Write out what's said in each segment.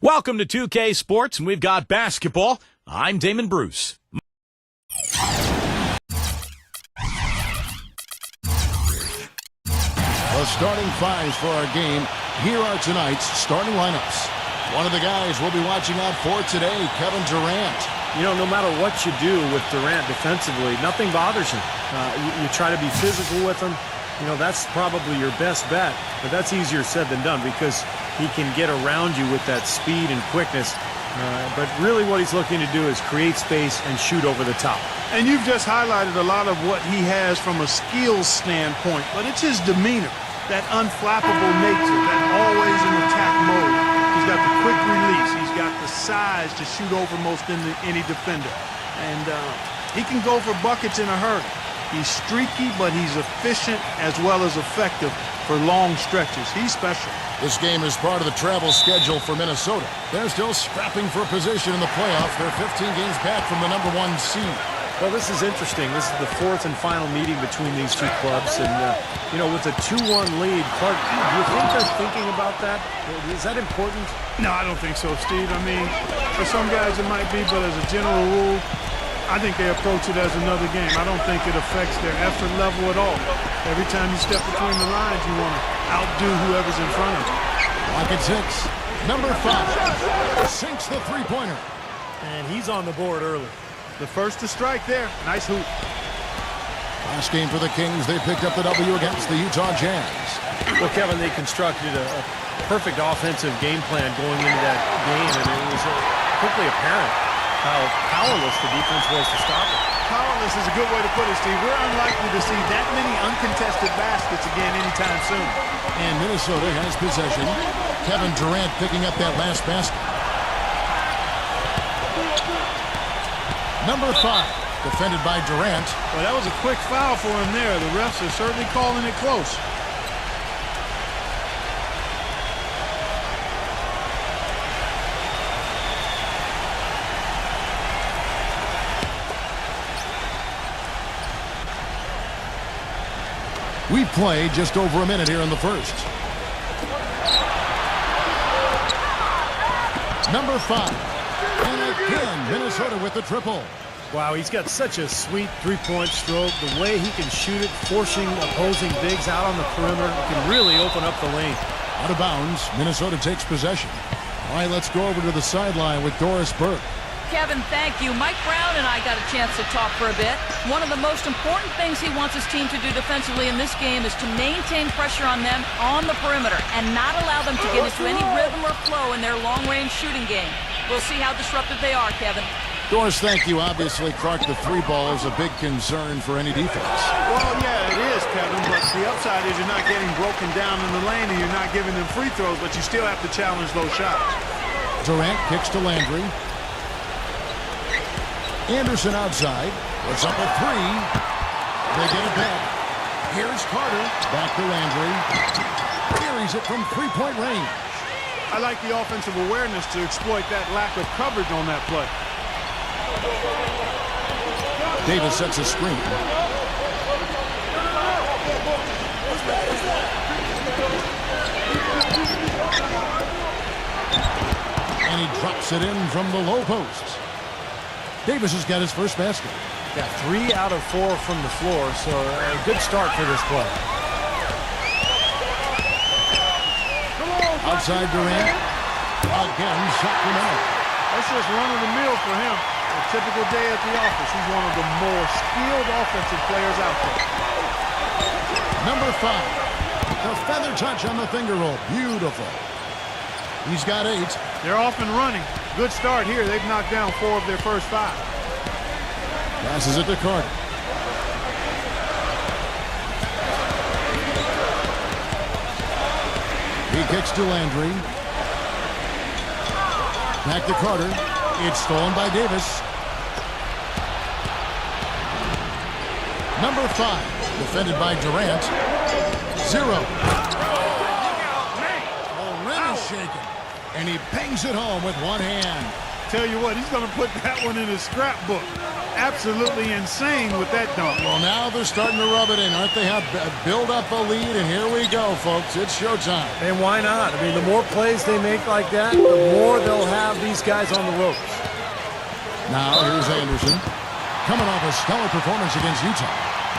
Welcome to 2K Sports, and we've got basketball. I'm Damon Bruce. The starting fives for our game. Here are tonight's starting lineups. One of the guys we'll be watching out for today, Kevin Durant. You know, no matter what you do with Durant defensively, nothing bothers him. You try to be physical with him. You know, that's probably your best bet. But that's easier said than done because he can get around you with that speed and quickness. But really what he's looking to do is create space and shoot over the top. And you've just highlighted a lot of what he has from a skills standpoint. But it's his demeanor, that unflappable nature, that always in attack mode. He's got the quick release. He's got the size to shoot over most any defender. And he can go for buckets in a hurry. He's streaky, but he's efficient as well as effective for long stretches. He's special. This game is part of the travel schedule for Minnesota. They're still scrapping for position in the playoffs. They're 15 games back from the #1 seed. Well, this is interesting. This is the fourth and final meeting between these two clubs. And, you know, with a 2-1 lead, Clark, do you think they're thinking about that? Is that important? No, I don't think so, Steve. I mean, for some guys it might be, but as a general rule, I think they approach it as another game. I don't think it affects their effort level at all. Every time you step between the lines, you want to outdo whoever's in front of you. Lock at 6. Number 5 sinks the three-pointer. And he's on the board early. The first to strike there. Nice hoop. Last game for the Kings, they picked up the W against the Utah Jazz. Well, Kevin, they constructed a perfect offensive game plan going into that game, and it was quickly apparent how powerless the defense was to stop it. Powerless is a good way to put it, Steve. We're unlikely to see that many uncontested baskets again anytime soon. And Minnesota has possession. Kevin Durant picking up that last basket. Number 5, defended by Durant. Well, that was a quick foul for him there. The refs are certainly calling it close. We've played just over a minute here in the first. Number 5. And again, Minnesota with the triple. Wow, he's got such a sweet three-point stroke. The way he can shoot it, forcing opposing bigs out on the perimeter, can really open up the lane. Out of bounds, Minnesota takes possession. All right, let's go over to the sideline with Doris Burke. Kevin, thank you. Mike Brown and I got a chance to talk for a bit. One of the most important things he wants his team to do defensively in this game is to maintain pressure on them on the perimeter and not allow them to get into any rhythm or flow in their long-range shooting game. We'll see how disruptive they are, Kevin. Doris, thank you. Obviously, Clark, the three ball is a big concern for any defense. Well, yeah, it is, Kevin, but the upside is you're not getting broken down in the lane and you're not giving them free throws, but you still have to challenge those shots. Durant kicks to Landry. Anderson outside. Puts up a 3. They get it back. Here's Carter. Back to Landry. Carries it from three-point range. I like the offensive awareness to exploit that lack of coverage on that play. Davis sets a screen. And he drops it in from the low post. Davis has got his first basket. Got 3 out of 4 from the floor, so a good start for this play. Outside Durant. Again, Sacramento. That's just run-of-the-mill for him. A typical day at the office. He's one of the more skilled offensive players out there. Number 5. The feather touch on the finger roll. Beautiful. He's got 8. They're off and running. Good start here. They've knocked down 4 of their first 5. Passes it to Carter. He kicks to Landry. Back to Carter. It's stolen by Davis. Number 5, defended by Durant. 0. Oh, rim is shaken. And he bangs it home with one hand. Tell you what, he's going to put that one in his scrapbook. absolutely insane with that dunk. Well, now they're starting to rub it in, aren't they? Have build up a lead, and here we go, folks. It's showtime. And why not? I mean, the more plays they make like that, the more they'll have these guys on the ropes. Now, here's Anderson. Coming off a stellar performance against Utah.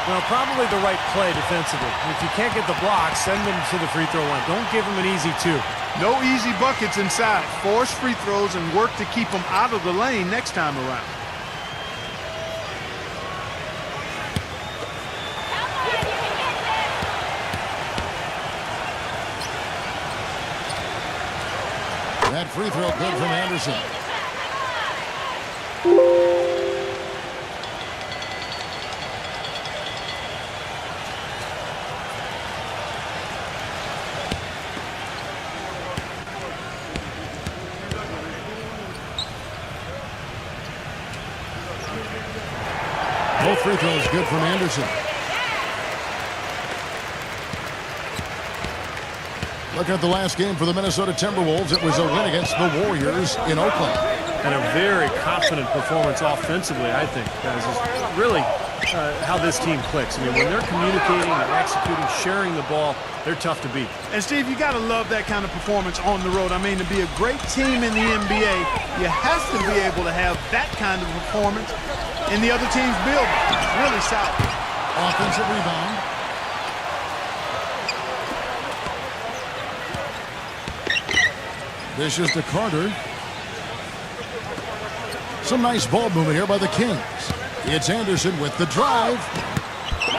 Well, probably the right play defensively. If you can't get the block, send them to the free throw line. Don't give them an easy two. No easy buckets inside. Force free throws and work to keep them out of the lane next time around. That free throw good from Anderson. Both free throws good from Anderson. Looking at the last game for the Minnesota Timberwolves, it was a win against the Warriors in Oakland. And a very confident performance offensively, I think, guys, is really how this team clicks. I mean, when they're communicating, they're executing, sharing the ball, they're tough to beat. And, Steve, you got to love that kind of performance on the road. I mean, to be a great team in the NBA, you have to be able to have that kind of performance in the other team's building. It's really solid. Offensive rebound. This is to Carter. Some nice ball movement here by the Kings. It's Anderson with the drive.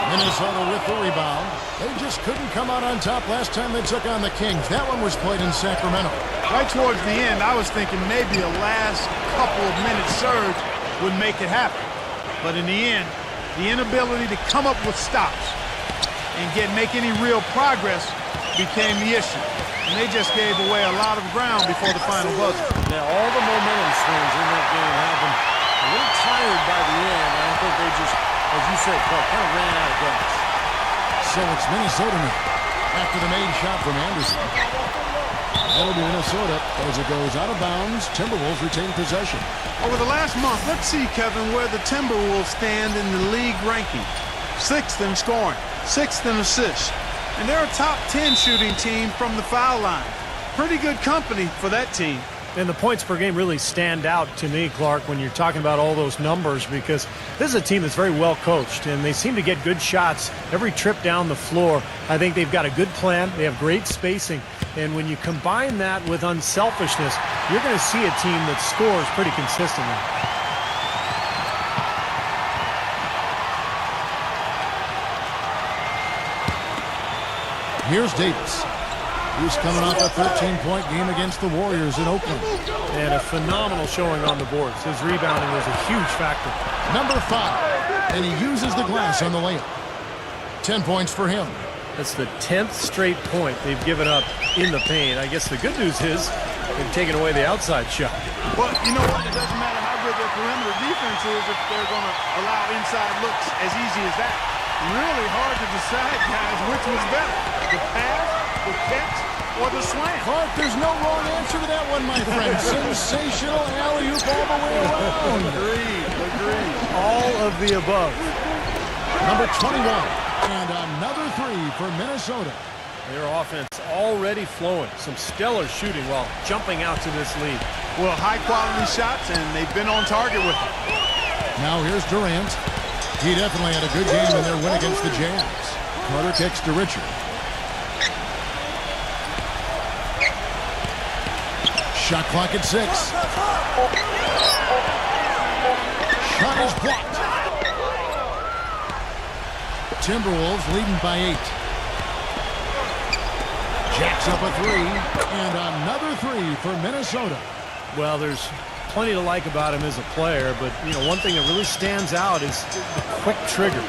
Minnesota with the rebound. They just couldn't come out on top last time they took on the Kings. That one was played in Sacramento. Right towards the end, I was thinking maybe a last couple of minutes surge would make it happen. But in the end, the inability to come up with stops and make any real progress became the issue. And they just gave away a lot of ground before the final buzzer. Now, all the momentum swings in that game have them a little tired by the end. I think they just, as you said, Clark, kind of ran out of gas. So it's Minnesota now after the made shot from Anderson. That'll be Minnesota as it goes out of bounds. Timberwolves retain possession. Over the last month, let's see, Kevin, where the Timberwolves stand in the league ranking. 6th in scoring, 6th in assists. And they're a top 10 shooting team from the foul line. Pretty good company for that team. And the points per game really stand out to me, Clark, when you're talking about all those numbers, because this is a team that's very well coached, and they seem to get good shots every trip down the floor. I think they've got a good plan. They have great spacing. And when you combine that with unselfishness, you're going to see a team that scores pretty consistently. Here's Davis. He's coming off a 13-point game against the Warriors in Oakland. And a phenomenal showing on the boards. His rebounding was a huge factor. Number 5. And he uses the glass on the layup. 10 points for him. That's the 10th straight point they've given up in the paint. I guess the good news is they've taken away the outside shot. But you know what? It doesn't matter how good their perimeter defense is if they're going to allow inside looks as easy as that. Really hard to decide, guys, which was better. The pass, the catch, or the slam. Clark, there's no wrong answer to that one, my friend. Sensational alley-oop all the way around. Agreed. All of the above. Number 21. And another 3 for Minnesota. Their offense already flowing. Some stellar shooting while jumping out to this lead. Well, high-quality shots, and they've been on target with them. Now here's Durant. He definitely had a good game in their win against the Jazz. Carter kicks to Richard. Shot clock at 6. Shot is blocked. Timberwolves leading by 8. Jacks up a 3. And another 3 for Minnesota. Well, there's plenty to like about him as a player, but one thing that really stands out is the quick trigger.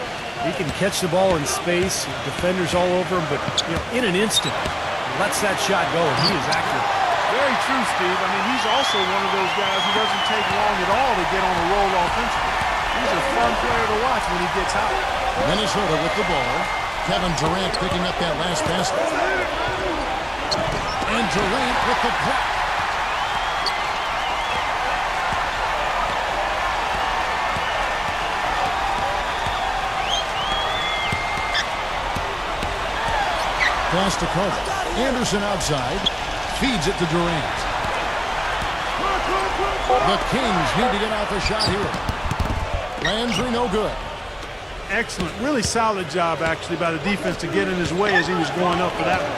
He can catch the ball in space, defenders all over him, but in an instant, lets that shot go, and he is accurate. Very true, Steve. I mean, he's also one of those guys who doesn't take long at all to get on a roll offensively. He's a fun player to watch when he gets hot. Minnesota with the ball. Kevin Durant picking up that last basket. And Durant with the block. Pass to Carter. Anderson outside. Feeds it to Durant. The Kings need to get out the shot here. Landry no good. Excellent. Really solid job, actually, by the defense to get in his way as he was going up for that one.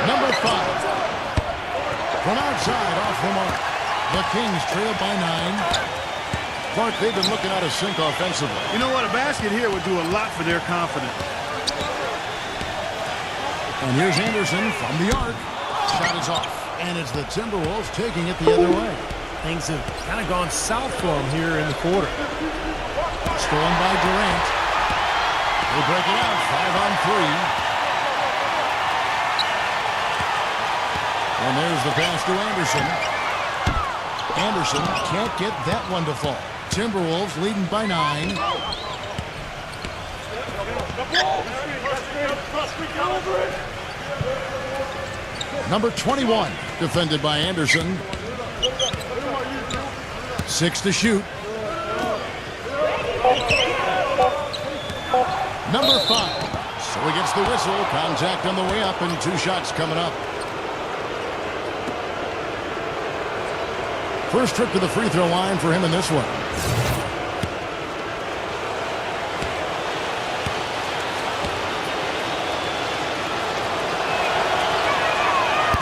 Number 5. From outside, off the mark. The Kings trail by 9. Clark, they've been looking out of sync offensively. You know what? A basket here would do a lot for their confidence. And here's Anderson from the arc. Shot is off. And it's the Timberwolves taking it the other way. Things have kind of gone south for him here in the quarter. Stolen by Durant. They break it out. 5 on 3. And there's the pass to Anderson. Anderson can't get that one to fall. Timberwolves leading by 9. Number 21, defended by Anderson. 6 to shoot. Number 5. So he gets the whistle. Contact on the way up and 2 shots coming up. First trip to the free throw line for him in this one.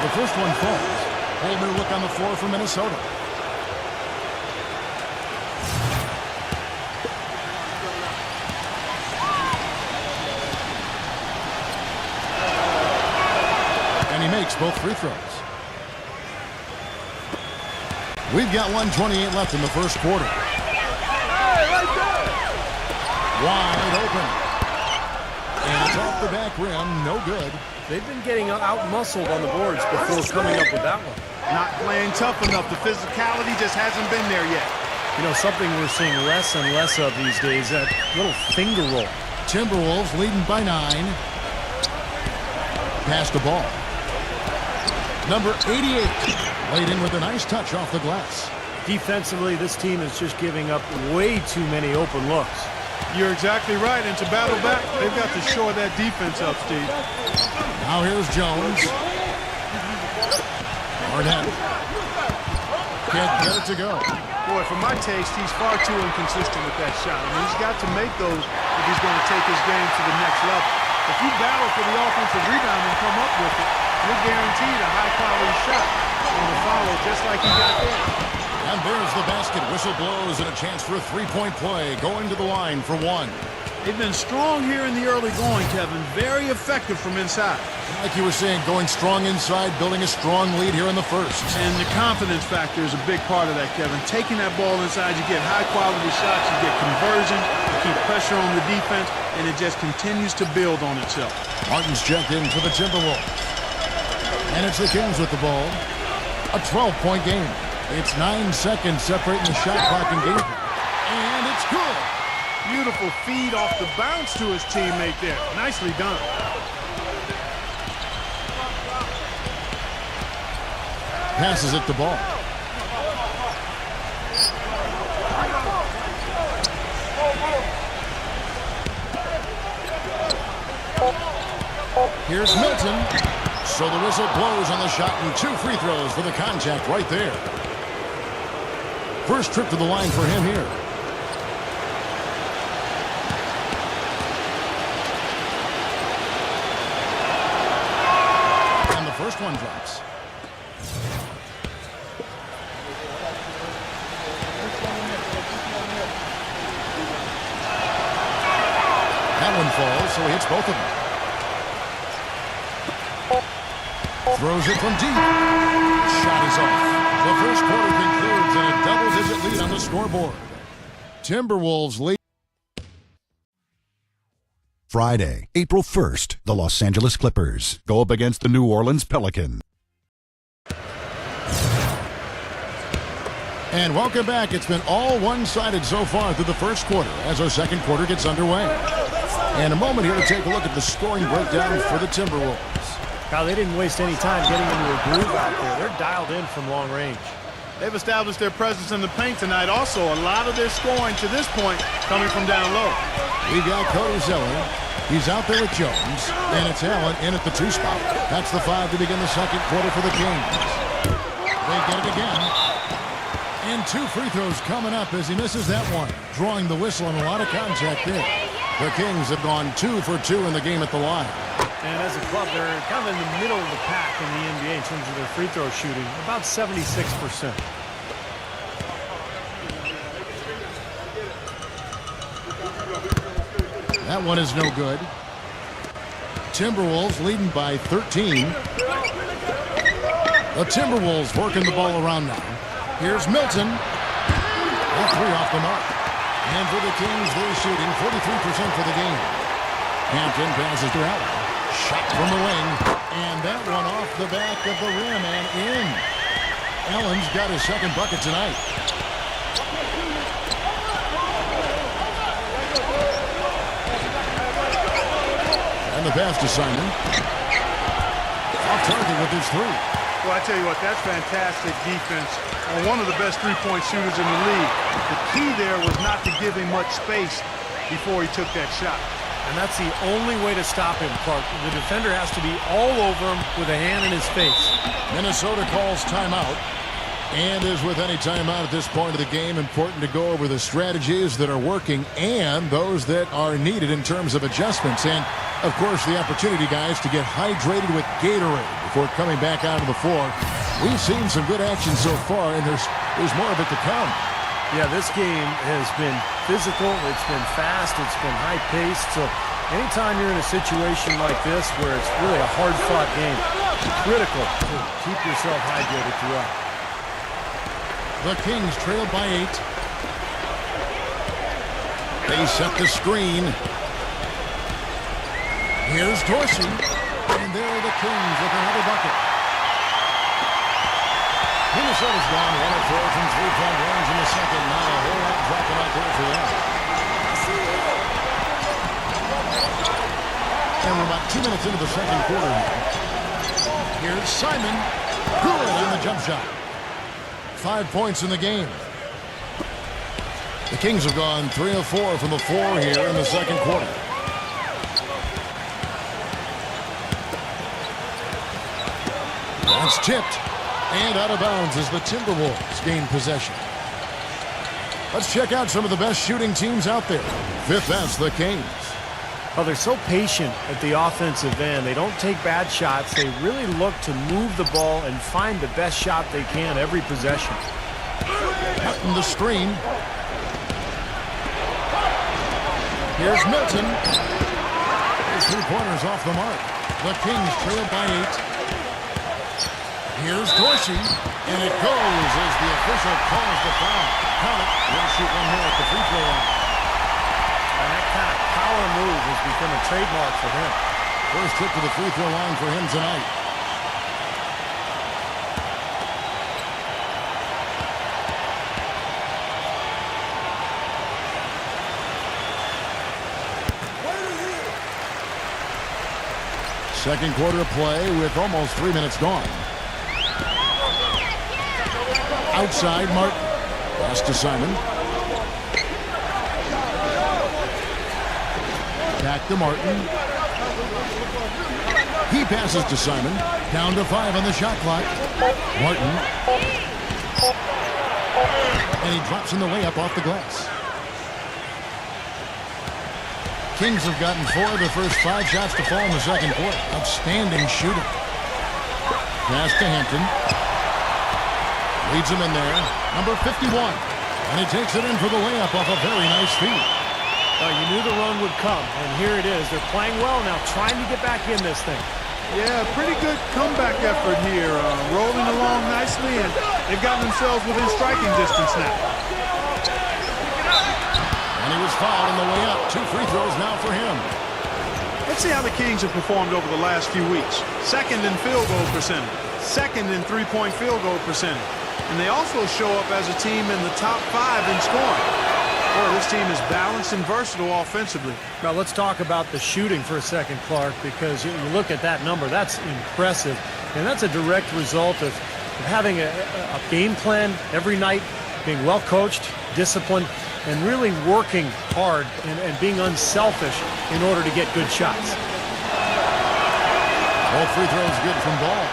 The first one falls. Whole new look on the floor for Minnesota. And he makes both free throws. We've got 1:28 left in the first quarter. Wide open. And it's off the back rim. No good. They've been getting out-muscled on the boards before coming up with that one. Not playing tough enough. The physicality just hasn't been there yet. You know, something we're seeing less and less of these days, that little finger roll. Timberwolves leading by 9. Pass the ball. Number 88. Laid in with a nice touch off the glass. Defensively, this team is just giving up way too many open looks. You're exactly right. And to battle back, they've got to shore that defense up, Steve. Now here's Jones. Arnett. Can't get it to go. Boy, for my taste, he's far too inconsistent with that shot. I mean, he's got to make those if he's going to take his game to the next level. If you battle for the offensive rebound and come up with it, you're guaranteed a high-quality shot on the follow, just like he got there. And there's the basket. Whistle blows and a chance for a three-point play. Going to the line for 1. They've been strong here in the early going, Kevin. Very effective from inside. Like you were saying, going strong inside, building a strong lead here in the first. And the confidence factor is a big part of that, Kevin. Taking that ball inside, you get high-quality shots, you get conversion, you keep pressure on the defense, and it just continues to build on itself. Martin's checked in for the Timberwolves. And it's the Kings with the ball. A 12-point game. It's 9 seconds separating the shot clock and game. And it's good. Beautiful feed off the bounce to his teammate there. Nicely done. Passes it the ball. Here's Milton. So the whistle blows on the shot and 2 free throws for the contact right there. First trip to the line for him here. And the first one drops. That one falls, so he hits both of them. Throws it from deep. Shot is off. The first quarter concludes in a double-digit lead on the scoreboard. Timberwolves lead. Friday, April 1st, the Los Angeles Clippers go up against the New Orleans Pelicans. And welcome back. It's been all one-sided so far through the first quarter as our second quarter gets underway. And a moment here to take a look at the scoring breakdown for the Timberwolves. Now, they didn't waste any time getting into a groove out there. They're dialed in from long range. They've established their presence in the paint tonight. Also, a lot of their scoring to this point coming from down low. We've got Cody Zeller. He's out there with Jones, and it's Allen in at the 2 spot. That's the 5 to begin the second quarter for the Kings. They get it again. And 2 free throws coming up as he misses that one, drawing the whistle and a lot of contact there. The Kings have gone 2 for 2 in the game at the line. And as a club, they're kind of in the middle of the pack in the NBA in terms of their free throw shooting, about 76%. That one is no good. Timberwolves leading by 13. The Timberwolves working the ball around now. Here's Milton. All 3 off the mark. And for the Kings, they're shooting 43% for the game. Hampton passes to Allen. Shot from the wing. And that one off the back of the rim and in. Allen's got his second bucket tonight. And the pass to Simon. Off target with his 3. Well, I tell you what, that's fantastic defense on one of the best three-point shooters in the league. The key there was not to give him much space before he took that shot. And that's the only way to stop him, Clark. The defender has to be all over him with a hand in his face. Minnesota calls timeout. And as with any timeout at this point of the game, important to go over the strategies that are working and those that are needed in terms of adjustments. And, of course, the opportunity, guys, to get hydrated with Gatorade before coming back out of the floor. We've seen some good action so far, and there's more of it to come. Yeah, this game has been physical, it's been fast, it's been high-paced. So anytime you're in a situation like this where it's really a hard-fought game, it's critical to keep yourself hydrated throughout. The Kings trailed by 8. They set the screen. Here's Dorsey. And there are the Kings with another bucket. Minnesota's gone 1 of 4 from 3-point range in the second. Not a whole lot dropping out there for them. And we're about 2 minutes into the second quarter now. Here's Simon. Good on the jump shot. 5 points in the game. The Kings have gone 3 of 4 from the floor here in the second quarter. That's tipped. And out of bounds as the Timberwolves gain possession. Let's check out some of the best shooting teams out there. Fifth best, the Kings. Oh, they're so patient at the offensive end. They don't take bad shots. They really look to move the ball and find the best shot they can every possession. Cutting the screen. Here's Milton. His 3-pointers off the mark. The Kings trail by 8. Here's Dorsey, and it goes as the official calls the foul. Count it. He'll shoot one more at the free throw line. And that kind of power move has become a trademark for him. First trip to the free throw line for him tonight. Second quarter of play with almost 3 minutes gone. Outside, Martin. Pass to Simon. Back to Martin. He passes to Simon. Down to 5 on the shot clock. Martin. And he drops in the layup off the glass. Kings have gotten 4 of the first 5 shots to fall in the second quarter. Outstanding shooting. Pass to Hampton. Leads him in there. Number 51. And he takes it in for the layup off a very nice feed. You knew the run would come, and here it is. They're playing well now, trying to get back in this thing. Yeah, pretty good comeback effort here. Rolling along nicely, and they've gotten themselves within striking distance now. And he was fouled on the way up. 2 free throws now for him. Let's see how the Kings have performed over the last few weeks. Second in field goal percentage. Second in three-point field goal percentage. And they also show up as a team in the top 5 in scoring. Boy, this team is balanced and versatile offensively. Now let's talk about the shooting for a second, Clark, because you look at that number. That's impressive. And that's a direct result of of having a game plan every night, being well coached, disciplined, and really working hard and being unselfish in order to get good shots. Both free throws good from Ball.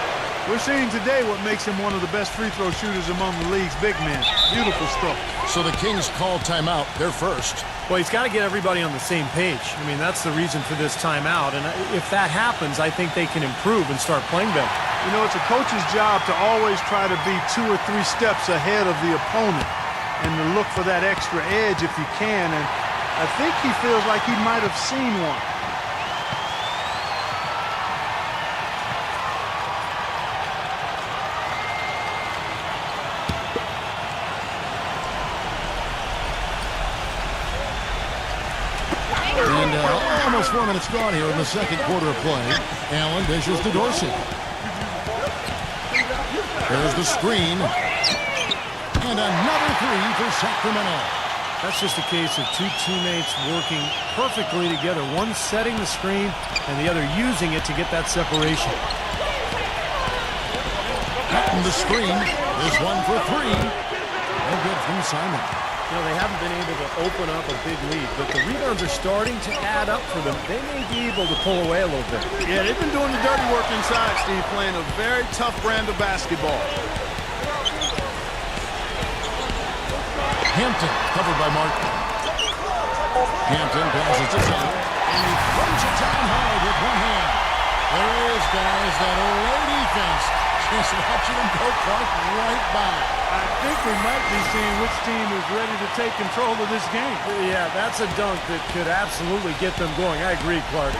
We're seeing today what makes him one of the best free throw shooters among the league's big men. Beautiful stroke. So the Kings call timeout. They're first. Well, he's got to get everybody on the same page. I mean, that's the reason for this timeout. And if that happens, I think they can improve and start playing better. You know, it's a coach's job to always try to be 2 or 3 steps ahead of the opponent and to look for that extra edge if you can. And I think he feels like he might have seen one. And almost 4 minutes gone here in the second quarter of play. Allen dishes to Dorsey. There's the screen. And another three for Sacramento. That's just a case of 2 teammates working perfectly together. One setting the screen and the other using it to get that separation. Cutting the screen. This one for 3. No good from Simon. You know, they haven't been able to open up a big lead, but the rebounds are starting to add up for them. They may be able to pull away a little bit. Yeah, they've been doing the dirty work inside, Steve, playing a very tough brand of basketball. Hampton covered by Martin. Hampton passes to Simon. And he throws it down hard with one hand. There is, guys, that away defense. Just watching him go Clark right by. I think we might be seeing which team is ready to take control of this game. Yeah, that's a dunk that could absolutely get them going. I agree, Clark.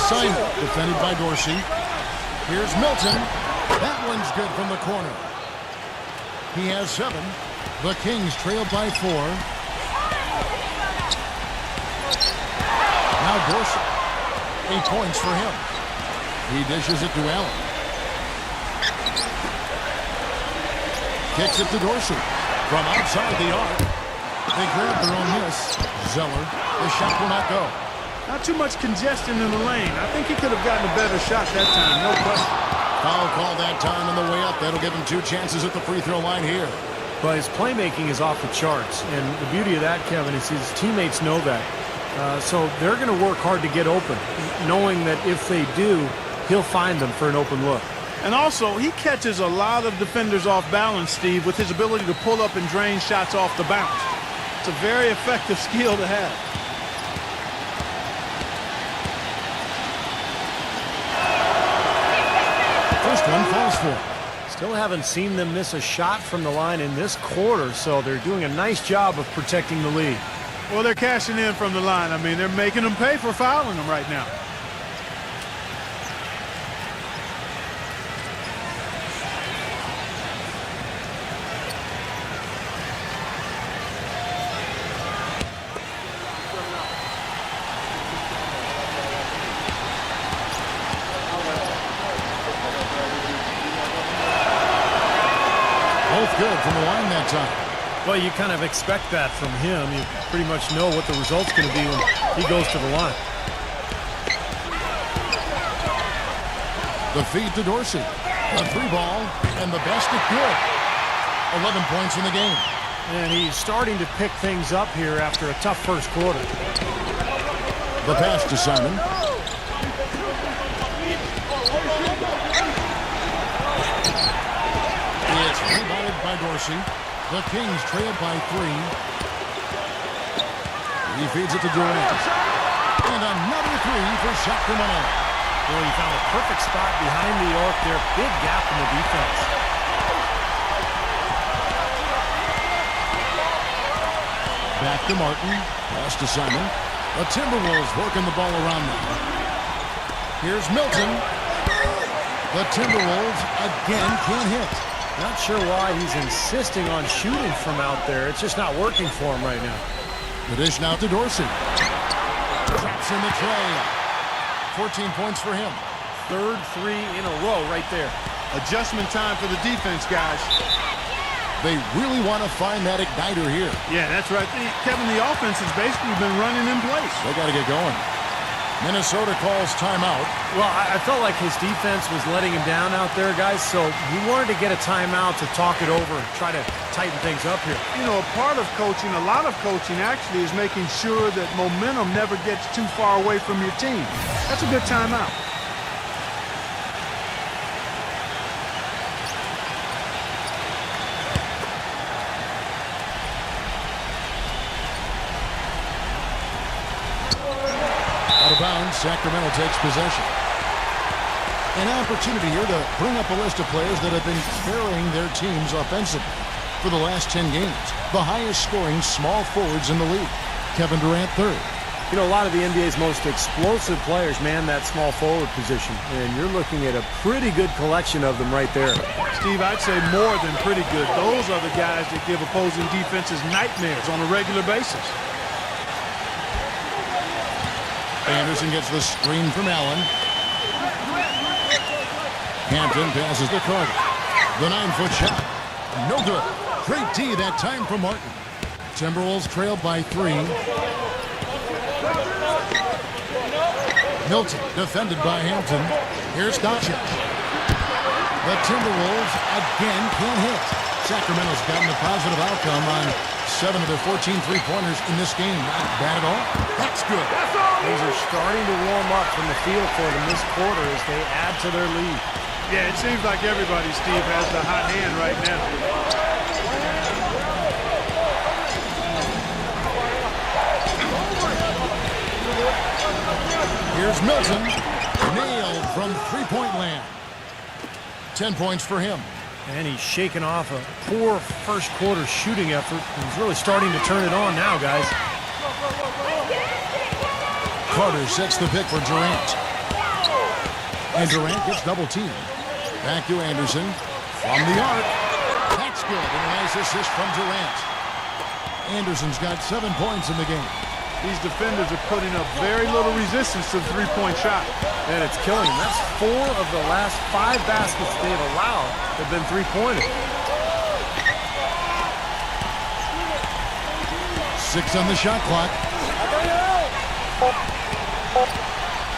Simon defended by Dorsey. Here's Milton. That one's good from the corner. He has 7. The Kings trail by 4. Now Dorsey. 8 points for him. He dishes it to Allen. Kicks it to Dorsey. From outside the arc. They grab their own miss. Zeller. The shot will not go. Not too much congestion in the lane. I think he could have gotten a better shot that time, no question. Foul call that time on the way up. That'll give him 2 chances at the free throw line here. But his playmaking is off the charts. And the beauty of that, Kevin, is his teammates know that. So they're going to work hard to get open, knowing that if they do, he'll find them for an open look. And also, he catches a lot of defenders off balance, Steve, with his ability to pull up and drain shots off the bounce. It's a very effective skill to have. First one falls for him. Still haven't seen them miss a shot from the line in this quarter, so they're doing a nice job of protecting the lead. Well, they're cashing in from the line. I mean, they're making them pay for fouling them right now. Both good from the line that time. Well, you kind of expect that from him. You pretty much know what the result's going to be when he goes to the line. The feed to Dorsey. A 3 ball, and the basket good. 11 points in the game. And he's starting to pick things up here after a tough first quarter. The pass to Simon. It's rebounded by Dorsey. The Kings trail by 3. He feeds it to Durant. And another 3 for Sacramento. Boy, he found a perfect spot behind the arc there. Big gap in the defense. Back to Martin. Pass to Simon. The Timberwolves working the ball around them. Here's Milton. The Timberwolves again can't hit. Not sure why he's insisting on shooting from out there. It's just not working for him right now. The dish now to Dorsey. Drops in the tray. 14 points for him. Third 3 in a row right there. Adjustment time for the defense, guys. They really want to find that igniter here. Yeah, that's right. Kevin, the offense has basically been running in place. They got to get going. Minnesota calls timeout. Well, I felt like his defense was letting him down out there, guys, so he wanted to get a timeout to talk it over and try to tighten things up here. You know, a part of coaching, a lot of coaching actually, is making sure that momentum never gets too far away from your team. That's a good timeout. Out of bounds, Sacramento takes possession. An opportunity here to bring up a list of players that have been carrying their teams offensively for the last 10 games. The highest scoring small forwards in the league. Kevin Durant third. You know, a lot of the NBA's most explosive players man that small forward position, and you're looking at a pretty good collection of them right there. Steve, I'd say more than pretty good. Those are the guys that give opposing defenses nightmares on a regular basis. Anderson gets the screen from Allen. Hampton passes to Carter. The 9-foot shot. No good. Great D that time from Martin. Timberwolves trailed by 3. Milton defended by Hampton. Here's Doncic. The Timberwolves again can't hit. Sacramento's gotten a positive outcome on 7 of their 14 three-pointers in this game. Not bad at all. That's good. Things are starting to warm up from the field for them this quarter as they add to their lead. Yeah, it seems like everybody, Steve, has the hot hand right now. Here's Milton. Nailed from three-point land. 10 points for him. And he's shaking off a poor first quarter shooting effort. He's really starting to turn it on now, guys. Carter sets the pick for Durant. And Durant gets double-teamed. Back to Anderson. From the arc. That's good. And a nice assist from Durant. Anderson's got 7 points in the game. These defenders are putting up very little resistance to the three-point shot. And it's killing them. That's 4 of the last 5 baskets they've allowed have been three-pointed. 6 on the shot clock.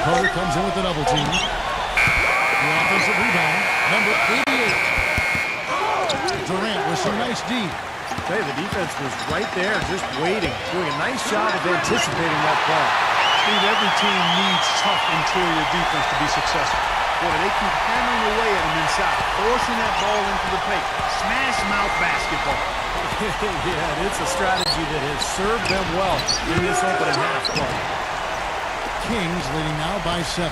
Carter comes in with the double team. The offensive rebound, number 88. Durant with some nice D. Hey, the defense was right there, just waiting, doing a nice job of anticipating that play. Steve, every team needs tough interior defense to be successful. Boy, they keep hammering away at them inside, forcing that ball into the paint. Smash mouth basketball. Yeah, it's a strategy that has served them well in this opening half play. Kings leading now by 7.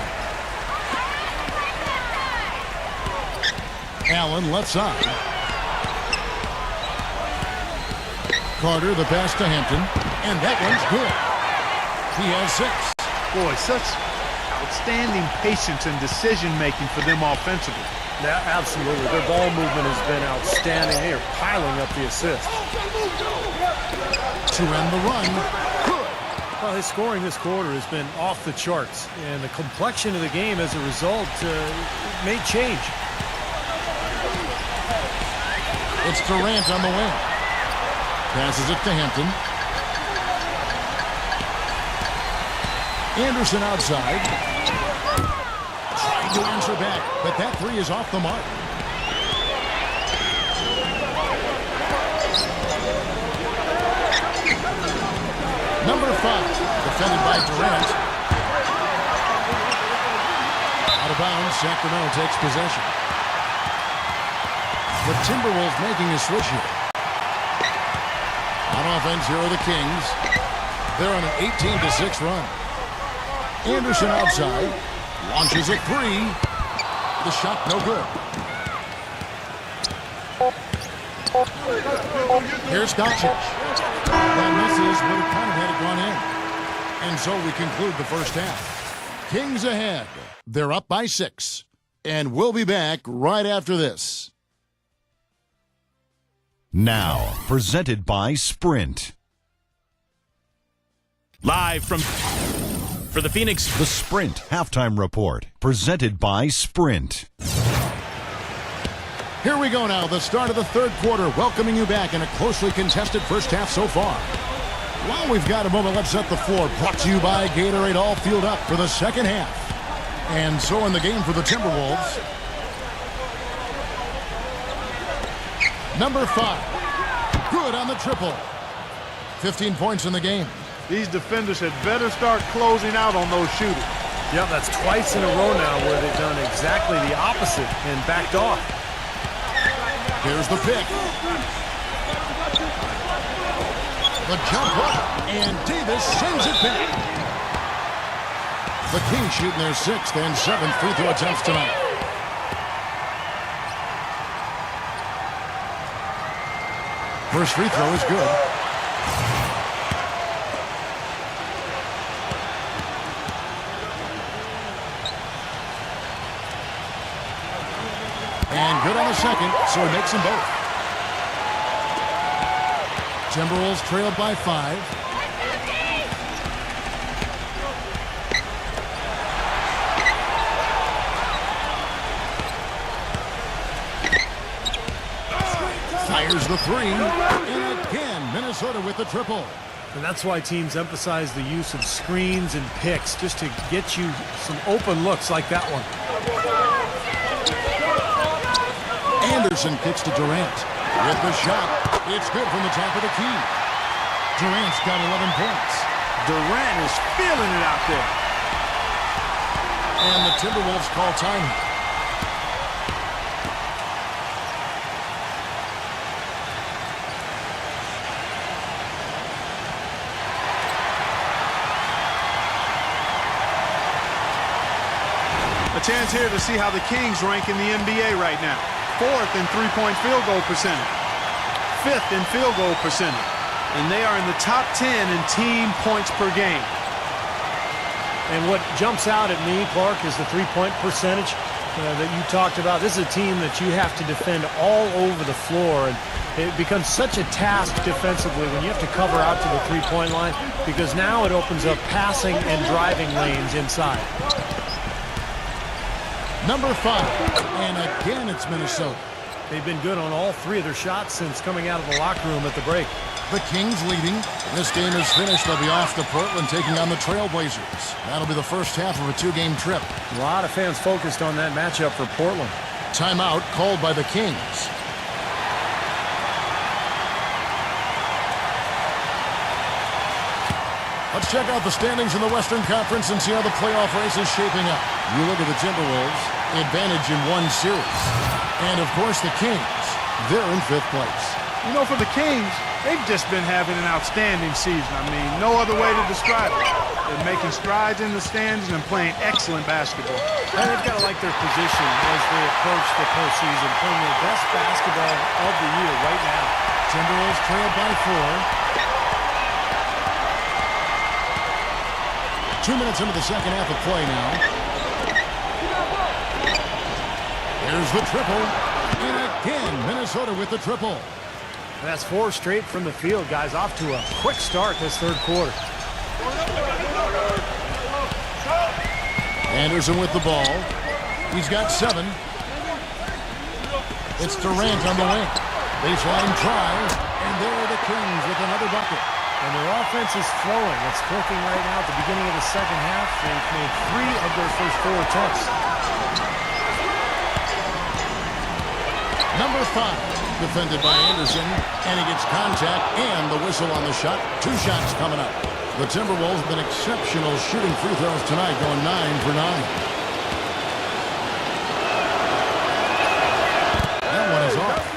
Allen left side. Carter the pass to Hampton, and that one's good. He has 6. Boy, such outstanding patience and decision-making for them offensively. Yeah, absolutely. Their ball movement has been outstanding. They are piling up the assists. To end the run. Good. Well, his scoring this quarter has been off the charts, and the complexion of the game as a result may change. It's Durant on the wing. Passes it to Hampton. Anderson outside. Trying to answer back, but that 3 is off the mark. Number 5, defended by Durant. Out of bounds, Sacramento takes possession. The Timberwolves making a switch here. On offense, here are the Kings. They're on an 18-6 run. Anderson outside. Launches a 3. The shot no good. Here's Doncic. That misses, would have kind of had it gone in. And so we conclude the first half. Kings ahead. They're up by 6. And we'll be back right after this. Now, presented by Sprint. Live from for the Phoenix. The Sprint Halftime Report, presented by Sprint. Here we go now, the start of the third quarter, welcoming you back in a closely contested first half so far. While we've got a moment, let's set the floor. Brought to you by Gatorade, all fueled up for the second half. And so in the game for the Timberwolves, number 5. Good on the triple. 15 points in the game. These defenders had better start closing out on those shooters. Yep, that's twice in a row now where they've done exactly the opposite and backed off. Here's the pick. The jump hook, and Davis sends it back. The Kings shooting their 6th and 7th free throw attempts tonight. First free throw is good. And good on the second, so he makes them both. Timberwolves trailed by 5. Fires the 3. And again, Minnesota with the triple. And that's why teams emphasize the use of screens and picks, just to get you some open looks like that one. Anderson kicks to Durant. With the shot, it's good from the top of the key. Durant's got 11 points. Durant is feeling it out there. And the Timberwolves call time. A chance here to see how the Kings rank in the NBA right now. 4th in three-point field goal percentage. 5th in field goal percentage. And they are in the top 10 in team points per game. And what jumps out at me, Clark, is the three-point percentage that you talked about. This is a team that you have to defend all over the floor. And it becomes such a task defensively when you have to cover out to the three-point line, because now it opens up passing and driving lanes inside. Number 5, and again it's Minnesota. They've been good on all 3 of their shots since coming out of the locker room at the break. The Kings leading. This game is finished. They'll be off to Portland taking on the Trailblazers. That'll be the first half of a 2-game trip. A lot of fans focused on that matchup for Portland. Timeout called by the Kings. Let's check out the standings in the Western Conference and see how the playoff race is shaping up. You look at the Timberwolves, advantage in 1 series. And, of course, the Kings, they're in 5th place. You know, for the Kings, they've just been having an outstanding season. I mean, no other way to describe it. They're making strides in the stands and playing excellent basketball. And they've got to like their position as they approach the postseason, playing their best basketball of the year right now. Timberwolves trailed by 4. 2 minutes into the second half of play now. Here's the triple. And again, Minnesota with the triple. That's 4 straight from the field, guys. Off to a quick start this 3rd quarter. Anderson with the ball. He's got 7. It's Durant on the wing. Baseline try. And there are the Kings with another bucket. And their offense is flowing. It's clicking right now at the beginning of the second half. They've made 3 of their first 4 attempts. Number 5, defended by Anderson. And he gets contact and the whistle on the shot. 2 shots coming up. The Timberwolves have been exceptional shooting free throws tonight, going 9 for 9. That one is off.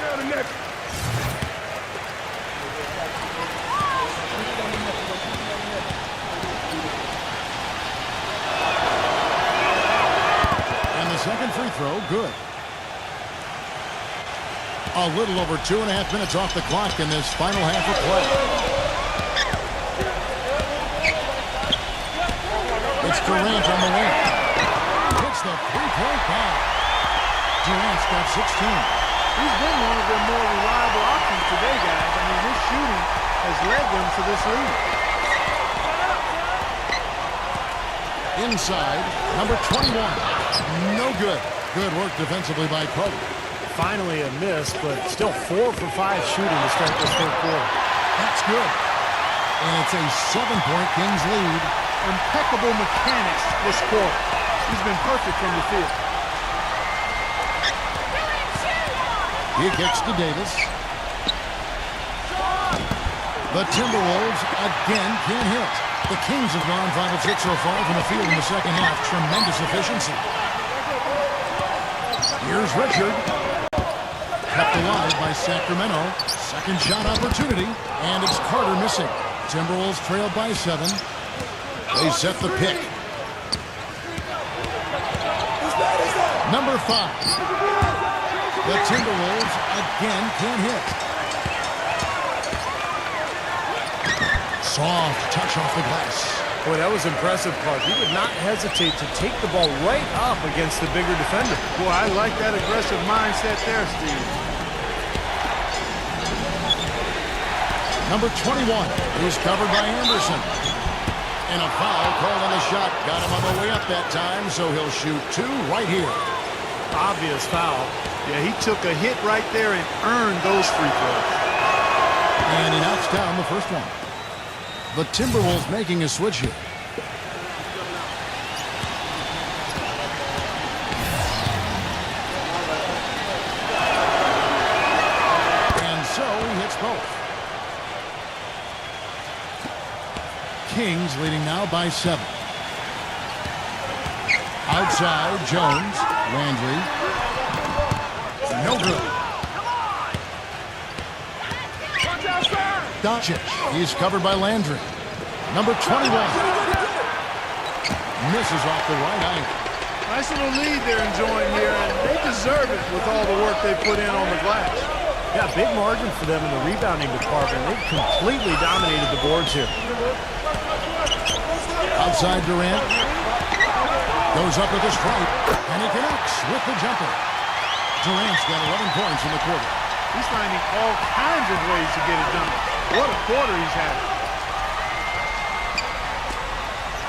Second free throw, good. A little over 2.5 minutes off the clock in this final half of play. It's Durant on the wing. Hits the three-point bomb. Durant's got 16. He's been one of their more reliable options today, guys. I mean, his shooting has led them to this lead. Inside, number 21. No good. Good work defensively by Kobe. Finally a miss, but still 4 for 5 shooting to start this 3rd quarter. That's good. And it's a 7-point Kings lead. Impeccable mechanics this quarter. He's been perfect from the field. He kicks to Davis. The Timberwolves again can't hit. The Kings have gone 5 of 6 so far from the field in the second half. Tremendous efficiency. Here's Richard. Kept alive by Sacramento. Second shot opportunity. And it's Carter missing. Timberwolves trail by 7. They set the pick. Number 5. The Timberwolves again can't hit. Soft touch off the glass. Boy, that was impressive, Clark. He did not hesitate to take the ball right up against the bigger defender. Boy, I like that aggressive mindset there, Steve. Number 21 is covered by Anderson. And a foul called on the shot. Got him on the way up that time, so he'll shoot 2 right here. Obvious foul. Yeah, he took a hit right there and earned those free throws. And he knocks down the first one. The Timberwolves making a switch here. And so he hits both. Kings leading now by 7. Outside, Jones. Landry. No good. Doncic. He's covered by Landry. Number 21. Misses off the right angle. Nice little lead they're enjoying here, and they deserve it with all the work they put in on the glass. Yeah, big margin for them in the rebounding department. They've completely dominated the boards here. Outside Durant. Goes up with a strike, and he connects with the jumper. Durant's got 11 points in the quarter. He's finding all kinds of ways to get it done. What a quarter he's had.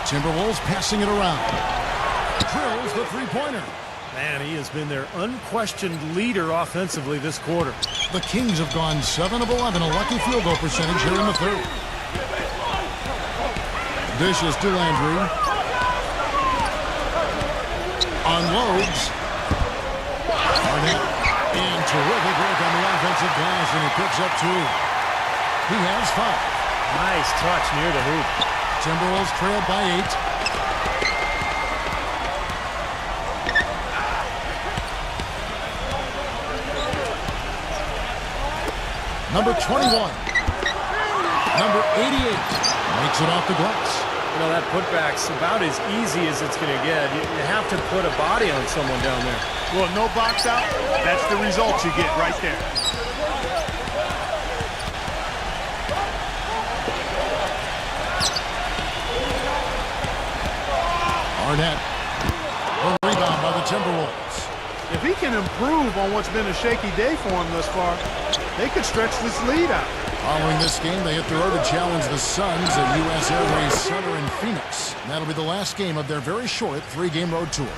Timberwolves passing it around. Drills the three-pointer. Man, he has been their unquestioned leader offensively this quarter. The Kings have gone 7 of 11, a lucky field goal percentage here in the third. Dishes to Landry. Unloads. Arnett. And terrific work on the offensive glass, and he picks up 2. He has 5. Nice touch near the hoop. Timberwolves trailed by 8. Number 21. Number 88. Makes it off the glass. You know, that putback's about as easy as it's going to get. You have to put a body on someone down there. Well, no box out, that's the result you get right there. Arnett. A rebound by the Timberwolves. If he can improve on what's been a shaky day for him thus far, they could stretch this lead out. Following this game, they hit the road to challenge the Suns at U.S. Airways Center in Phoenix. And that'll be the last game of their very short 3-game road tour.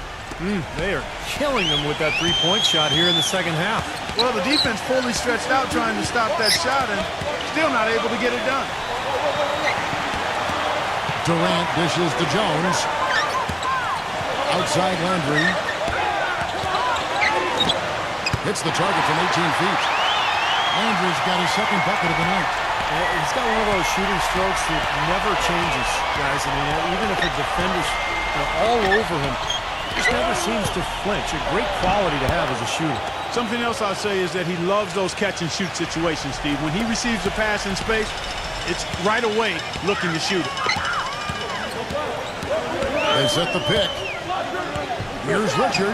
They are killing them with that three-point shot here in the second half. Well, the defense fully stretched out trying to stop that shot and still not able to get it done. Durant dishes to Jones. Outside Landry. Hits the target from 18 feet. Landry's got his second bucket of the night. He's got one of those shooting strokes that never changes, guys. I mean, even if a defender's all over him, just never seems to flinch. A great quality to have as a shooter. Something else I'll say is that he loves those catch-and-shoot situations, Steve. When he receives a pass in space, it's right away looking to shoot it. They set the pick. Here's Richard.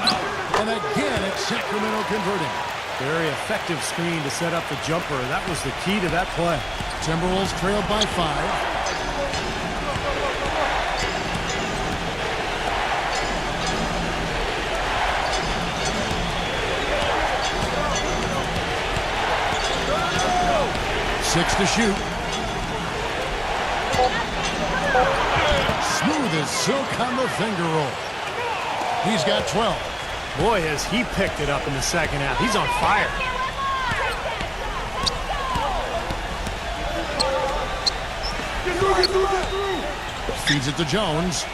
And again, it's Sacramento converting. Very effective screen to set up the jumper. That was the key to that play. Timberwolves trailed by 5. Six to shoot. Smooth as silk on the finger roll. He's got 12. Boy, has he picked it up in the second half. He's on fire. Feeds it to Jones.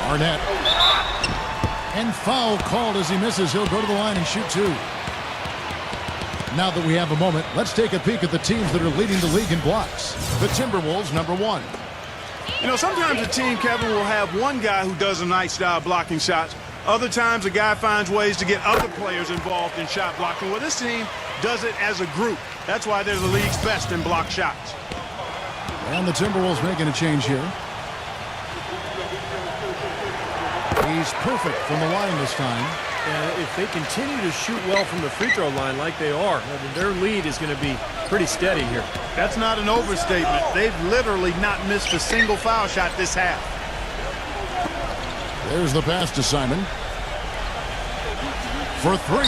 Arnett. And foul called as he misses. He'll go to the line and shoot two. Now that we have a moment, let's take a peek at the teams that are leading the league in blocks. The Timberwolves, number 1. You know, sometimes a team, Kevin, will have one guy who does a nice job blocking shots. Other times, a guy finds ways to get other players involved in shot blocking. Well, this team does it as a group. That's why they're the league's best in block shots. And the Timberwolves making a change here. He's perfect from the line this time. And if they continue to shoot well from the free throw line like they are, their lead is going to be pretty steady here. That's not an overstatement. They've literally not missed a single foul shot this half. There's the pass to Simon. For 3.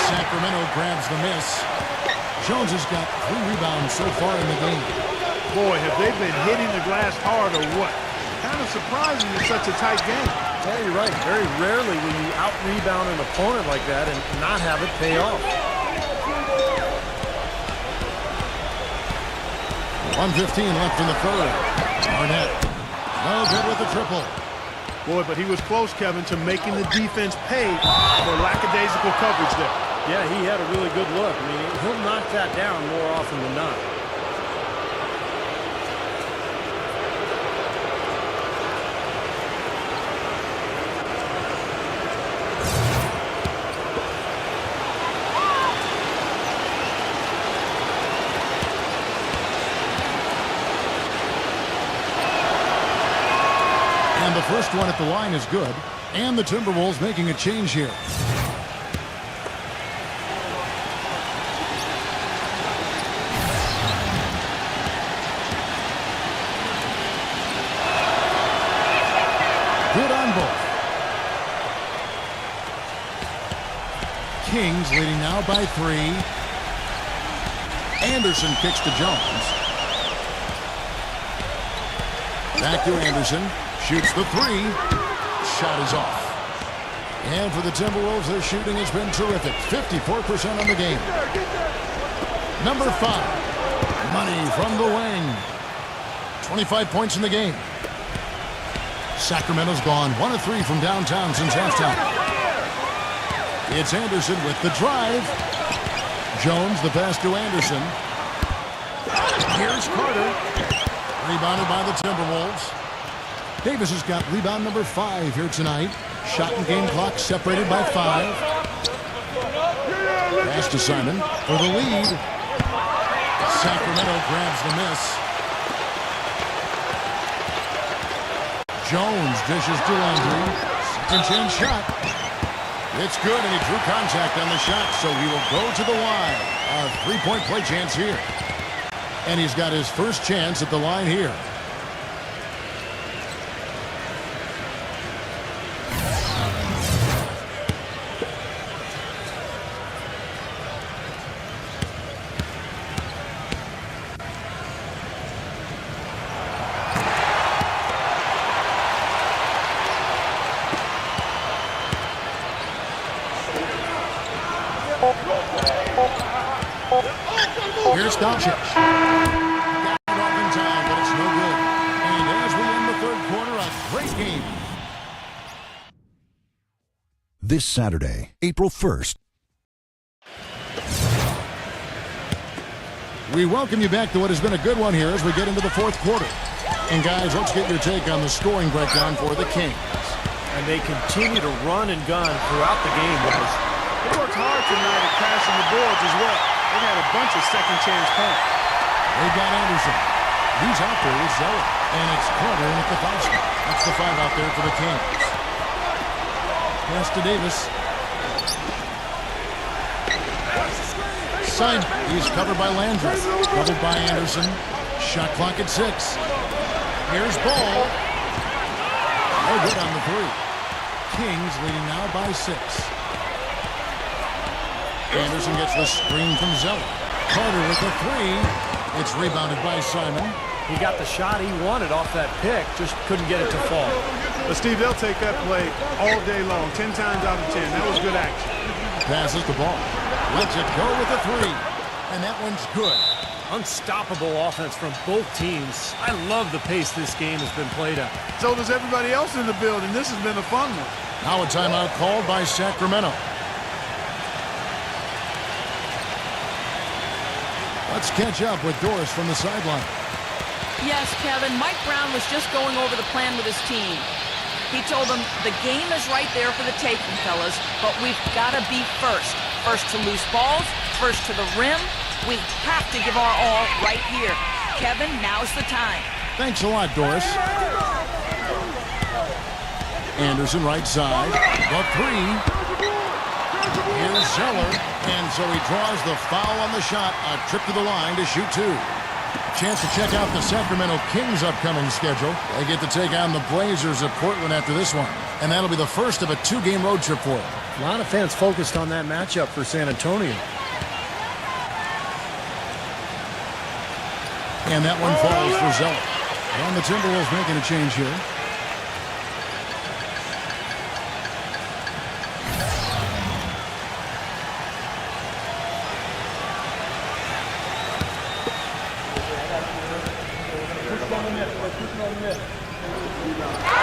Sacramento grabs the miss. Jones has got 3 rebounds so far in the game. Boy, have they been hitting the glass hard or what? Kind of surprising in such a tight game. Yeah, you're right. Very rarely will you out-rebound an opponent like that and not have it pay off. 1:15 left in the third. Arnett. No good with the triple. Boy, but he was close, Kevin, to making the defense pay for lackadaisical coverage there. Yeah, he had a really good look. I mean, he'll knock that down more often than not. And the first one at the line is good. And the Timberwolves making a change here. Good on both. Kings leading now by 3. Anderson kicks to Jones. Back to Anderson. Shoots the 3. Shot is off. And for the Timberwolves, their shooting has been terrific. 54% on the game. Number 5. Money from the wing. 25 points in the game. Sacramento's gone 1 of 3 from downtown since halftime. It's Anderson with the drive. Jones, the pass to Anderson. Here's Carter. Rebounded by the Timberwolves. Davis has got rebound number 5 here tonight. Shot and game clock separated by 5. Pass to Simon for the lead. Sacramento grabs the miss. Jones dishes to Landry. Second chance shot. It's good, and he drew contact on the shot, so he will go to the line. A 3-point play chance here. And he's got his first chance at the line here. Here's Doncic. Got it off in time, but it's no good. And as we end the third quarter, a great game. This Saturday, April 1st. We welcome you back to what has been a good one here as we get into the fourth quarter. And guys, let's get your take on the scoring breakdown for the Kings. And they continue to run and gun throughout the game, guys. They worked hard tonight at passing the boards as well. They've had a bunch of second chance points. They've got Anderson. He's out there with Zeller. And it's Carter in at the 5 spot. That's the 5 out there for the Kings. Pass to Davis. Simon. He's covered by Landry. Covered by Anderson. Shot clock at 6. Here's Ball. No good on the 3. Kings leading now by 6. Anderson gets the screen from Zeller. Carter with the 3. It's rebounded by Simon. He got the shot he wanted off that pick, just couldn't get it to fall. But, Steve, they'll take that play all day long, 10 times out of 10. That was good action. Passes the ball. Lets it go with the 3. And that one's good. Unstoppable offense from both teams. I love the pace this game has been played at. So does everybody else in the building. This has been a fun one. Now a timeout called by Sacramento. Let's catch up with Doris from the sideline. Yes, Kevin, Mike Brown was just going over the plan with his team. He told them the game is right there for the taking, fellas, but we've got to be first. First to loose balls, first to the rim. We have to give our all right here. Kevin, now's the time. Thanks a lot, Doris. Anderson right side. The three. Here's Zeller. And so he draws the foul on the shot. A trip to the line to shoot two. Chance to check out the Sacramento Kings' upcoming schedule. They get to take on the Blazers of Portland after this one. And that'll be the first of a two-game road trip for them. A lot of fans focused on that matchup for San Antonio. And that one falls for Zeller. And the Timberwolves making a change here.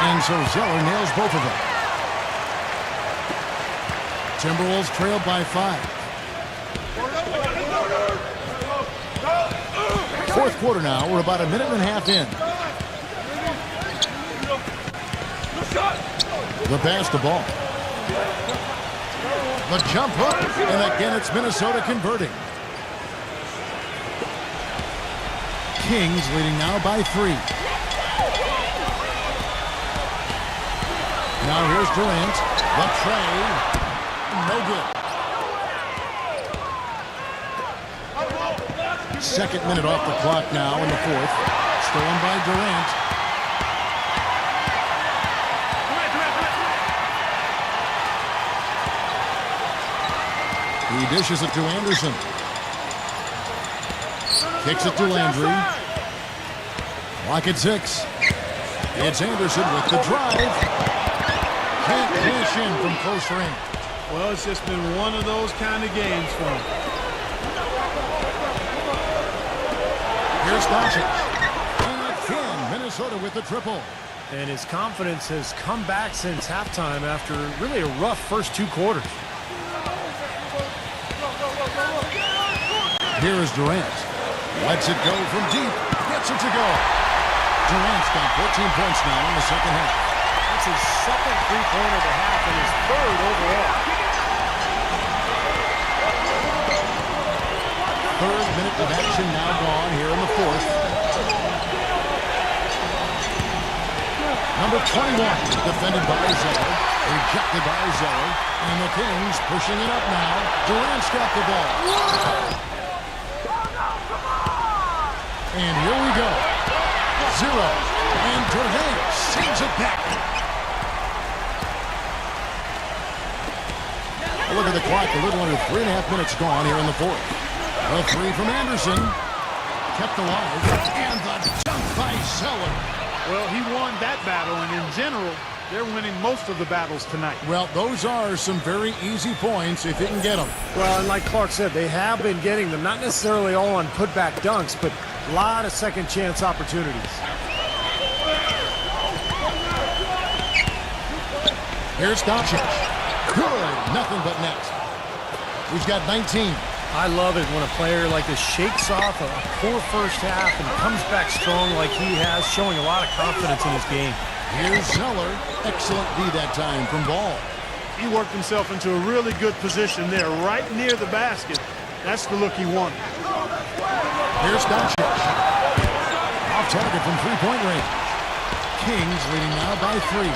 And so Zeller nails both of them. Timberwolves trailed by 5. Fourth quarter now. We're about a minute and a half in. The pass to ball. The jump hook. And again, it's Minnesota converting. Kings leading now by 3. Now here's Durant. The trade. No good. Second minute off the clock now in the fourth. Stolen by Durant. He dishes it to Anderson. Kicks it to Landry. Clock at 6. It's Anderson with the drive. Can't cash in from close range. Well, it's just been one of those kind of games for him. Here's Doncic. And again, Minnesota with the triple. And his confidence has come back since halftime after really a rough first 2 quarters. Here is Durant. Lets it go from deep. Gets it to go. Durant's got 14 points now in the second half. That's his second three-pointer of the half and his third overall. Third minute of action now gone here in the fourth. Number 21, defended by Zeller. Rejected by Zeller. And the Kings pushing it up now. Durant's got the ball. And here we go. 0. And Durant sends it back. Look at the clock. A little under 3.5 minutes gone here in the fourth. A three from Anderson. Kept alive. And the dunk by Zeller. Well, he won that battle, and in general, they're winning most of the battles tonight. Well, those are some very easy points if you can get them. Well, and like Clark said, they have been getting them, not necessarily all on putback dunks, but a lot of second chance opportunities. Here's Doncic. Good. Nothing but net. He's got 19. I love it when a player like this shakes off a poor first half and comes back strong like he has, showing a lot of confidence in his game. Here's Zeller. Excellent D that time from Ball. He worked himself into a really good position there, right near the basket. That's the look he wanted. Here's Doncic. Off target from three-point range. Kings leading now by 3.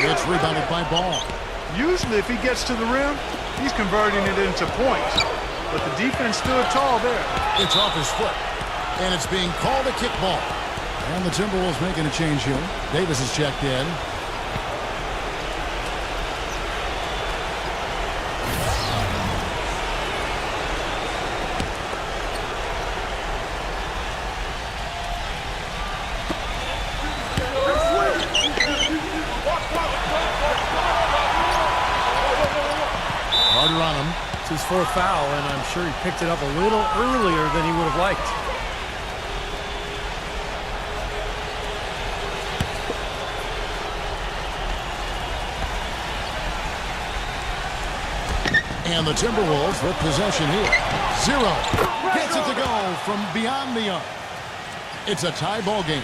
It's rebounded by Ball. Usually if he gets to the rim, he's converting it into points. But the defense stood tall there. It's off his foot. And it's being called a kickball. And the Timberwolves making a change here. Davis is checked in. fourth foul, and I'm sure he picked it up a little earlier than he would have liked. And the Timberwolves with possession here. 0. Gets it to go from beyond the arc. It's a tie ball game.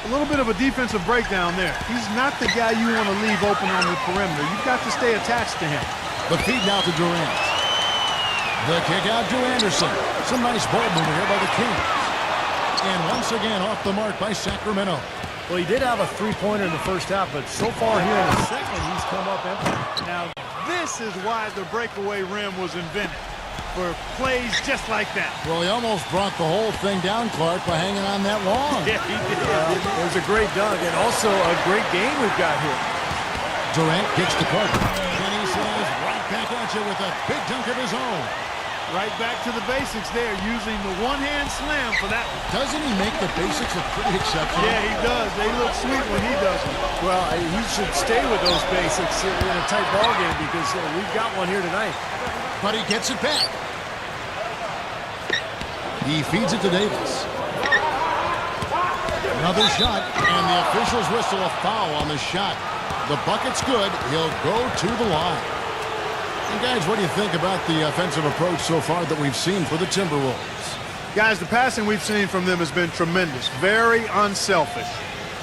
A little bit of a defensive breakdown there. He's not the guy you want to leave open on the perimeter. You've got to stay attached to him. The feed now to Durant. The kick out to Anderson. Some nice ball movement here by the Kings. And once again off the mark by Sacramento. Well, he did have a three-pointer in the first half, but so far here in the second, he's come up empty. Now, this is why the breakaway rim was invented, for plays just like that. Well, he almost brought the whole thing down, Clark, by hanging on that long. Yeah, he did. It was a great dunk and also a great game we've got here. Durant kicks to Carter. And he says right back at you with a big dunk of his own. Right back to the basics there, using the one-hand slam for that one. Doesn't he make the basics look pretty exceptional? Yeah, he does. They look sweet when he does them. Well, he should stay with those basics in a tight ball game because we've got one here tonight. But he gets it back. He feeds it to Davis. Another shot, and the officials whistle a foul on the shot. The bucket's good. He'll go to the line. And guys, what do you think about the offensive approach so far that we've seen for the Timberwolves? Guys, the passing we've seen from them has been tremendous. Very unselfish.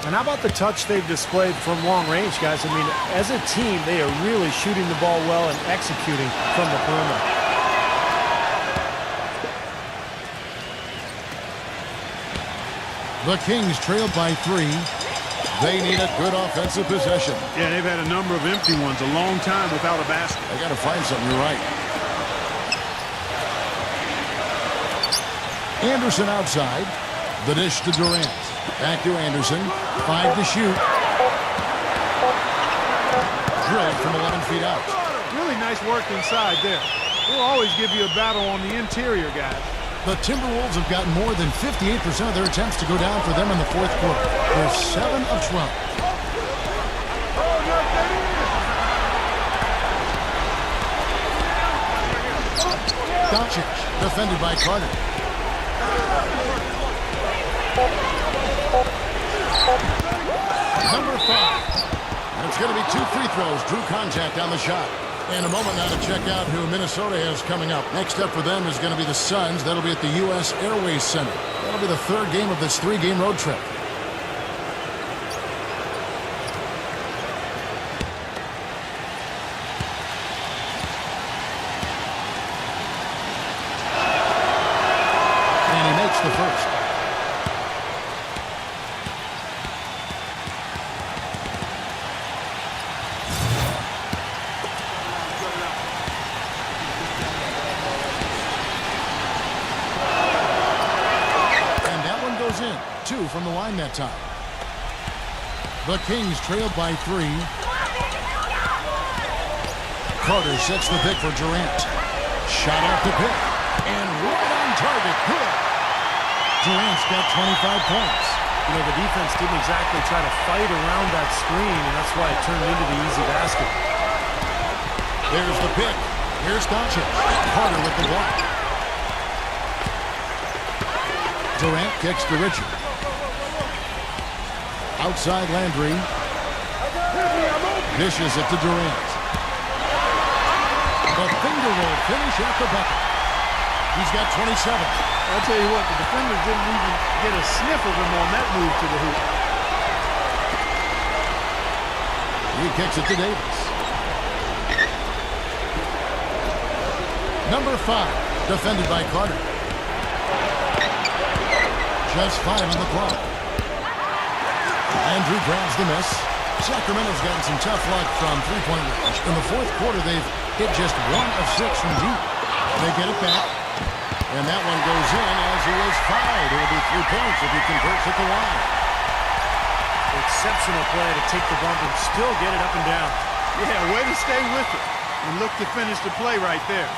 And how about the touch they've displayed from long range, guys? I mean, as a team, they are really shooting the ball well and executing from the perimeter. The Kings trailed by 3. They need a good offensive possession. Yeah, they've had a number of empty ones, a long time without a basket. They got to find something. You're right. Anderson outside. The dish to Durant. Back to Anderson. 5 to shoot. Drilled from 11 feet out. Really nice work inside there. They'll always give you a battle on the interior, guys. The Timberwolves have gotten more than 58% of their attempts to go down for them in the fourth quarter. They're 7 of 12. Doncic, defended by Carter. Number 5. And it's going to be 2 free throws. Drew contact on the shot. In a moment now to check out who Minnesota has coming up. Next up for them is going to be the Suns. That'll be at the U.S. Airways Center. That'll be the 3rd game of this 3-game road trip. And he makes the first. In 2 from the line that time. The Kings trailed by 3. Carter sets the pick for Durant. Shot off the pick. And right on target. Good. Durant's got 25 points. You know, the defense didn't exactly try to fight around that screen, and that's why it turned into the easy basket. There's the pick. Here's Doncic. Carter with the block. Durant kicks to Richard. Outside Landry. Dishes it to Durant. The finger roll finish at the bucket. He's got 27. I'll tell you what, the defenders didn't even get a sniff of him on that move to the hoop. He kicks it to Davis. Number 5, defended by Carter. Just 5 on the clock. Andrew grabs the miss. Sacramento's gotten some tough luck from three-point range. In the fourth quarter, they've hit just 1 of 6 from deep. They get it back. And that one goes in as he is fouled. It will be 3 points if he converts at the line. Exceptional play to take the bump and still get it up and down. Yeah, way to stay with it and look to finish the play right there.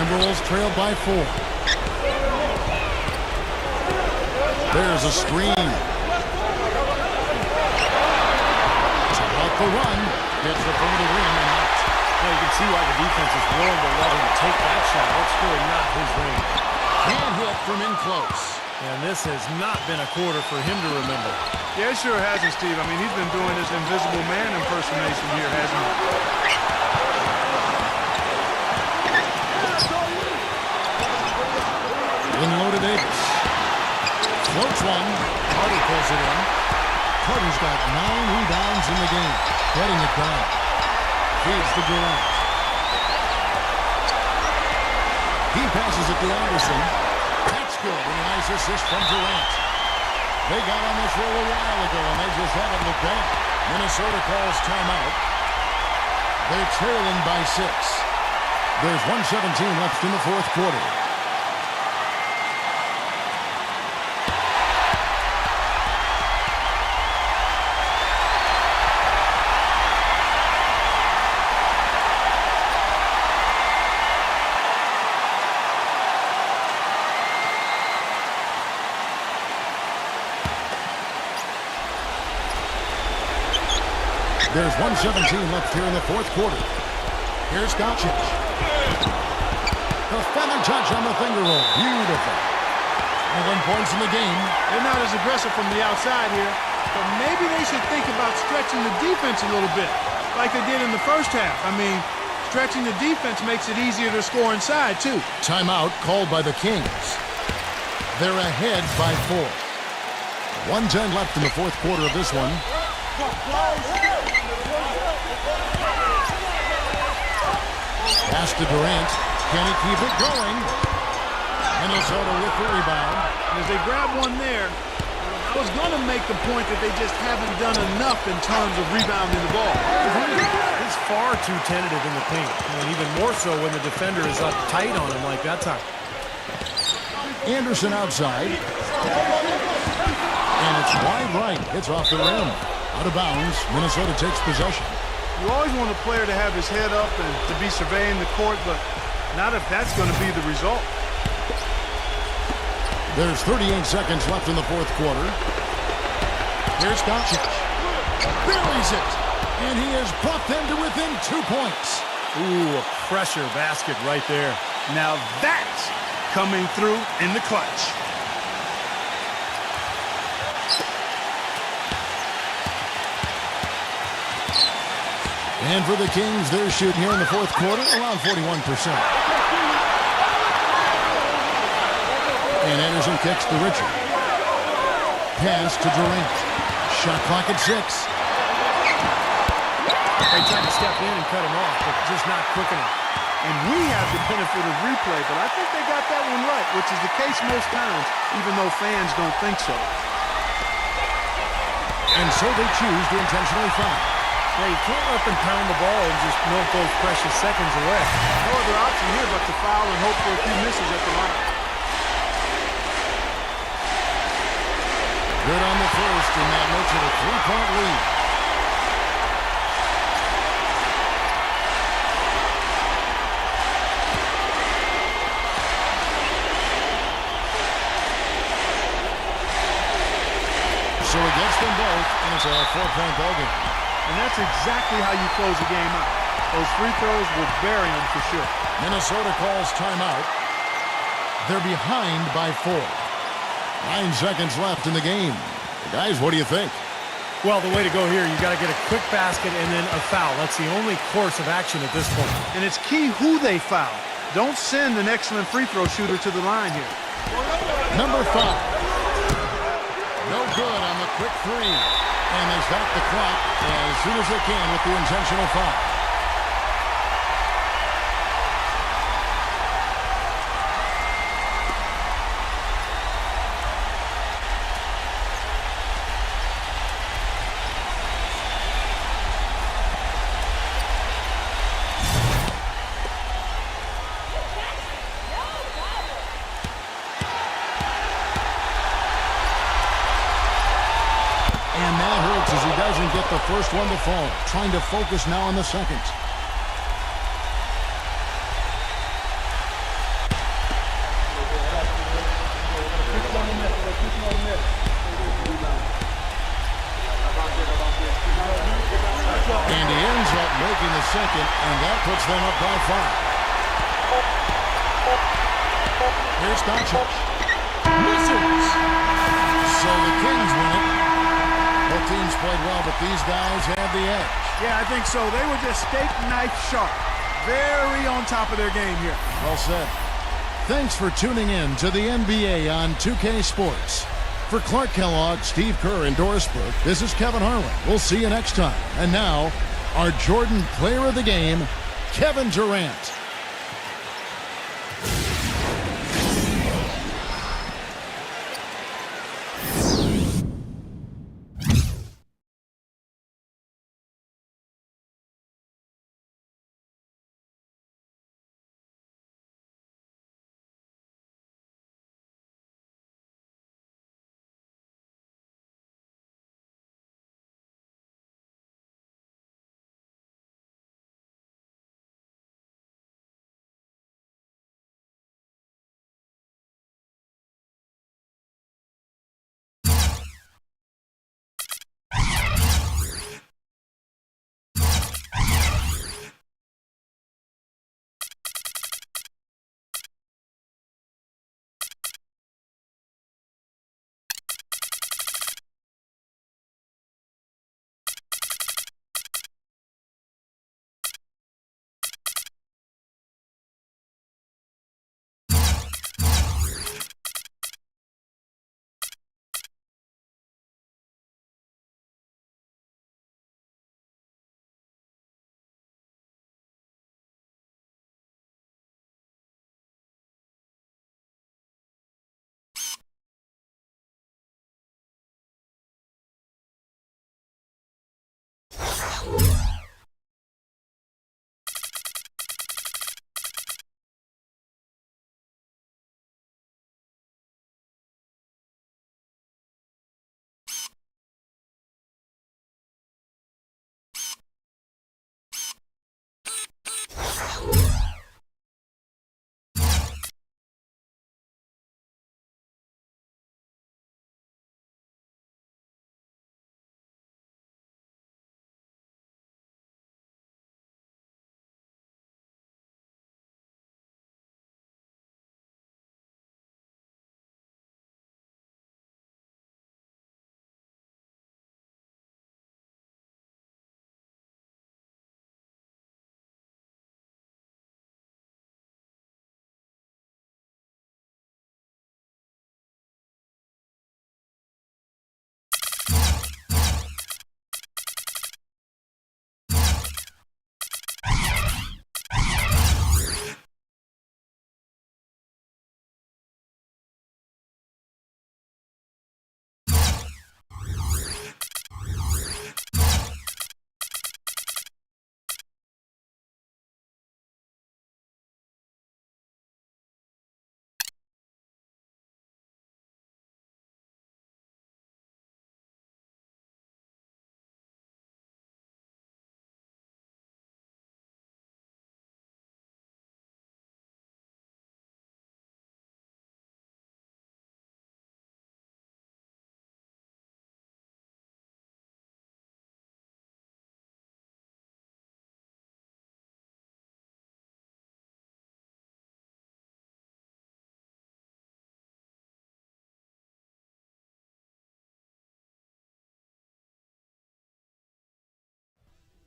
Timberwolves trailed by 4. There's a screen. Out the run. Gets the perimeter rim and out. Well, you can see why the defense is willing to let him take that shot. That's really not his range. Can't hit from in close. And this has not been a quarter for him to remember. Yeah, it sure hasn't, Steve. I mean, he's been doing his invisible man impersonation here, hasn't he? Inlow to Davis. Floats one. Carter pulls it in. Carter's got 9 rebounds in the game. Heading it down. Feeds to Durant. He passes it to Anderson. That's good. And a nice assist from Durant. They got on this roll a while ago, and they just haven't looked back. Minnesota calls timeout. They're trailing by 6. There's 1:17 left in the fourth quarter. There's 1:17 left here in the fourth quarter. Here's Doncic. The feather touch on the finger roll. Beautiful. 11 points in the game. They're not as aggressive from the outside here, but maybe they should think about stretching the defense a little bit, like they did in the first half. I mean, stretching the defense makes it easier to score inside, too. Timeout called by the Kings. They're ahead by 4. 1:10 left in the fourth quarter of this one. Pass to Durant. Can he keep it going? Minnesota with the rebound. And as they grab one there, I was going to make the point that they just haven't done enough in terms of rebounding the ball. He's far too tentative in the paint. And even more so when the defender is up tight on him like that time. Anderson outside. And it's wide right. It's off the rim. Out of bounds. Minnesota takes possession. You always want a player to have his head up and to be surveying the court, but not if that's going to be the result. There's 38 seconds left in the fourth quarter. Here's Doncic. Buries it. And he has brought them to within 2 points. Ooh, a pressure basket right there. Now that's coming through in the clutch. And for the Kings, they're shooting here in the fourth quarter around 41%. And Anderson kicks to Richard. Pass to Durant. Shot clock at 6. They tried to step in and cut him off, but just not quick enough. And we have the benefit of replay, but I think they got that one right, which is the case most times, even though fans don't think so. And so they choose to intentionally foul. Yeah, you can't let them pound the ball and just milk those precious seconds away. No other option here but to foul and hope for a few misses at the line. Good on the first, and that makes it a 3-point lead. So it gets them both, and it's a 4-point ball game. And that's exactly how you close a game out. Those free throws will bury them for sure. Minnesota calls timeout. They're behind by 4. 9 seconds left in the game. Guys, what do you think? Well, the way to go here, you got to get a quick basket and then a foul. That's the only course of action at this point. And it's key who they foul. Don't send an excellent free throw shooter to the line here. Number 5. No good on the quick 3. And they stop the clock as soon as they can with the intentional foul. And that hurts as he doesn't get the first one to fall. Trying to focus now on the second. And he ends up making the second, and that puts them up by 5. Here's Doncic. Misses. So the Kings win it. Both teams played well, but these guys had the edge. Yeah, I think so. They were just steak knife sharp. Very on top of their game here. Well said. Thanks for tuning in to the NBA on 2K Sports. For Clark Kellogg, Steve Kerr, and Doris Burke, this is Kevin Harlan. We'll see you next time. And now, our Jordan Player of the Game, Kevin Durant.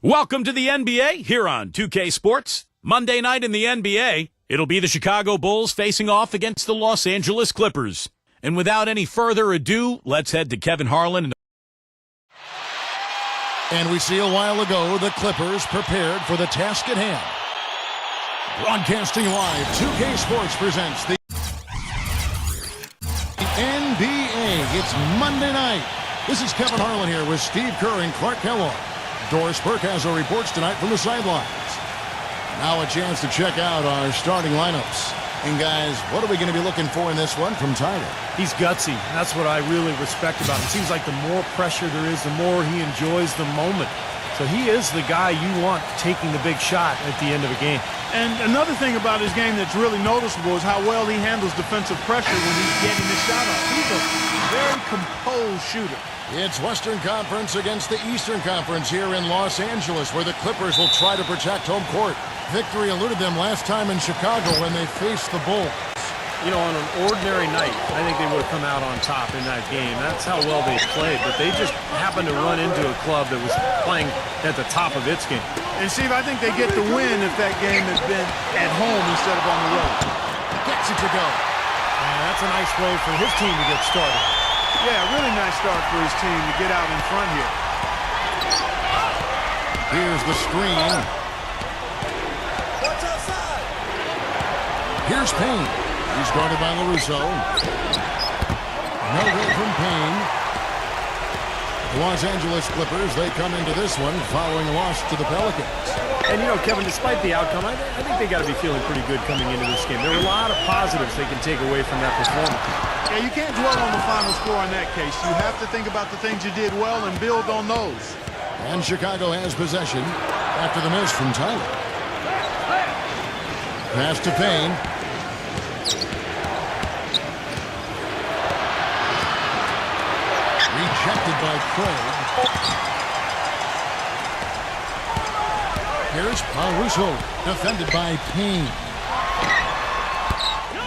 Welcome to the NBA here on 2K Sports. Monday night in the NBA, it'll be the Chicago Bulls facing off against the Los Angeles Clippers. And without any further ado, let's head to Kevin Harlan. And we see a while ago the Clippers prepared for the task at hand. Broadcasting live, 2K Sports presents the NBA. It's Monday night. This is Kevin Harlan here with Steve Kerr and Clark Kellogg. Doris Burke has our reports tonight from the sidelines. Now a chance to check out our starting lineups. And guys, what are we going to be looking for in this one from Tyler? He's gutsy. That's what I really respect about him. It seems like the more pressure there is, the more he enjoys the moment. So he is the guy you want taking the big shot at the end of a game. And another thing about his game that's really noticeable is how well he handles defensive pressure when he's getting the shot off. He's a very composed shooter. It's Western Conference against the Eastern Conference here in Los Angeles, where the Clippers will try to protect home court. Victory eluded them last time in Chicago when they faced the Bulls. You know, on an ordinary night, I think they would have come out on top in that game. That's how well they played, but they just happened to run into a club that was playing at the top of its game. And Steve, I think they get the win if that game had been at home instead of on the road. Gets it to go. And that's a nice way for his team to get started. Yeah, really nice start for his team to get out in front here. Here's the screen. Here's Payne. He's guarded by LaRusso. No good from Payne. The Los Angeles Clippers, they come into this one following a loss to the Pelicans. And, you know, Kevin, despite the outcome, I think they got to be feeling pretty good coming into this game. There are a lot of positives they can take away from that performance. Yeah, you can't dwell on the final score in that case. You have to think about the things you did well and build on those. And Chicago has possession after the miss from Tyler. Pass to Payne. Rejected by Craig. Here's Caruso, defended by Payne.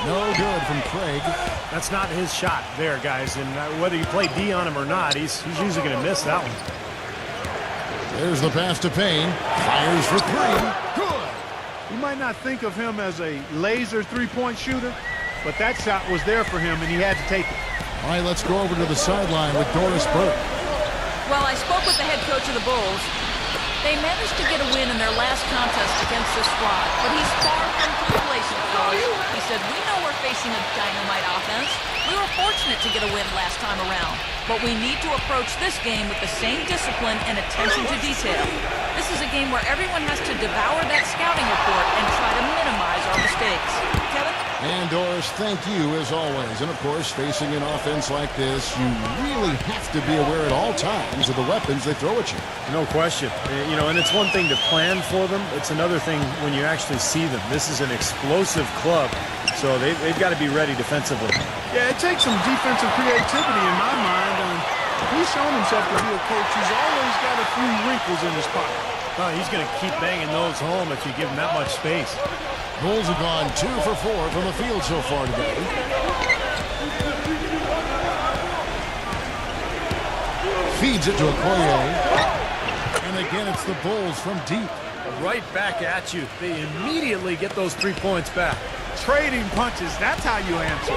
No good from Craig. That's not his shot there, guys. And whether you play D on him or not, he's usually going to miss that one. There's the pass to Payne. Fires for three. Good. You might not think of him as a laser three-point shooter, but that shot was there for him, and he had to take it. All right, let's go over to the sideline with Doris Burke. Well, I spoke with the head coach of the Bulls. They managed to get a win in their last contest against this squad, but he's far from complacent, fellas. He said, we know we're facing a dynamite offense. We were fortunate to get a win last time around, but we need to approach this game with the same discipline and attention to detail. This is a game where everyone has to devour that scouting report and try to minimize our mistakes. Kevin? And Doris, thank you as always. And of course, facing an offense like this, you really have to be aware at all times of the weapons they throw at you. No question. You know, and it's one thing to plan for them. It's another thing when you actually see them. This is an explosive club, so they've got to be ready defensively. Yeah, it takes some defensive creativity in my mind. He's shown himself to be a coach who's always got a few wrinkles in his pocket. Oh, he's going to keep banging those home if you give him that much space. Bulls have gone 2 for 4 from the field so far today. Feeds it to Okoye. And again, it's the Bulls from deep. Right back at you. They immediately get those 3 points back. Trading punches, that's how you answer.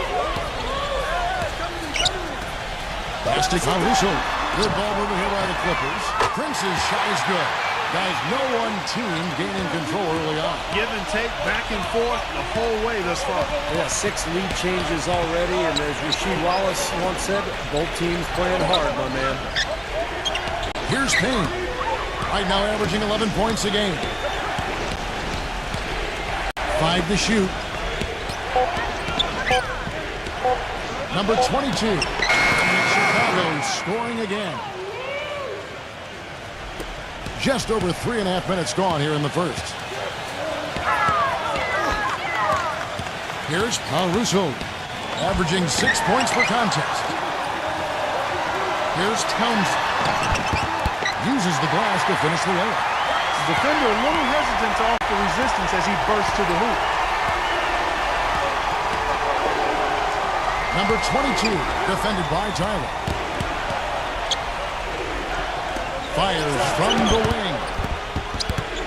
Pass to Caruso. Good ball movement here by the Clippers. Prince's shot is good. Guys, no one team gaining control early on. Give and take, back and forth, the whole way thus far. Yeah, 6 lead changes already, and as Rasheed Wallace once said, both teams playing hard, my man. Here's Payne. Right now averaging 11 points a game. 5 to shoot. Number 22. Chicago scoring again. Just over 3.5 minutes gone here in the first. Here's Caruso, averaging 6 points per contest. Here's Townsend. Uses the glass to finish the layup. The defender a little hesitant off the resistance as he bursts to the hoop. Number 22, defended by Tyler. Fires from the wing.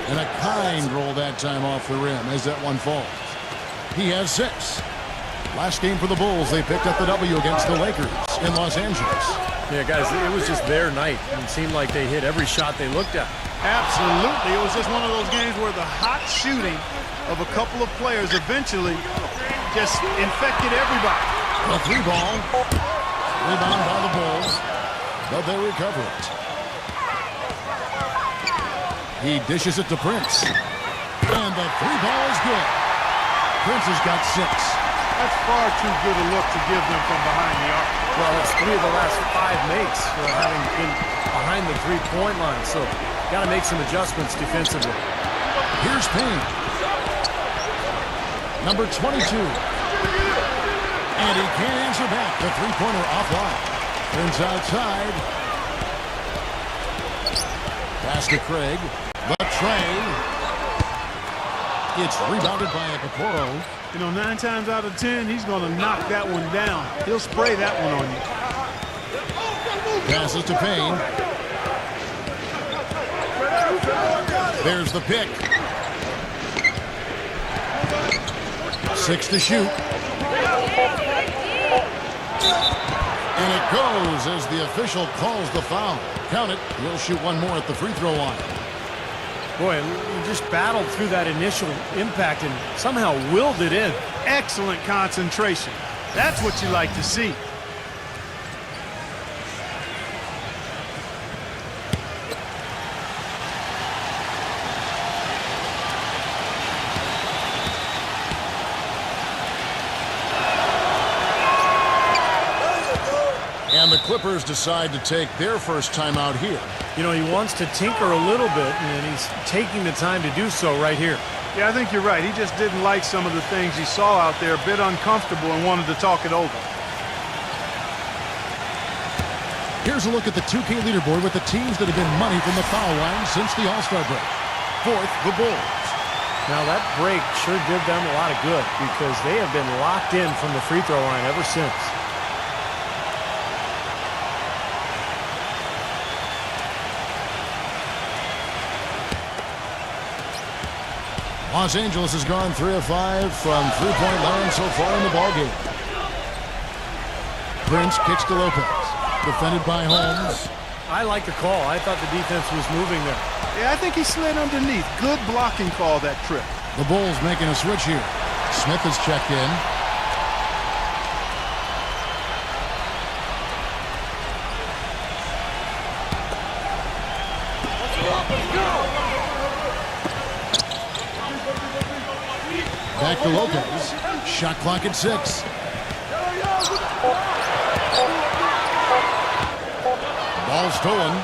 And a kind roll that time off the rim as that one falls. He has 6. Last game for the Bulls, they picked up the W against the Lakers in Los Angeles. Yeah, guys, it was just their night. It seemed like they hit every shot they looked at. Absolutely. It was just one of those games where the hot shooting of a couple of players eventually just infected everybody. The 3 ball. Rebound by the Bulls, but they recover it. He dishes it to Prince. And the 3 ball is good. Prince has got 6. That's far too good a look to give them from behind the arc. Well, it's 3 of the last 5 makes having been behind the 3-point line, so got to make some adjustments defensively. Here's Payne. Number 22. And he can't answer back. The 3-pointer offline. Turns outside. Pass to Craig. The tray. It's rebounded by Okoro. You know, 9 times out of 10, he's going to knock that one down. He'll spray that one on you. Passes to Payne. There's the pick. 6 to shoot. And it goes as the official calls the foul. Count it. He'll shoot one more at the free throw line. Boy, he just battled through that initial impact and somehow willed it in. Excellent concentration. That's what you like to see. And the Clippers decide to take their first time out here. You know, he wants to tinker a little bit, and he's taking the time to do so right here. Yeah, I think you're right. He just didn't like some of the things he saw out there, a bit uncomfortable, and wanted to talk it over. Here's a look at the 2K leaderboard with the teams that have been money from the foul line since the All-Star break. Fourth, the Bulls. Now, that break sure did them a lot of good because they have been locked in from the free throw line ever since. Los Angeles has gone 3 of 5 from three-point line so far in the ballgame. Prince kicks to Lopez. Defended by Holmes. I like the call. I thought the defense was moving there. Yeah, I think he slid underneath. Good blocking call that trip. The Bulls making a switch here. Smith has checked in. Back to Lopez. Shot clock at 6. Ball stolen.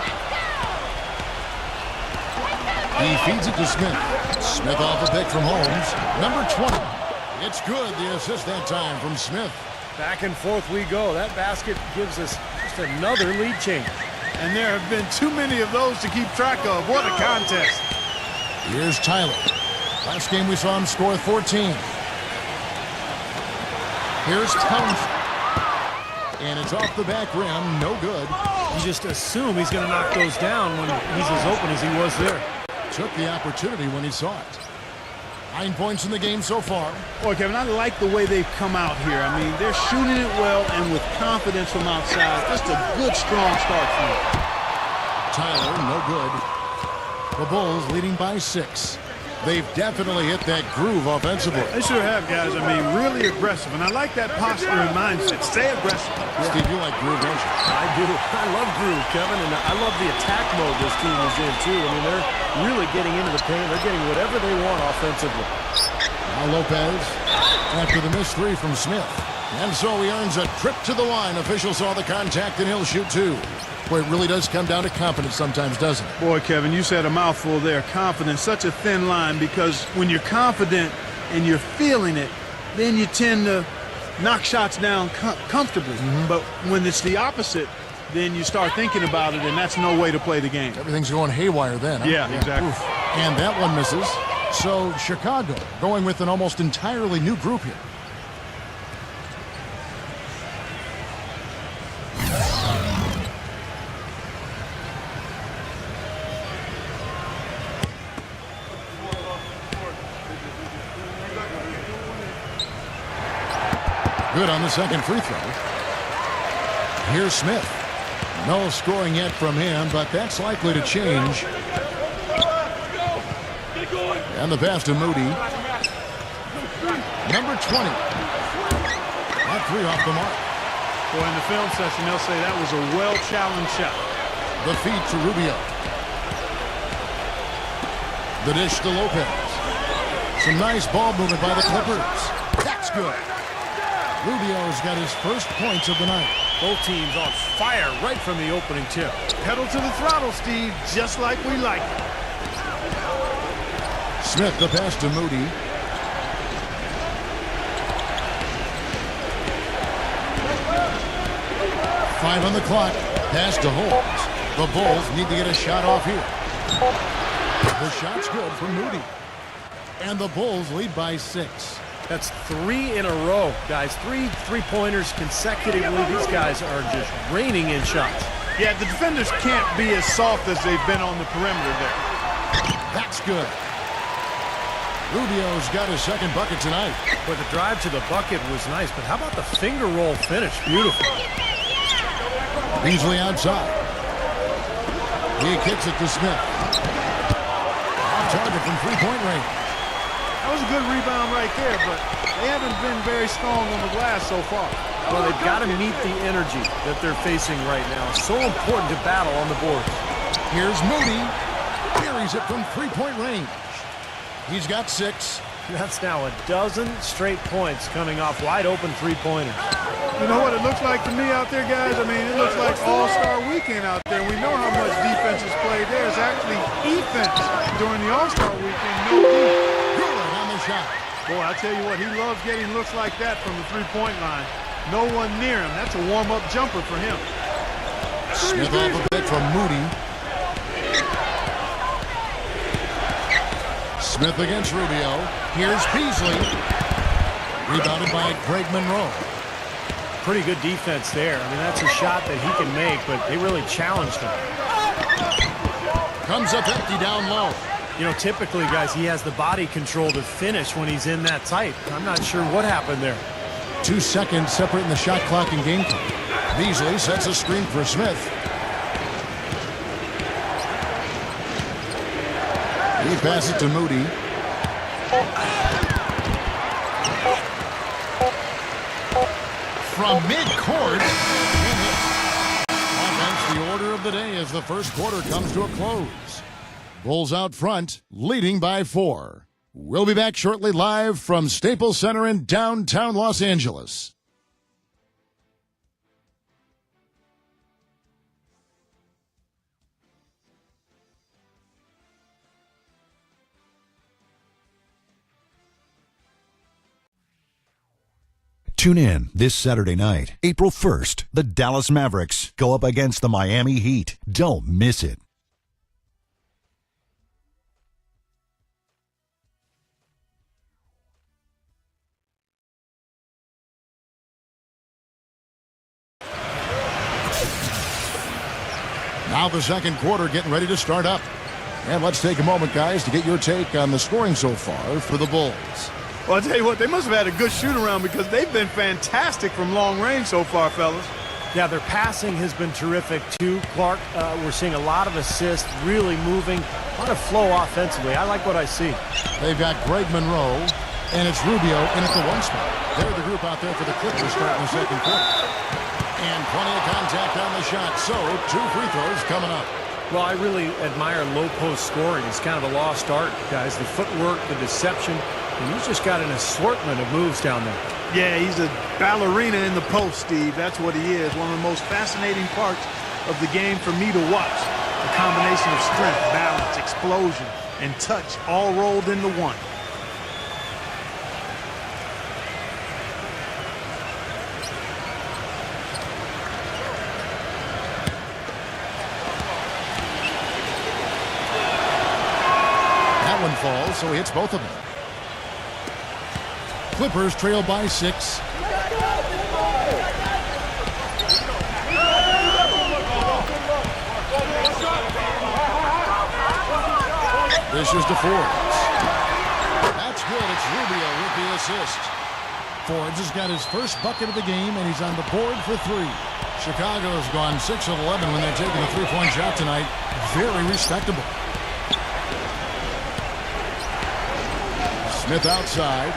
He feeds it to Smith. Smith off a pick from Holmes. Number 20. It's good. The assist that time from Smith. Back and forth we go. That basket gives us just another lead change. And there have been too many of those to keep track of. What a contest. Here's Tyler. Last game we saw him score 14. Here's Townsend. And it's off the back rim. No good. You just assume he's going to knock those down when he's as open as he was there. Took the opportunity when he saw it. 9 points in the game so far. Boy, Kevin, I like the way they've come out here. I mean, they're shooting it well and with confidence from outside. Just a good, strong start for them. Tyler, no good. The Bulls leading by 6. They've definitely hit that groove offensively. They sure have, guys. I mean, really aggressive. And I like that posture and mindset. Stay aggressive. Yeah. Steve, you like groove, don't you? I do. I love groove, Kevin, and I love the attack mode this team is in, too. I mean, they're really getting into the paint. They're getting whatever they want offensively. Now Lopez after the missed 3 from Smith. And so he earns a trip to the line. Official saw the contact, and he'll shoot 2. Boy, it really does come down to confidence sometimes, doesn't it? Boy, Kevin, you said a mouthful there. Confidence, such a thin line, because when you're confident and you're feeling it, then you tend to knock shots down comfortably. But when it's the opposite, then you start thinking about it, and that's no way to play the game. Everything's going haywire then, huh? Yeah, exactly. Oof. And that one misses. So Chicago going with an almost entirely new group here. Good on the second free throw. Here's Smith. No scoring yet from him, but that's likely to change. And the pass to Moody. Number 20. That 3 off the mark. Boy, in the film session, they'll say that was a well-challenged shot. The feed to Rubio. The dish to Lopez. Some nice ball movement by the Clippers. That's good. Rubio's got his first points of the night. Both teams on fire right from the opening tip. Pedal to the throttle, Steve, just like we like it. Smith, the pass to Moody. Five on the clock. Pass to Holmes. The Bulls need to get a shot off here. The shot's good for Moody. And the Bulls lead by 6. That's 3 in a row, guys. 3 three-pointers consecutively. These guys are just raining in shots. Yeah, the defenders can't be as soft as they've been on the perimeter there. That's good. Rubio's got his second bucket tonight. But the drive to the bucket was nice, but how about the finger roll finish? Beautiful. Beasley outside. He kicks it to Smith. Off target from three-point range. That was a good rebound right there, but they haven't been very strong on the glass so far. Well, they've got to meet the energy that they're facing right now. It's so important to battle on the board. Here's Moody. Carries it from three-point range. He's got 6. That's now a dozen straight points coming off wide-open three-pointers. You know what it looks like to me out there, guys? I mean, it looks like All-Star Weekend out there. We know how much defense is played there. It's actually defense during the All-Star Weekend. No defense. Shot. Boy, I tell you what, he loves getting looks like that from the three-point line. No one near him. That's a warm-up jumper for him. Smith off a bit from Moody. Smith against Rubio. Here's Beasley. Rebounded by Greg Monroe. Pretty good defense there. I mean, that's a shot that he can make, but they really challenged him. Comes up empty down low. You know, typically, guys, he has the body control to finish when he's in that tight. I'm not sure what happened there. 2 seconds separating the shot clock and game clock. Beasley sets a screen for Smith. He passes it to Moody. From midcourt. Offense, the order of the day as the first quarter comes to a close. Bulls out front, leading by 4. We'll be back shortly live from Staples Center in downtown Los Angeles. Tune in this Saturday night, April 1st. The Dallas Mavericks go up against the Miami Heat. Don't miss it. Now the second quarter getting ready to start up. And let's take a moment, guys, to get your take on the scoring so far for the Bulls. Well, I'll tell you what, they must have had a good shoot-around because they've been fantastic from long range so far, fellas. Yeah, their passing has been terrific, too. Clark, we're seeing a lot of assists, really moving, a lot of flow offensively. I like what I see. They've got Greg Monroe, and it's Rubio in at the 1 spot. They're the group out there for the Clippers starting the second quarter. And plenty of contact on the shot, so 2 free throws coming up. Well, I really admire low-post scoring. It's kind of a lost art, guys. The footwork, the deception, and he's just got an assortment of moves down there. Yeah, he's a ballerina in the post, Steve. That's what he is. One of the most fascinating parts of the game for me to watch. A combination of strength, balance, explosion, and touch all rolled into one. Falls, so he hits both of them. Clippers trail by 6. This is to Forbes. That's good. It's Rubio with the assist. Forbes has got his first bucket of the game, and he's on the board for 3. Chicago's gone 6 of 11 when they're taking a three-point shot tonight. Very respectable. Smith outside.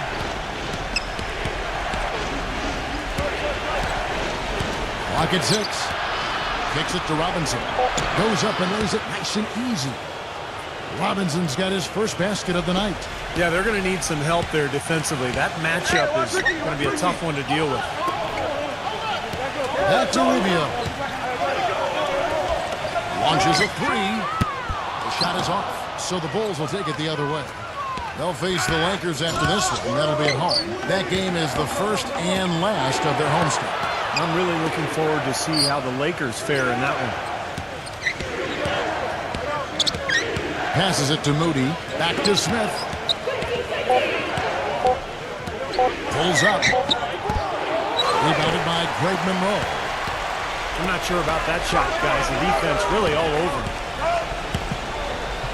Clock at 6. Kicks it to Robinson. Goes up and lays it nice and easy. Robinson's got his first basket of the night. Yeah, they're going to need some help there defensively. That matchup is going to be a tough one to deal with. Back to Rubio. Launches a 3. The shot is off, so the Bulls will take it the other way. They'll face the Lakers after this one. That'll be at home. That game is the first and last of their homestand. I'm really looking forward to see how the Lakers fare in that one. Passes it to Moody. Back to Smith. Pulls up. Rebounded by Greg Monroe. I'm not sure about that shot, guys. The defense really all over him.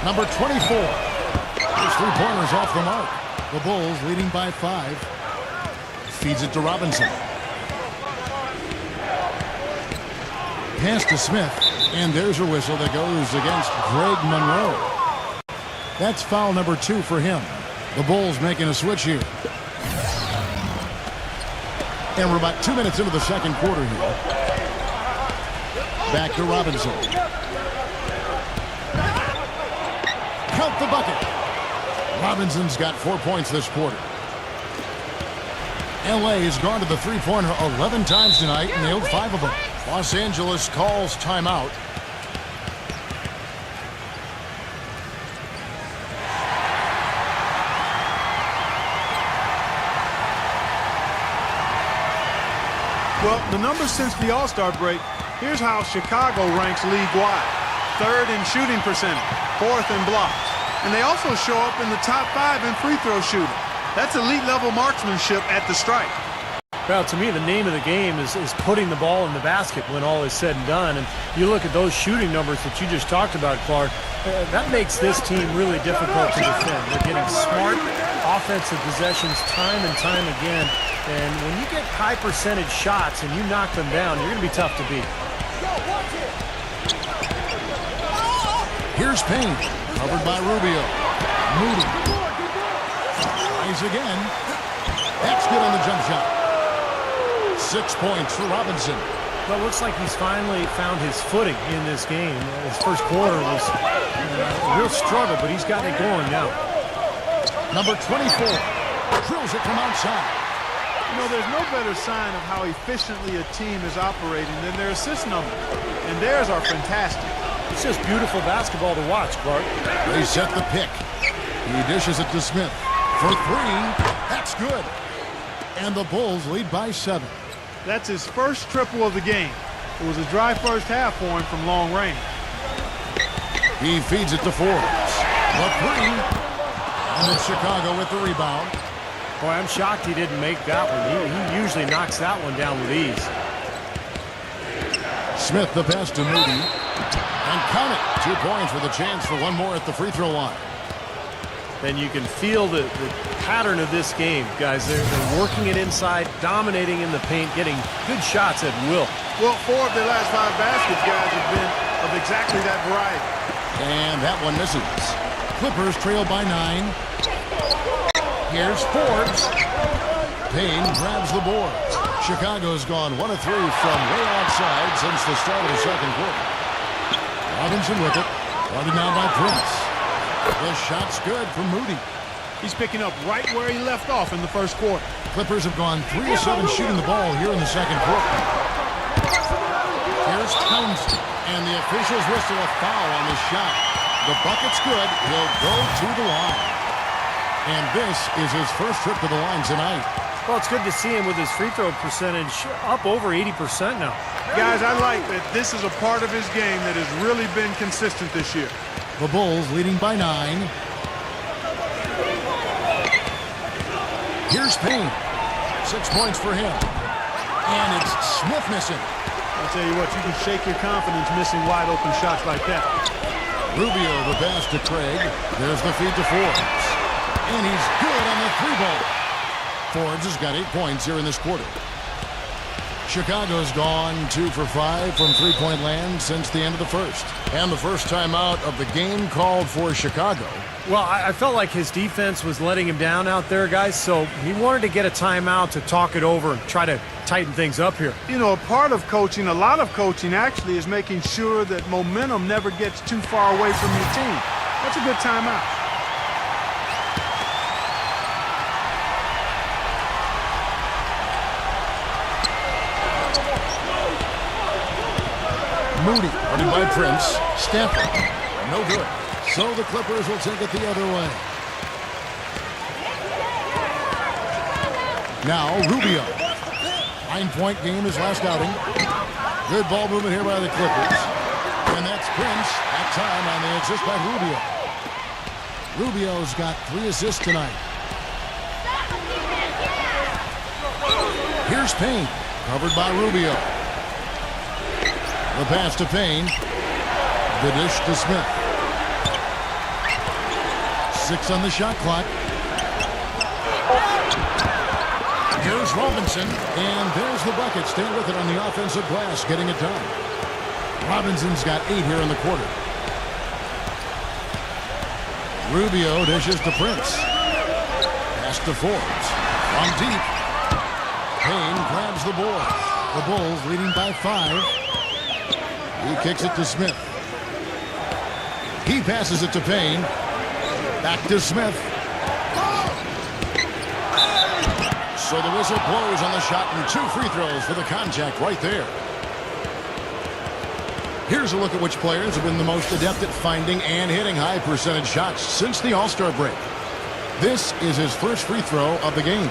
Number 24. His three-pointers off the mark. The Bulls leading by 5. Feeds it to Robinson. Pass to Smith. And there's a whistle that goes against Greg Monroe. That's foul number 2 for him. The Bulls making a switch here. And we're about 2 minutes into the second quarter here. Back to Robinson. Count the bucket. Robinson's got 4 points this quarter. LA has gone to the three-pointer 11 times tonight and nailed 5 of them. Los Angeles calls timeout. Well, the numbers since the All-Star break, here's how Chicago ranks league-wide. 3rd in shooting percentage, 4th in blocks. And they also show up in the top 5 in free throw shooting. That's elite-level marksmanship at the stripe. Well, to me, the name of the game is putting the ball in the basket when all is said and done. And you look at those shooting numbers that you just talked about, Clark, that makes this team really difficult to defend. They're getting smart offensive possessions time and time again. And when you get high percentage shots and you knock them down, you're going to be tough to beat. Here's Payne. Covered by Rubio. Moody. Tries again. That's good on the jump shot. 6 points for Robinson. Well, it looks like he's finally found his footing in this game. His first quarter was a real struggle, but he's got it going now. Number 24. Drills it from outside. You know, there's no better sign of how efficiently a team is operating than their assist numbers. And theirs are fantastic. It's just beautiful basketball to watch, Clark. They set the pick. He dishes it to Smith. For 3. That's good. And the Bulls lead by 7. That's his first triple of the game. It was a dry first half for him from long range. He feeds it to Forbes. The 3. And it's Chicago with the rebound. Boy, I'm shocked he didn't make that one. He usually knocks that one down with ease. Smith the pass to Moody. And count it. 2 points with a chance for one more at the free throw line. And you can feel the pattern of this game, guys. They're working it inside, dominating in the paint, getting good shots at will. Well, 4 of their last 5 baskets, guys, have been of exactly that variety. And that one misses. Clippers trail by 9. Here's Forbes. Payne grabs the board. Chicago's gone 1 of 3 from way outside since the start of the second quarter. Robinson with it. Guarded now by Prince. The shot's good for Moody. He's picking up right where he left off in the first quarter. Clippers have gone 3 of 7 shooting the ball here in the second quarter. Here's Townsend. And the officials whistle a foul on this shot. The bucket's good. He'll go to the line. And this is his first trip to the line tonight. Well, it's good to see him with his free throw percentage up over 80% now. Guys, I like that this is a part of his game that has really been consistent this year. The Bulls leading by 9. Here's Payne. 6 points for him. And it's Smith missing. I'll tell you what, you can shake your confidence missing wide open shots like that. Rubio the pass to Craig. There's the feed to Forbes. And he's good on the 3-ball. Forbes has got 8 points here in this quarter. Chicago's gone 2 for 5 from three-point land since the end of the first. And the first timeout of the game called for Chicago. Well, I felt like his defense was letting him down out there, guys, so he wanted to get a timeout to talk it over and try to tighten things up here. You know, a part of coaching, a lot of coaching actually, is making sure that momentum never gets too far away from your team. That's a good timeout. Moody, guarded by Prince. Stanford, no good. So the Clippers will take it the other way. Now Rubio. 9-point game his last outing. Good ball movement here by the Clippers. And that's Prince. That time on the assist by Rubio. Rubio's got 3 assists tonight. Here's Payne, covered by Rubio. The pass to Payne. The dish to Smith. 6 on the shot clock. Here's Robinson, and there's the bucket. Stay with it on the offensive glass, getting it done. Robinson's got 8 here in the quarter. Rubio dishes to Prince. Pass to Forbes. From deep. Payne grabs the board. The Bulls leading by 5. He kicks it to Smith. He passes it to Payne. Back to Smith. So the whistle blows on the shot and 2 free throws for the contact right there. Here's a look at which players have been the most adept at finding and hitting high percentage shots since the All-Star break. This is his first free throw of the game.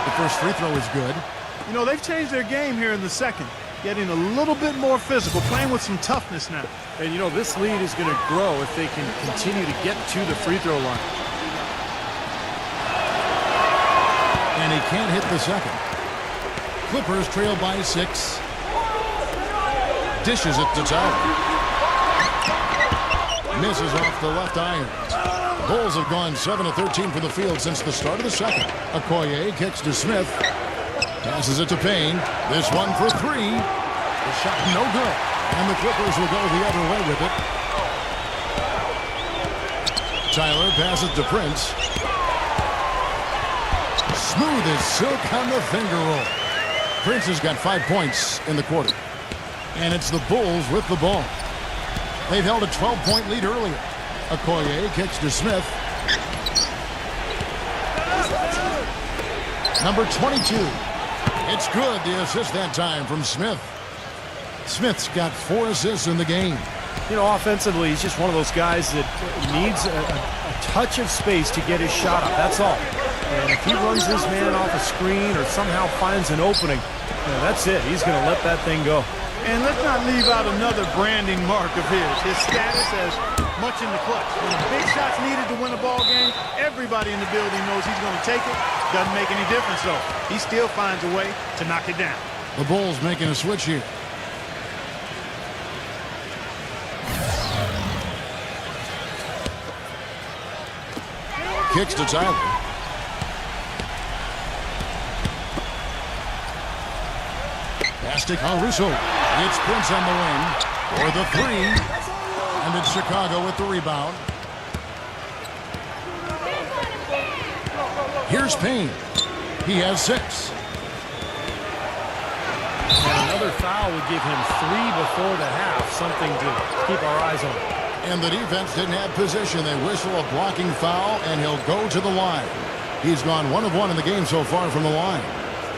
The first free throw is good. You know, they've changed their game here in the second, getting a little bit more physical, playing with some toughness now. And, you know, this lead is going to grow if they can continue to get to the free throw line. And he can't hit the second. Clippers trail by 6. Dishes it to Tyler. Misses off the left iron. The Bulls have gone 7 of 13 from the field since the start of the second. Okoye kicks to Smith. Passes it to Payne. This one for 3. The shot no good. And the Clippers will go the other way with it. Tyler passes to Prince. Smooth as silk on the finger roll. Prince has got 5 points in the quarter. And it's the Bulls with the ball. They've held a 12-point lead earlier. Okoye kicks to Smith. Number 22. It's good, the assist that time from Smith. Smith's got 4 assists in the game. You know, offensively, he's just one of those guys that needs a touch of space to get his shot up. That's all. And if he runs his man off a screen or somehow finds an opening, that's it. He's going to let that thing go. And let's not leave out another branding mark of his status as much in the clutch. When a big shot's needed to win a ball game, everybody in the building knows he's going to take it. Doesn't make any difference, though. He still finds a way to knock it down. The Bulls making a switch here. Kicks to Tyler. Pass to Caruso. It's Prince on the wing for the 3. And it's Chicago with the rebound. Here's Payne. He has 6. And another foul would give him 3 before the half, something to keep our eyes on. And the defense didn't have position. They whistle a blocking foul, and he'll go to the line. He's gone 1 of 1 in the game so far from the line.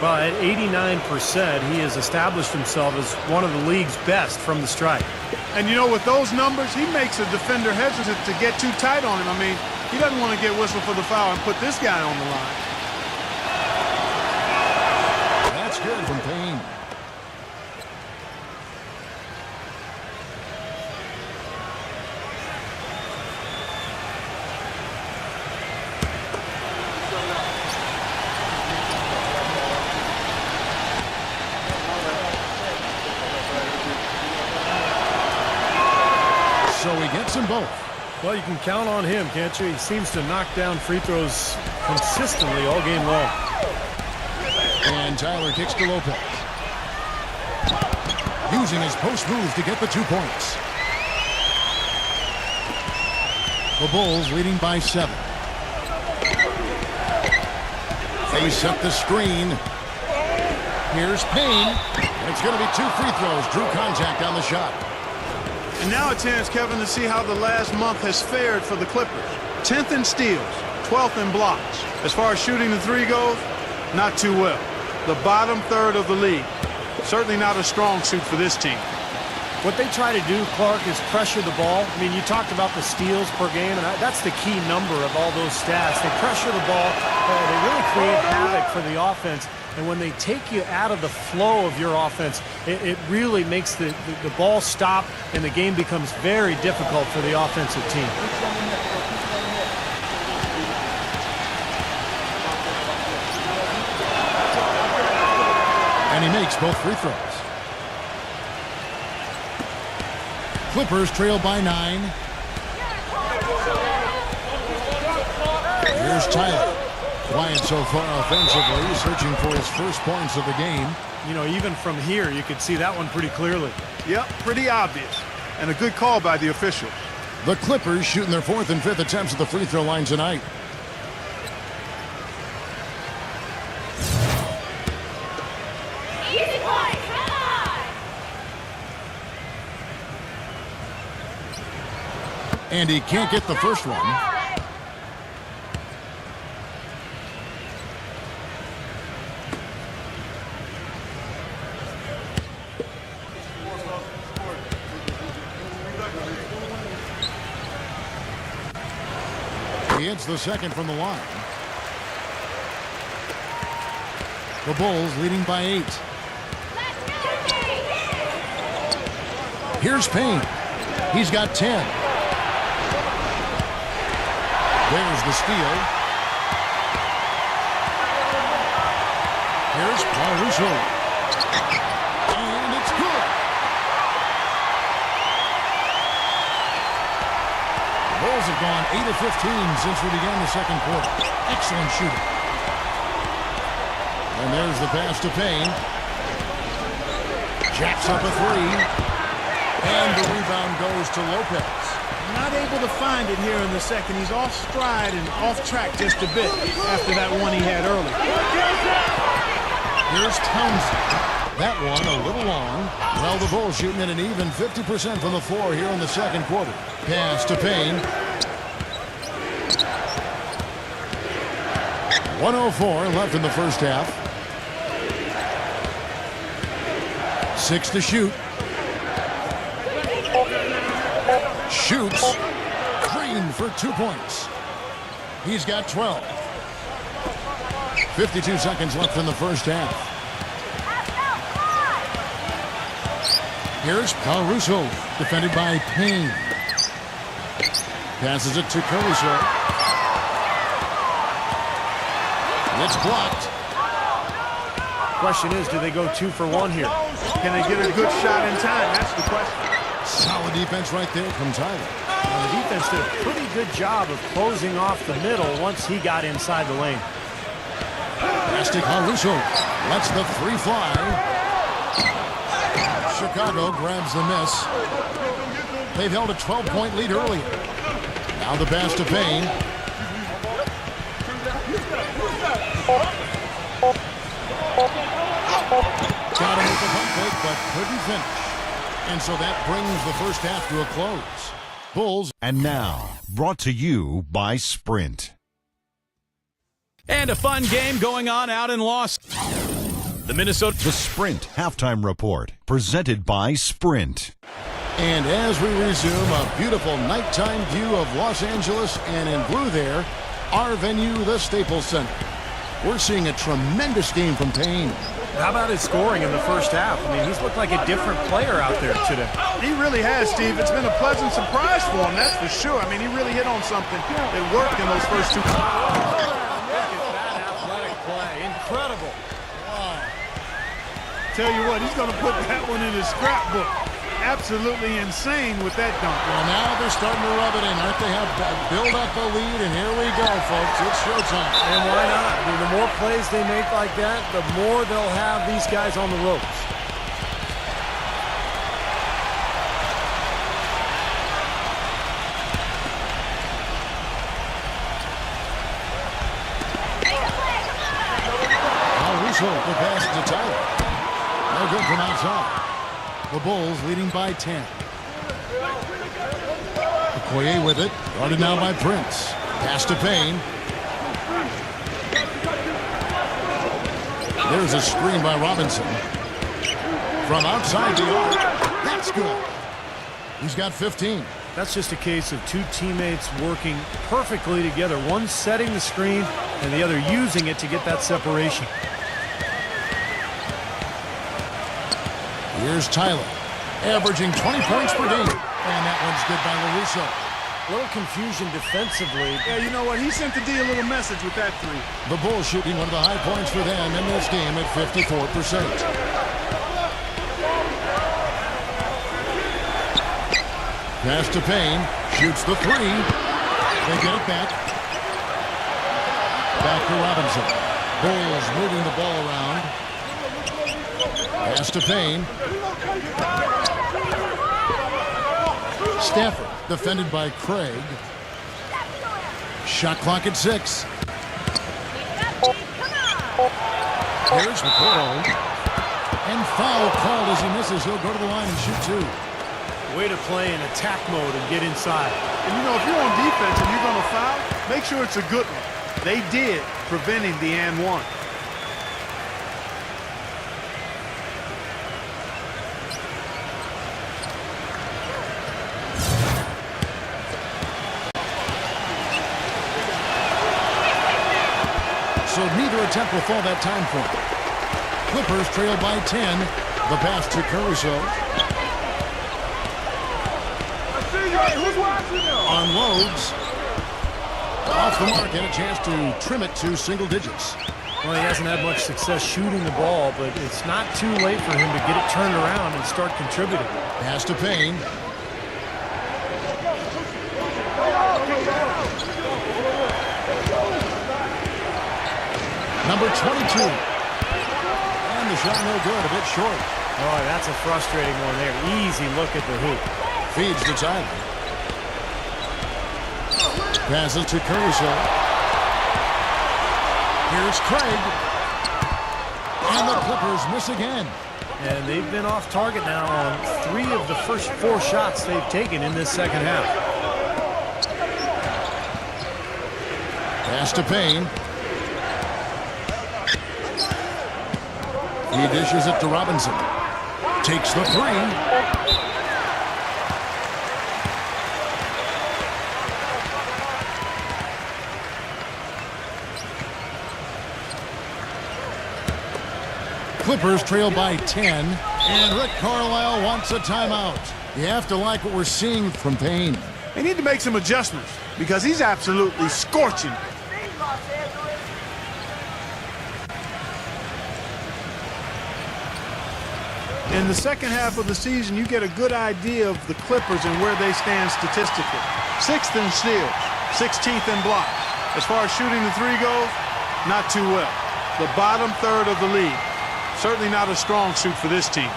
Well, at 89%, he has established himself as one of the league's best from the stripe. And, you know, with those numbers, he makes a defender hesitant to get too tight on him. I mean, he doesn't want to get whistled for the foul and put this guy on the line. That's good from Payne. So he gets them both. Well, you can count on him, can't you? He seems to knock down free throws consistently all game long. And Tyler kicks to Lopez. Using his post moves to get the 2 points. The Bulls leading by 7. They set the screen. Here's Payne. And it's going to be 2 free throws. Drew contact on the shot. And now a chance, Kevin, to see how the last month has fared for the Clippers. 10th in steals, 12th in blocks. As far as shooting the 3 goes, not too well. The bottom third of the league. Certainly not a strong suit for this team. What they try to do, Clark, is pressure the ball. I mean, you talked about the steals per game, and that's the key number of all those stats. They pressure the ball. They really create havoc for the offense. And when they take you out of the flow of your offense, it really makes the ball stop, and the game becomes very difficult for the offensive team. And he makes both free throws. Clippers trail by 9. Here's Tyler. Quiet so far offensively, searching for his first points of the game. You know, even from here, you could see that one pretty clearly. Yep, pretty obvious. And a good call by the official. The Clippers shooting their 4th and 5th attempts at the free throw line tonight. And he can't get the first one. He hits the second from the line. The Bulls leading by 8. Here's Payne. He's got 10. There's the steal. Here's Caruso. And it's good. The Bulls have gone 8 of 15 since we began the second quarter. Excellent shooting. And there's the pass to Payne. Jacks up a 3. And the rebound goes to Lopez. Not able to find it here in the second. He's off stride and off track just a bit after that one he had early. Here's Townsend. That one a little long. Well, the Bulls shooting at an even 50% from the floor here in the second quarter. Pass to Payne. 1:04 left in the first half. 6 to shoot. Shoots. Green for 2 points. He's got 12. 52 seconds left in the first half. Here's Caruso, defended by Payne. Passes it to Caruso. It's blocked. Question is, do they go 2 for 1 here? Can they get a good shot in time? That's the question. Solid defense right there from Tyler. Well, the defense did a pretty good job of closing off the middle once he got inside the lane. Pass to Caruso. Lets the 3 fly. Chicago grabs the miss. They've held a 12-point lead earlier. Now the pass to Payne. Got him with the pump fake, but couldn't finish. And so that brings the first half to a close. Bulls. And now, brought to you by Sprint. And a fun game going on out in Los. The The Sprint Halftime Report, presented by Sprint. And as we resume a beautiful nighttime view of Los Angeles, and in blue there, our venue, the Staples Center. We're seeing a tremendous game from Payne. How about his scoring in the first half? I mean, he's looked like a different player out there today. He really has, Steve. It's been a pleasant surprise for him, that's for sure. I mean, he really hit on something that worked in those first 2. Look at that athletic play. Incredible. Wow. Tell you what, he's going to put that one in his scrapbook. Absolutely insane with that dunk. Well, now they're starting to rub it in. Aren't they? Have build up a lead, and here we go, folks. It's showtime. And why not? I mean, the more plays they make like that, the more they'll have these guys on the ropes. Caruso, the pass to Tyler. No good from outside. The Bulls leading by 10. Okoye with it. Guarded now by Prince. Pass to Payne. There's a screen by Robinson. From outside the arc. That's good. He's got 15. That's just a case of two teammates working perfectly together. One setting the screen and the other using it to get that separation. Here's Tyler, averaging 20 points per game. And that one's good by LaRusso. A little confusion defensively. Yeah, you know what? He sent the D a little message with that three. The Bulls shooting one of the high points for them in this game at 54%. Pass to Payne, shoots the three. They get it back. Back to Robinson. Bulls moving the ball around. Pass to Payne. Stafford, defended by Craig. Shot clock at 6. Here's McCoy. And foul called as he misses. He'll go to the line and shoot 2. Way to play in attack mode and get inside. And you know, if you're on defense and you're going to foul, make sure it's a good one. They did, preventing the and one. So neither attempt will fall that time for him. Clippers trail by 10. The pass to Caruso. Unloads. Off the mark and a chance to trim it to single digits. Well, he hasn't had much success shooting the ball, but it's not too late for him to get it turned around and start contributing. Pass to Payne. Number 22. And the shot no good, a bit short. Oh, that's a frustrating one there. Easy look at the hoop. Feeds to Tyler. Passes to Caruso. Here's Craig. And the Clippers miss again. And they've been off target now on 3 of the first 4 shots they've taken in this second half. Pass to Payne. He dishes it to Robinson. Takes the 3. Clippers trail by 10, and Rick Carlisle wants a timeout. You have to like what we're seeing from Payne. They need to make some adjustments because he's absolutely scorching. In the second half of the season, you get a good idea of the Clippers and where they stand statistically. 6th in steals, 16th in blocks. As far as shooting the 3 goes, not too well. The bottom third of the league. Certainly not a strong suit for this team.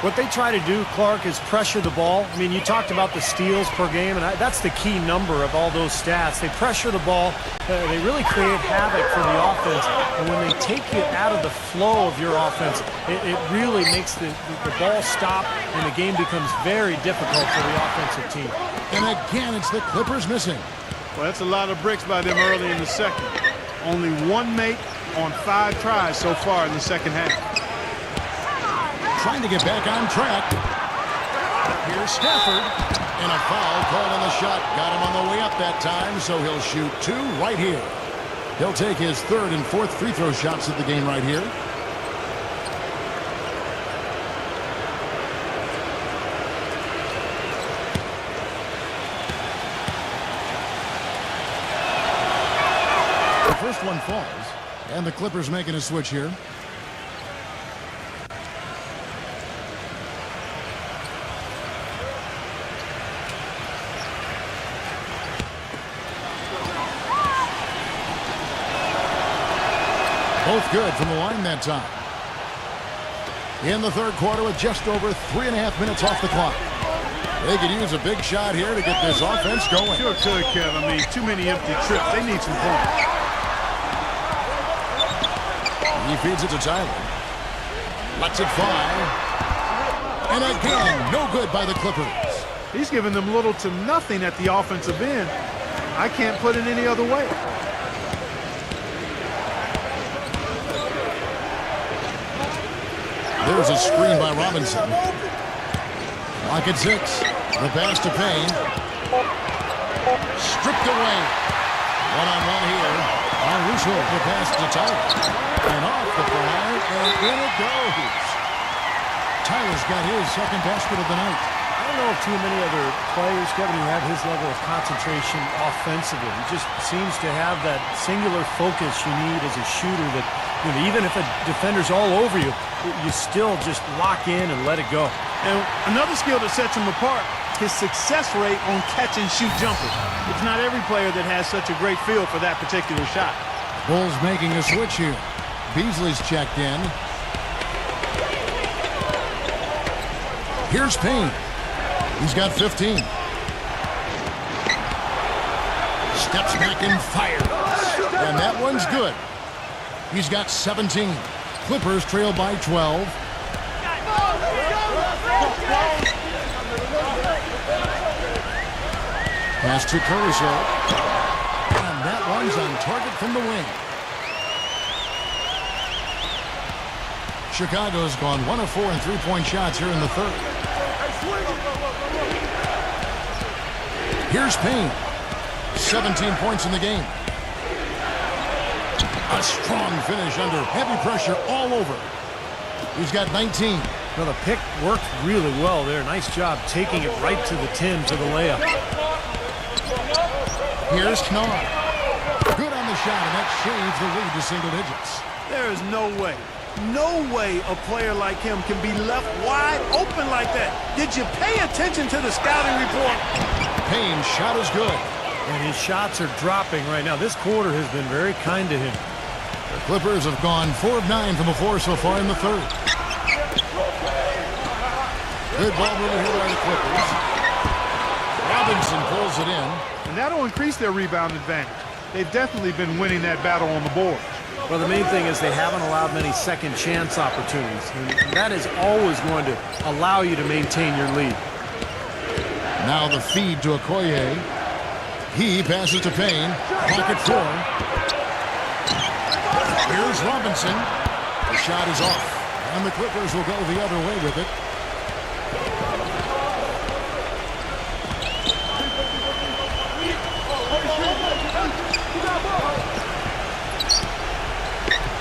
What they try to do, Clark, is pressure the ball. I mean, you talked about the steals per game, and that's the key number of all those stats. They pressure the ball. They really create havoc for the offense. And when they take you out of the flow of your offense, it really makes the ball stop, and the game becomes very difficult for the offensive team. And again, it's the Clippers missing. Well, that's a lot of bricks by them early in the second. Only 1 make on 5 tries so far in the second half. Trying to get back on track. Here's Stafford. And a foul called on the shot. Got him on the way up that time, so he'll shoot 2 right here. He'll take his 3rd and 4th free throw shots of the game right here. The first one falls, and the Clippers making a switch here. Both good from the line that time. In the third quarter with just over 3.5 minutes off the clock. They could use a big shot here to get this offense going. Sure could, Kev. I mean, too many empty trips. They need some points. He feeds it to Tyler. Lets it fly. And again, no good by the Clippers. He's giving them little to nothing at the offensive end. I can't put it any other way. There's a screen by Robinson. Clock at 6. The pass to Payne. Stripped away. One-on-one here. On Russo, the pass to Tyler. And off the fly, and in it goes. Tyler's got his second basket of the night. I don't know if too many other players, Kevin, who have his level of concentration offensively. He just seems to have that singular focus you need as a shooter that, you know, even if a defender's all over you, you still just lock in and let it go. And another skill that sets him apart, his success rate on catch-and-shoot jumpers. It's not every player that has such a great feel for that particular shot. Bulls making a switch here. Beasley's checked in. Here's Payne. He's got 15. Steps back and fires. And that one's good. He's got 17. Clippers trail by 12. Pass to Caruso. And that one's on target from the wing. Chicago's gone 1 of 4 in three-point shots here in the third. Here's Payne. 17 points in the game. A strong finish under heavy pressure all over. He's got 19. Well, the pick worked really well there. Nice job taking it right to the 10 to the layup. Here's Knar. Good on the shot, and that shaves the lead to single digits. There is no way a player like him can be left wide open like that. Did you pay attention to the scouting report? Payne's shot is good. And his shots are dropping right now. This quarter has been very kind to him. The Clippers have gone 4 of 9 from the floor so far in the third. Good ball movement here by the Clippers. Robinson pulls it in. And that'll increase their rebound advantage. They've definitely been winning that battle on the boards. Well, the main thing is they haven't allowed many second chance opportunities. And that is always going to allow you to maintain your lead. Now the feed to Okoye. He passes to Payne. Pocket 4. Here's Robinson. The shot is off. And the Clippers will go the other way with it.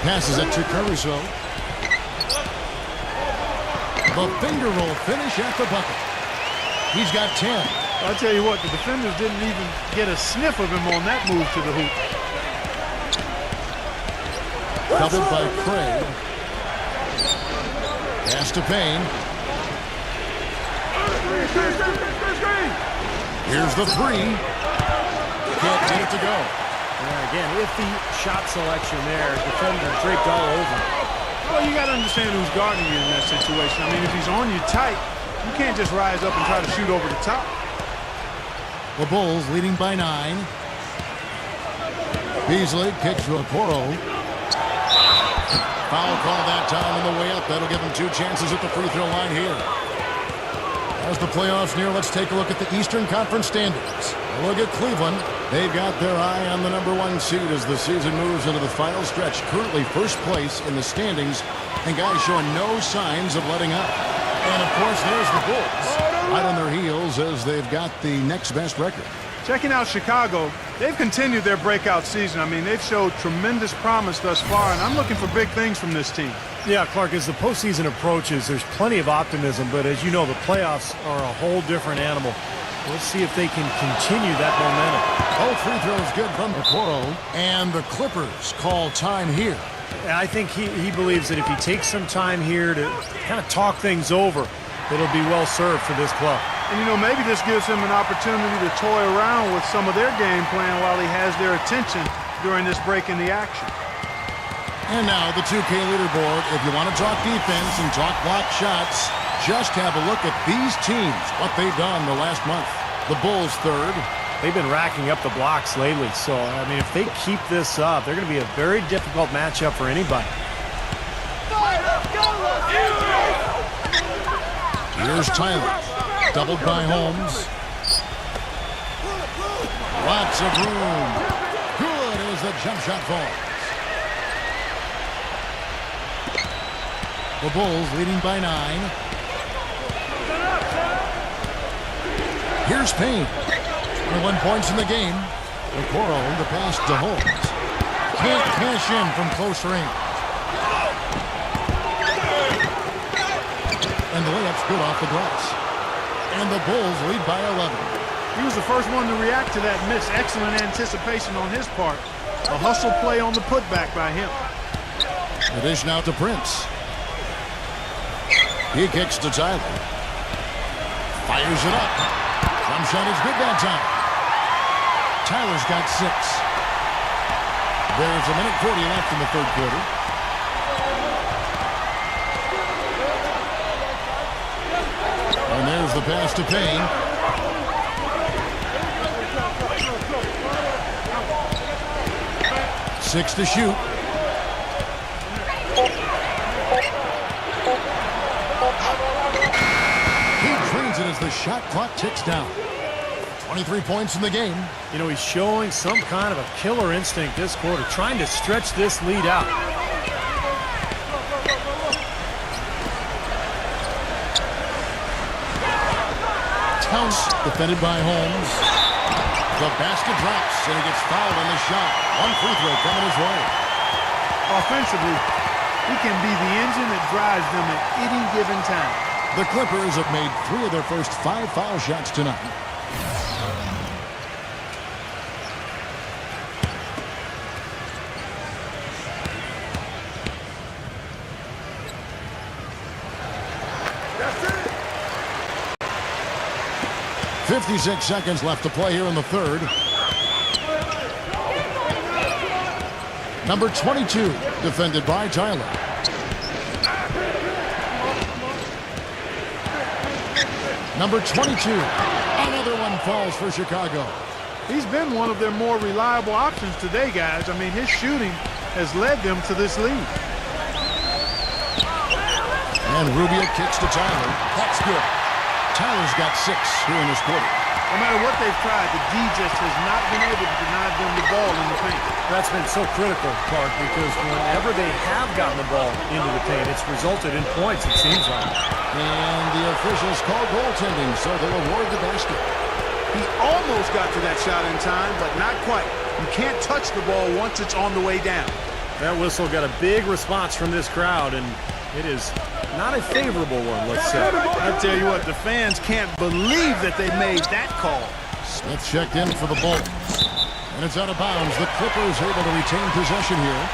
Passes it to Caruso. The finger roll finish at the bucket. He's got 10. I'll tell you what, the defenders didn't even get a sniff of him on that move to the hoop. Doubled by Craig. Pass to Payne. Here's the 3. Can't get it to go. Yeah, again, iffy shot selection there. Defender draped all over. Well, you got to understand who's guarding you in that situation. I mean, if he's on you tight, you can't just rise up and try to shoot over the top. The Bulls leading by 9. Beasley kicks to Okoro. Foul call that time on the way up. That'll give him 2 chances at the free throw line here. As the playoffs near, let's take a look at the Eastern Conference standings. A look at Cleveland. They've got their eye on the #1 seed as the season moves into the final stretch. Currently first place in the standings, and guys showing no signs of letting up. And, of course, there's the Bulls, right on their heels as they've got the next best record. Checking out Chicago, they've continued their breakout season. I mean, they've showed tremendous promise thus far, and I'm looking for big things from this team. Yeah, Clark, as the postseason approaches, there's plenty of optimism, but as you know, the playoffs are a whole different animal. Let's see if they can continue that momentum. Both free throws good from Okoro, and the Clippers call time here. And I think he believes that if he takes some time here to kind of talk things over, it'll be well served for this club. And, you know, maybe this gives him an opportunity to toy around with some of their game plan while he has their attention during this break in the action. And now the 2K leaderboard. If you want to talk defense and talk block shots, just have a look at these teams, what they've done the last month. The Bulls third. They've been racking up the blocks lately, so, I mean, if they keep this up, they're going to be a very difficult matchup for anybody. Here's Tyler. Doubled by Holmes. Lots of room. Good as the jump shot falls. The Bulls leading by 9. Here's Payne. 21 points in the game. Okoro, the pass to Holmes. Can't cash in from close range. And the layup's good off the glass. And the Bulls lead by 11. He was the first one to react to that miss. Excellent anticipation on his part. A hustle play on the putback by him. The dish now to Prince. He kicks to Tyler. Fires it up. Jump shot is good that time. Tyler's got 6. There's a minute 40 left in the third quarter. And there's the pass to Payne. Six to shoot. He drains it as the shot clock ticks down. 23 points in the game. You know, he's showing some kind of a killer instinct this quarter, trying to stretch this lead out. Towns defended by Holmes. The basket drops, and he gets fouled on the shot. One free throw coming his way. Offensively, he can be the engine that drives them at any given time. The Clippers have made 3 of their first 5 foul shots tonight. That's it. 56 seconds left to play here in the third. Number 22, defended by Tyler. Number 22, another one falls for Chicago. He's been one of their more reliable options today, guys. I mean, his shooting has led them to this lead. And Rubio kicks to Tyler. That's good. Tyler's got 6 here in this quarter. No matter what they've tried, the D just has not been able to deny them the ball in the paint. That's been so critical, Clark, because whenever they have gotten the ball into the paint, it's resulted in points, it seems like. And the officials call goaltending, so they'll award the basket. He almost got to that shot in time, but not quite. You can't touch the ball once it's on the way down. That whistle got a big response from this crowd, and it is not a favorable one, let's say. I tell you what, the fans can't believe that they made that call. Smith checked in for the Bulls. And it's out of bounds. The Clippers able to retain possession here.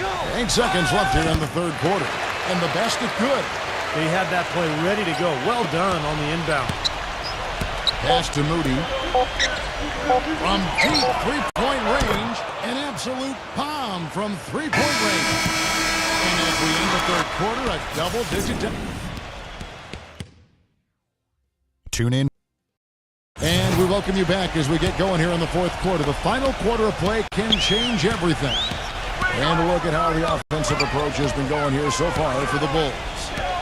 Go. 8 seconds left here in the third quarter. And the basket good. He had that play ready to go. Well done on the inbound. Pass to Moody. From deep three-point range, an absolute bomb from three-point range. And as we end the third quarter, a double-digit. Tune in. And we welcome you back as we get going here in the fourth quarter. The final quarter of play can change everything. And look at how the offensive approach has been going here so far for the Bulls.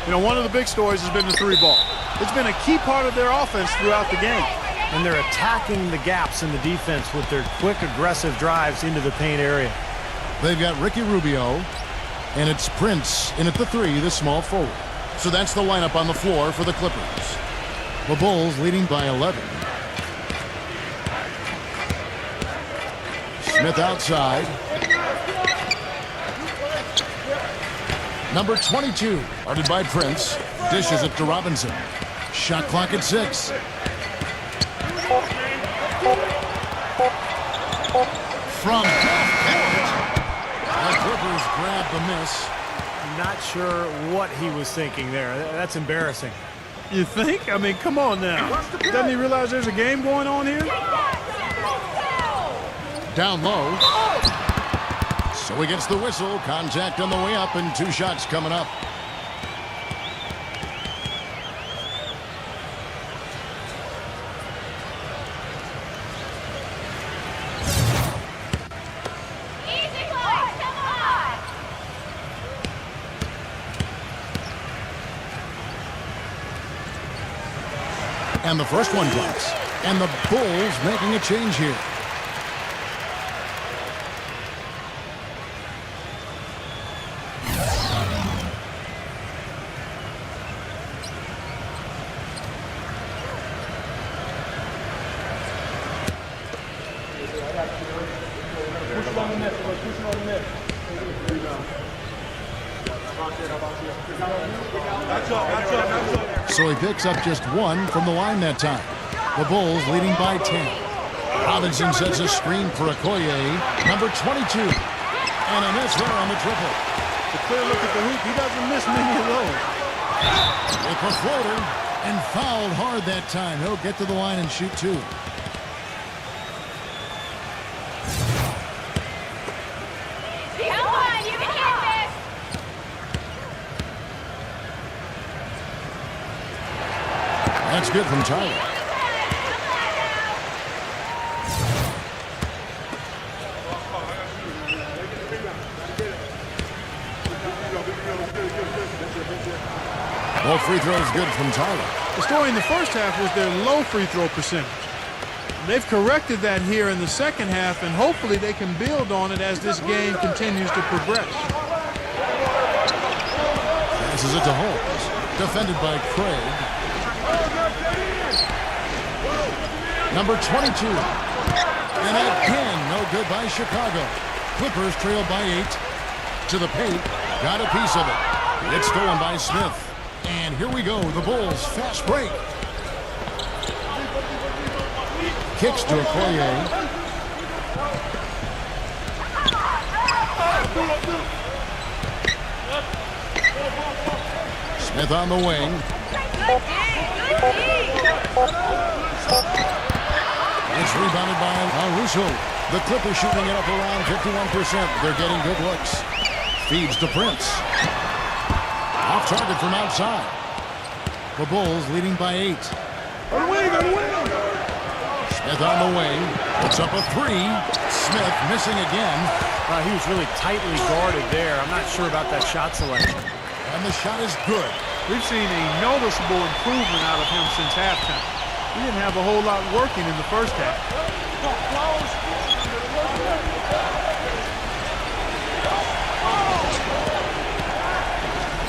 You know, one of the big stories has been the three ball. It's been a key part of their offense throughout the game. And they're attacking the gaps in the defense with their quick, aggressive drives into the paint area. They've got Ricky Rubio, and it's Prince in at the 3, the small forward. So that's the lineup on the floor for the Clippers. The Bulls leading by 11. Smith outside. Number 22, guarded by Prince. Dishes it to Robinson. Shot clock at 6. From half court, the Clippers grab the miss. Not sure what he was thinking there. That's embarrassing. You think? I mean, come on now. Doesn't he realize there's a game going on here? Down low. So he gets the whistle. Contact on the way up and 2 shots coming up. And the first one drops. And the Bulls making a change here. So he picks up just one from the line that time. The Bulls leading by 10. Robinson sets a screen for Okoye, number 22. And a miss there on the triple. A clear look at the hoop. He doesn't miss many of those. With the floater, and fouled hard that time. He'll get to the line and shoot two. Come on, you can hit this. That's good from Tyler. Both free throws good from Tyler. The story in the first half was their low free throw percentage. They've corrected that here in the second half, and hopefully they can build on it as this game continues to progress. Passes it to Holmes. Defended by Craig. Number 22. And again, no good by Chicago. Clippers trail by 8. To the paint. Got a piece of it. It's stolen by Smith. And here we go. The Bulls fast break. Kicks to Okoye. Smith on the wing. It's rebounded by Russo. The Clippers shooting it up around 51%. They're getting good looks. Feeds to Prince. Off target from outside. The Bulls leading by 8. Smith on the wing. Puts up a three. Smith missing again. He was really tightly guarded there. I'm not sure about that shot selection. And the shot is good. We've seen a noticeable improvement out of him since halftime. He didn't have a whole lot working in the first half.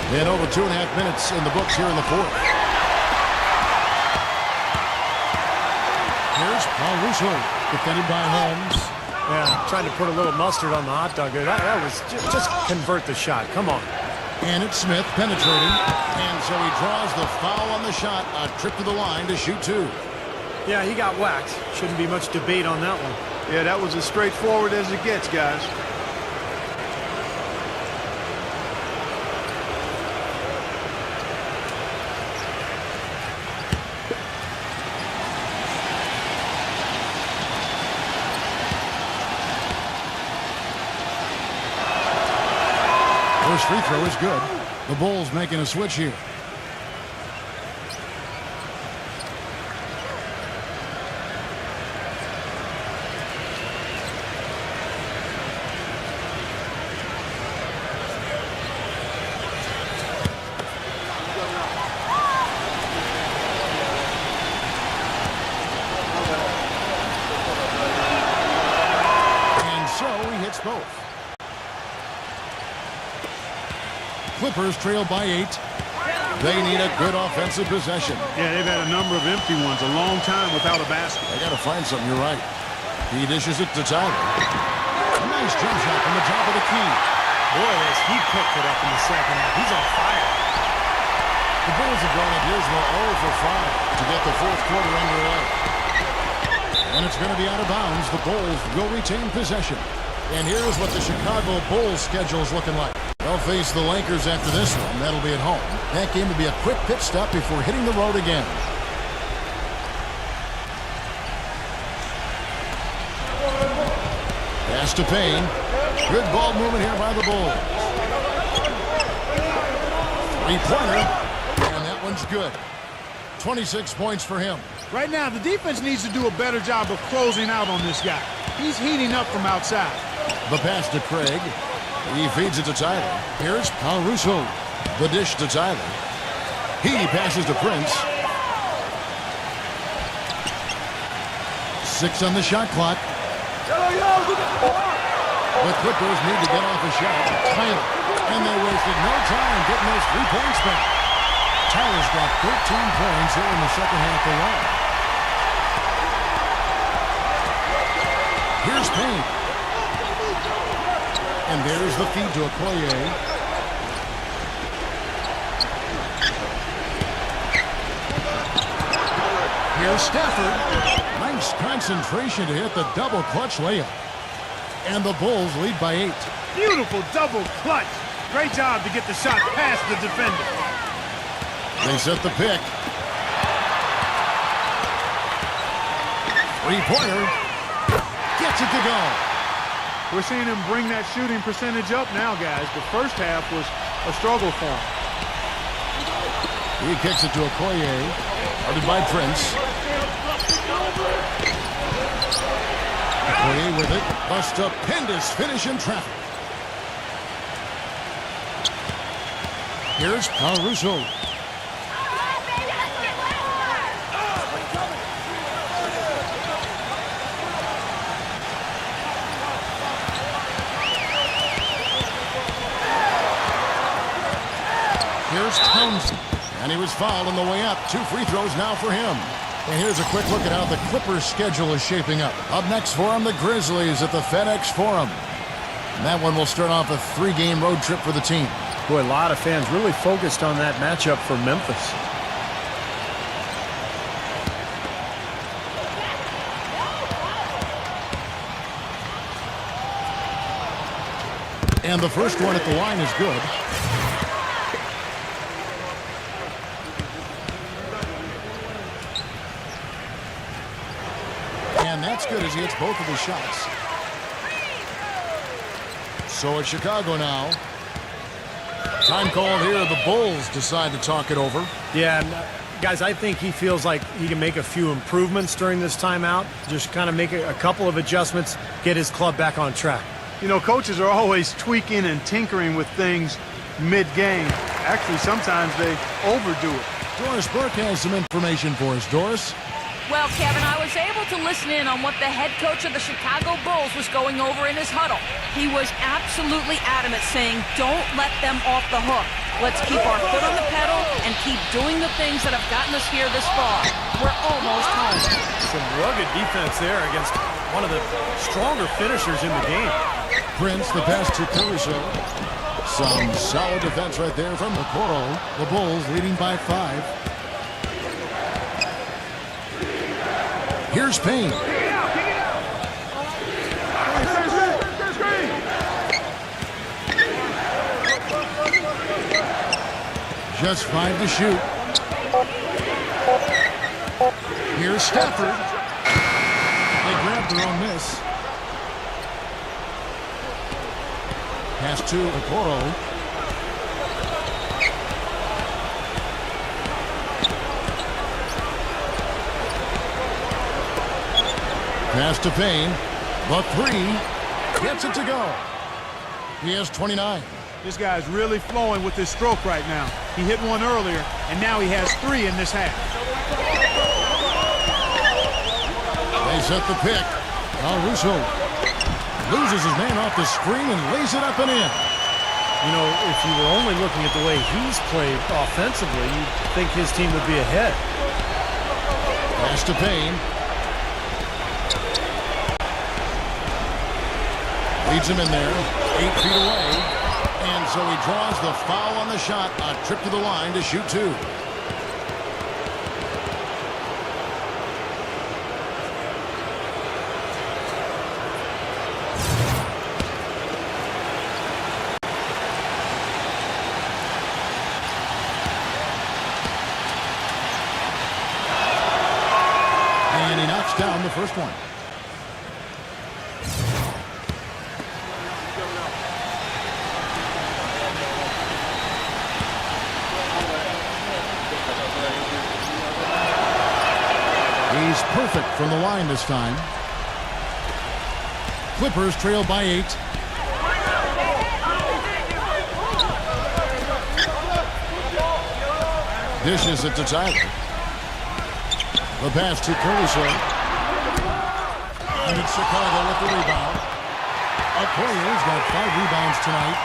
And over 2.5 minutes in the books here in the fourth. Here's Paul Russo, defended by Holmes. Yeah, trying to put a little mustard on the hot dog there. That was just convert the shot. Come on. And it's Smith penetrating. And so he draws the foul on the shot. A trip to the line to shoot two. Yeah, he got whacked. Shouldn't be much debate on that one. Yeah, that was as straightforward as it gets, guys. First free throw is good. The Bulls making a switch here. And so he hits both. Clippers trail by 8. They need a good offensive possession. Yeah, they've had a number of empty ones, a long time without a basket. They got to find something, you're right. He dishes it to Tyler. A nice jump shot from the top of the key. Boy, as he picked it up in the second half, he's on fire. The Bulls have gone at Israel 0 for 5 to get the fourth quarter underway. And it's going to be out of bounds. The Bulls will retain possession. And here's what the Chicago Bulls schedule is looking like. They'll face the Lakers after this one. That'll be at home. That game will be a quick pit stop before hitting the road again. Pass to Payne. Good ball movement here by the Bulls. Three-pointer. And that one's good. 26 points for him. Right now, the defense needs to do a better job of closing out on this guy. He's heating up from outside. The pass to Craig. He feeds it to Tyler. Here's Paul Russo. The dish to Tyler. He passes to Prince. 6 on the shot clock. The Clippers need to get off a shot. Tyler. And they wasted no time getting those 3 points back. Tyler's got 13 points here in the second half alone. Here's Payne. And there's the feed to Okoye. Here's Stafford. Nice concentration to hit the double clutch layup. And the Bulls lead by 8. Beautiful double clutch. Great job to get the shot past the defender. They set the pick. Three-pointer. Gets it to go. We're seeing him bring that shooting percentage up now, guys. The first half was a struggle for him. He kicks it to Okoye. Guarded by Prince. Okoye with it. A stupendous finish in traffic. Here's Caruso. Here's Townsend. And he was fouled on the way up. 2 free throws now for him. And here's a quick look at how the Clippers' schedule is shaping up. Up next for them, the Grizzlies at the FedEx Forum. And that one will start off a 3-game road trip for the team. Boy, a lot of fans really focused on that matchup for Memphis. And the first one at the line is good. And that's good as he hits both of his shots. So it's Chicago now. Time called here. The Bulls decide to talk it over. Yeah, and, guys, I think he feels like he can make a few improvements during this timeout. Just kind of make a couple of adjustments, get his club back on track. You know, coaches are always tweaking and tinkering with things mid-game. Actually, sometimes they overdo it. Doris Burke has some information for us. Doris? Well, Kevin, I was able to listen in on what the head coach of the Chicago Bulls was going over in his huddle. He was absolutely adamant, saying, don't let them off the hook. Let's keep our foot on the pedal and keep doing the things that have gotten us here this far. We're almost home. Some rugged defense there against one of the stronger finishers in the game. Prince, the pass to Caruso. Some solid defense right there from Okoro. The Bulls leading by 5. Here's Payne. Just 5 to shoot. Here's Stafford. They grabbed their own miss. Pass to Okoro. Pass to Payne. The 3 gets it to go. He has 29. This guy's really flowing with his stroke right now. He hit one earlier, and now he has 3 in this half. They set the pick. Caruso loses his man off the screen and lays it up and in. You know, if you were only looking at the way he's played offensively, you'd think his team would be ahead. Pass to Payne. Leads him in there, 8 feet away. And so he draws the foul on the shot. A trip to the line to shoot 2. And he knocks down the first one. He's perfect from the line this time. Clippers trail by 8. Dishes it to Tyler. The pass to Caruso. And it's Chicago with the rebound. Okoye's got 5 rebounds tonight.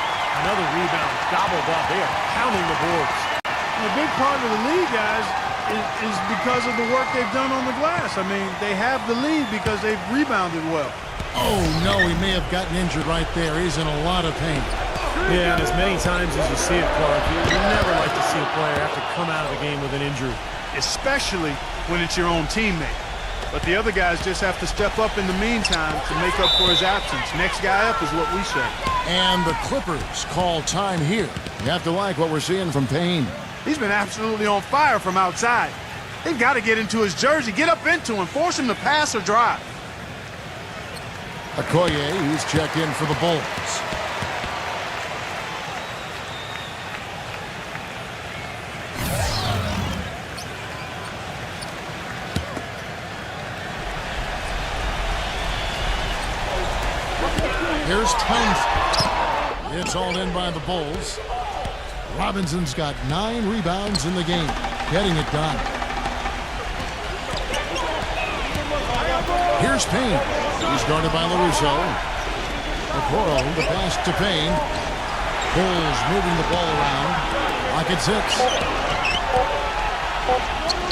Another rebound, gobbled up. They are pounding the boards. And a big part of the lead, guys, is because of the work they've done on the glass. I mean, they have the lead because they've rebounded well. Oh, no, he may have gotten injured right there. He's in a lot of pain. Yeah, and as many times as you see it, Clark, you never like to see a player have to come out of the game with an injury. Especially when it's your own teammate. But the other guys just have to step up in the meantime to make up for his absence. Next guy up is what we say. And the Clippers call time here. You have to like what we're seeing from Payne. He's been absolutely on fire from outside. They've got to get into his jersey, get up into him, force him to pass or drive. Okoye, he's checked in for the Bulls. Here's Towns. It's all in by the Bulls. Robinson's got 9 rebounds in the game, getting it done. Here's Payne. He's guarded by LaRusso. Okoro, the pass to Payne. Bulls moving the ball around. Like it's 6.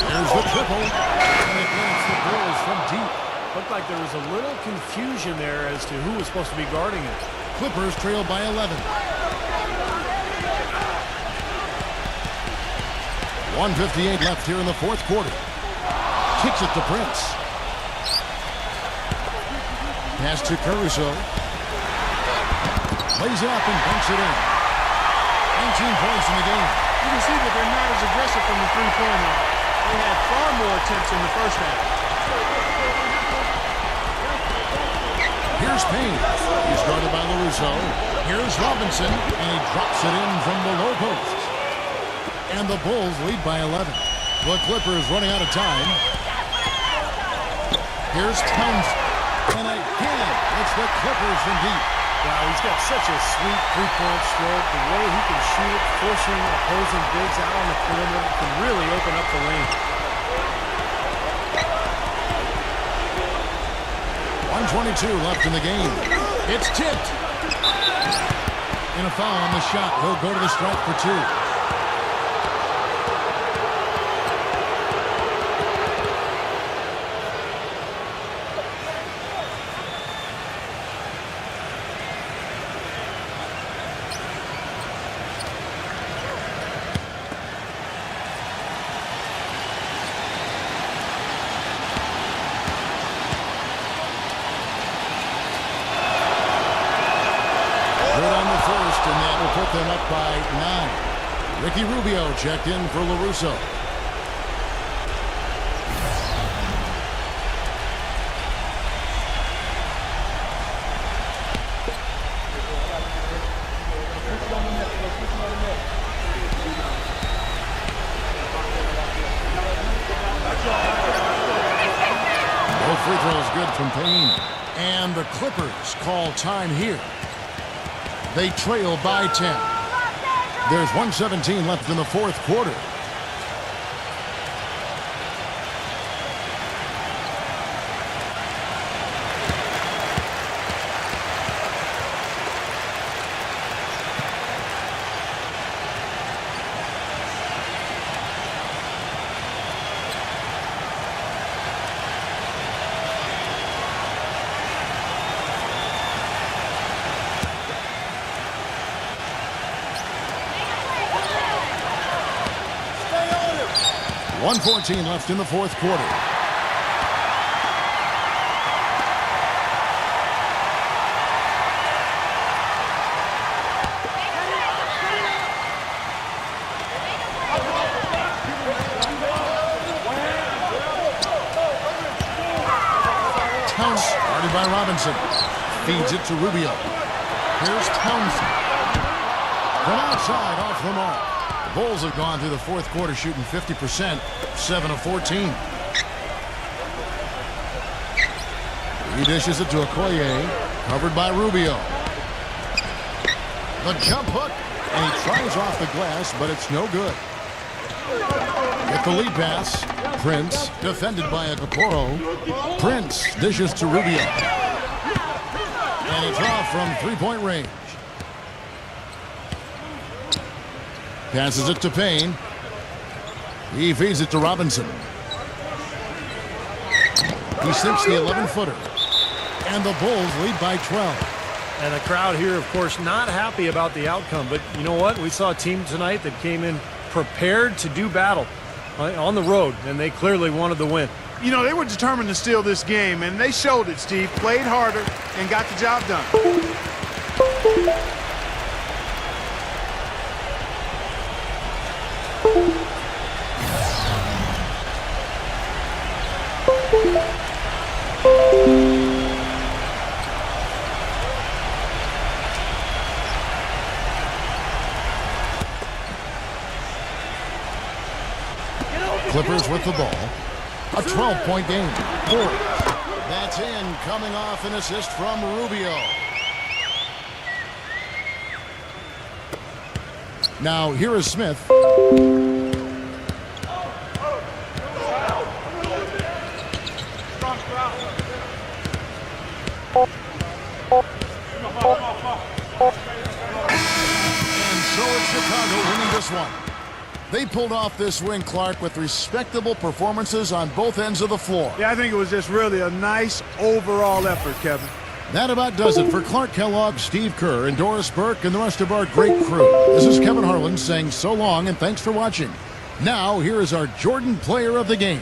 There's the triple. And it lands the Bulls from deep. Looked like there was a little confusion there as to who was supposed to be guarding it. Clippers trail by 11. 1:58 left here in the fourth quarter. Kicks it to Prince. Pass to Caruso. Lays it up and bunks it in. 19 points in the game. You can see that they're not as aggressive from the three-point line. They had far more attempts in the first half. Here's Payne. He's guarded by LaRusso. Here's Robinson, and he drops it in from the low post. And the Bulls lead by 11. The Clippers running out of time. Here's Towns. And again, it's the Clippers from deep. Wow, he's got such a sweet three-point stroke. The way he can shoot it, forcing opposing bigs out on the perimeter, can really open up the lane. 1:22 left in the game. It's tipped. And a foul on the shot. He'll go to the stripe for 2. And that will put them up by 9. Ricky Rubio checked in for LaRusso. No free throws good from Payne. And the Clippers call time here. They trail by 10. There's 1:17 left in the fourth quarter. .114 left in the fourth quarter. Towns guarded by Robinson. Feeds it to Rubio. Here's Townsend. From outside, off the mark. The Bulls have gone through the fourth quarter shooting 50%, 7 of 14. He dishes it to Okoye, covered by Rubio. The jump hook, and he tries off the glass, but it's no good. Get the lead pass. Prince, defended by Okoro. Prince dishes to Rubio. And it's off from three-point range. Passes it to Payne. He feeds it to Robinson. He sinks the 11-footer. And the Bulls lead by 12. And the crowd here, of course, not happy about the outcome. But you know what? We saw a team tonight that came in prepared to do battle on the road, and they clearly wanted the win. You know, they were determined to steal this game, and they showed it, Steve. Played harder and got the job done. Clippers with the ball. A 12-point game. That's in, coming off an assist from Rubio. Now, here is Smith. And so it's Chicago winning this one. They pulled off this win, Clark, with respectable performances on both ends of the floor. Yeah, I think it was just really a nice overall effort, Kevin. That about does it for Clark Kellogg, Steve Kerr, and Doris Burke, and the rest of our great crew. This is Kevin Harlan saying so long and thanks for watching. Now, here is our Jordan Player of the Game.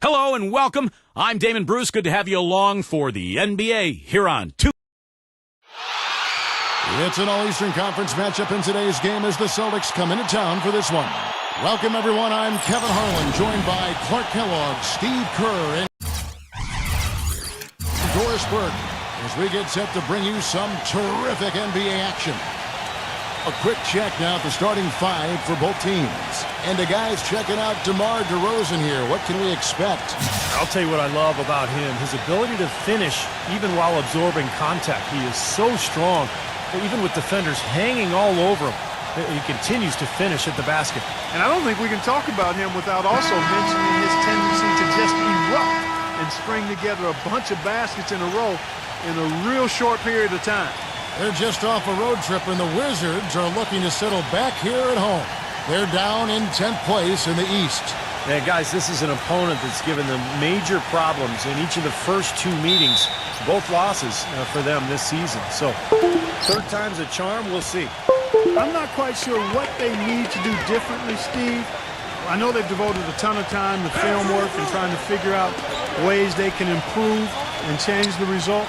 Hello and welcome. I'm Damon Bruce. Good to have you along for the NBA here on 2. It's an All-Eastern Conference matchup in today's game as the Celtics come into town for this one. Welcome, everyone. I'm Kevin Harlan, joined by Clark Kellogg, Steve Kerr, and Doris Burke, as we get set to bring you some terrific NBA action. A quick check now at the starting five for both teams. And the guys checking out DeMar DeRozan here. What can we expect? I'll tell you what I love about him. His ability to finish even while absorbing contact. He is so strong, even with defenders hanging all over him. He continues to finish at the basket. And I don't think we can talk about him without also mentioning his tendency to just erupt and string together a bunch of baskets in a row in a real short period of time. They're just off a road trip, and the Wizards are looking to settle back here at home. They're down in 10th place in the East. Yeah, guys, this is an opponent that's given them major problems in each of the first two meetings. Both losses for them this season. So, third time's a charm. We'll see. I'm not quite sure what they need to do differently, Steve. I know they've devoted a ton of time to film work and trying to figure out ways they can improve and change the result.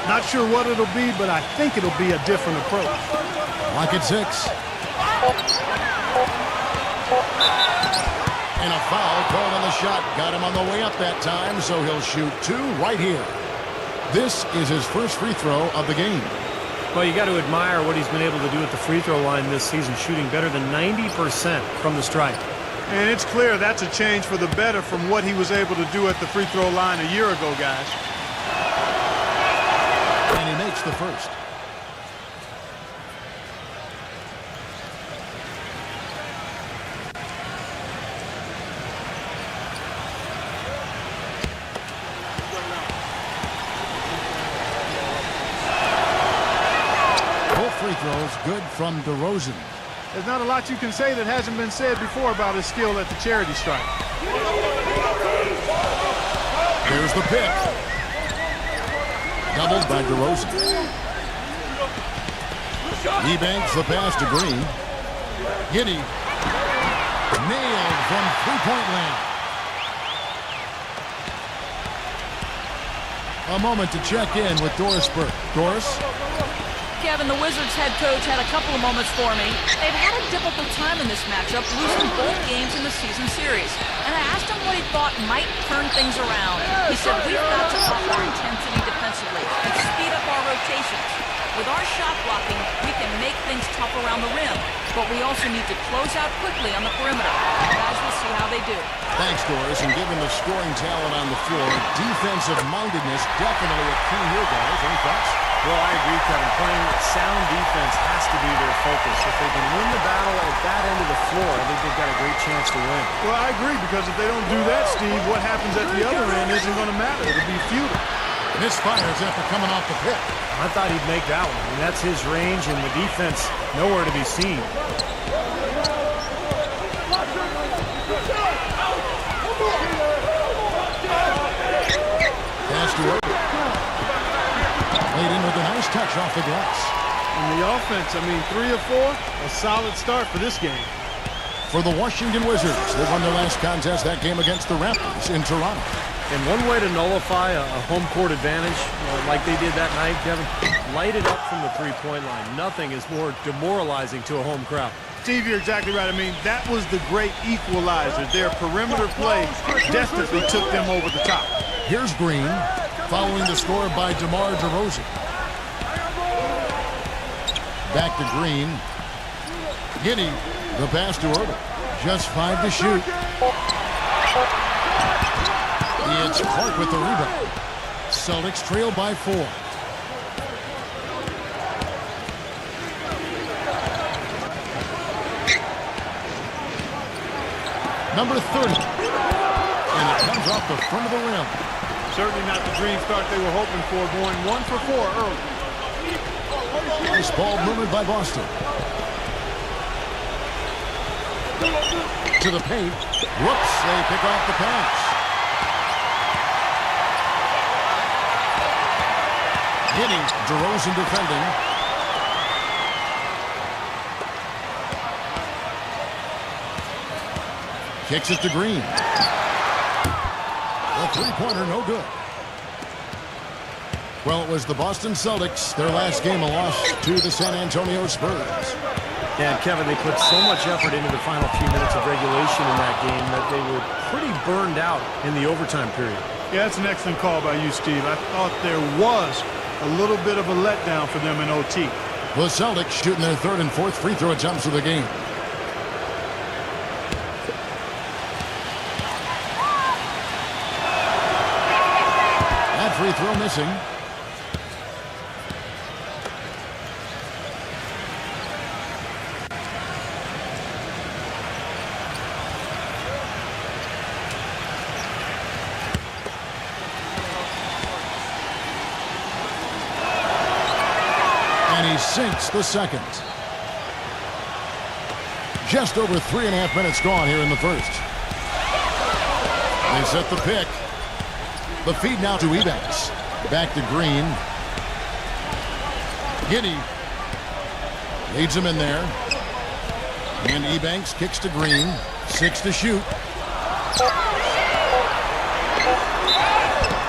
Not sure what it'll be, but I think it'll be a different approach. Lock at 6. And a foul called on the shot. Got him on the way up that time, so he'll shoot 2 right here. This is his first free throw of the game. Well, you got to admire what he's been able to do at the free throw line this season, shooting better than 90% from the stripe. And it's clear that's a change for the better from what he was able to do at the free throw line a year ago, guys. And he makes the first. Both free throws good from DeRozan. There's not a lot you can say that hasn't been said before about his skill at the charity stripe. There's the pick. Doubled by DeRozan. He banks the pass to Green. Giddey. Nailed from three-point land. A moment to check in with Doris Burke. Doris? Kevin, the Wizards head coach had a couple of moments for me. They've had a difficult time in this matchup, losing both games in the season series. And I asked him what he thought might turn things around. He said, we've got to up our intensity defensively and speed up our rotations. With our shot blocking, we can make things tough around the rim, but we also need to close out quickly on the perimeter. Guys, we'll see how they do. Thanks, Doris. And given the scoring talent on the floor, defensive mindedness definitely a key here, guys. Any thoughts? Well, I agree, Kevin. Playing sound defense has to be their focus. If they can win the battle at that end of the floor, I think they've got a great chance to win. Well, I agree, because if they don't do that, Steve, what happens at the other end isn't going to matter. It'll be futile. Misfires after coming off the pick. I thought he'd make that one. I mean, that's his range, and the defense nowhere to be seen. Pass to Irving. Played in with a nice touch off the glass. And the offense, I mean, 3 of 4, a solid start for this game. For the Washington Wizards, they won their last contest, that game against the Raptors in Toronto. And one way to nullify a home court advantage, like they did that night, Kevin, light it up from the three-point line. Nothing is more demoralizing to a home crowd. Steve, you're exactly right. I mean, that was the great equalizer. Their perimeter play definitely took them over the top. Here's Green, following the score by DeMar DeRozan. Back to Green. Giddey, the pass to Irving. Just 5 to shoot. It's Clark with the rebound. Celtics trail by 4. Number 30. And it comes off the front of the rim. Certainly not the dream start they were hoping for, going 1 for 4 early. Nice ball movement by Boston. To the paint. Whoops, they pick off the pass. Giddey, DeRozan defending. Kicks it to Green. three-pointer, no good. Well, it was the Boston Celtics, their last game, a loss to the San Antonio Spurs. Yeah, Kevin, they put so much effort into the final few minutes of regulation in that game that they were pretty burned out in the overtime period. Yeah, that's an excellent call by you, Steve. I thought there was a little bit of a letdown for them in OT. The Celtics shooting their third and fourth free throw attempts of the game. That free throw missing. And he sinks the second. Just over 3.5 minutes gone here in the first. They set the pick. The feed now to Ebanks. Back to Green. Giddey leads him in there. And Ebanks kicks to Green. 6 to shoot.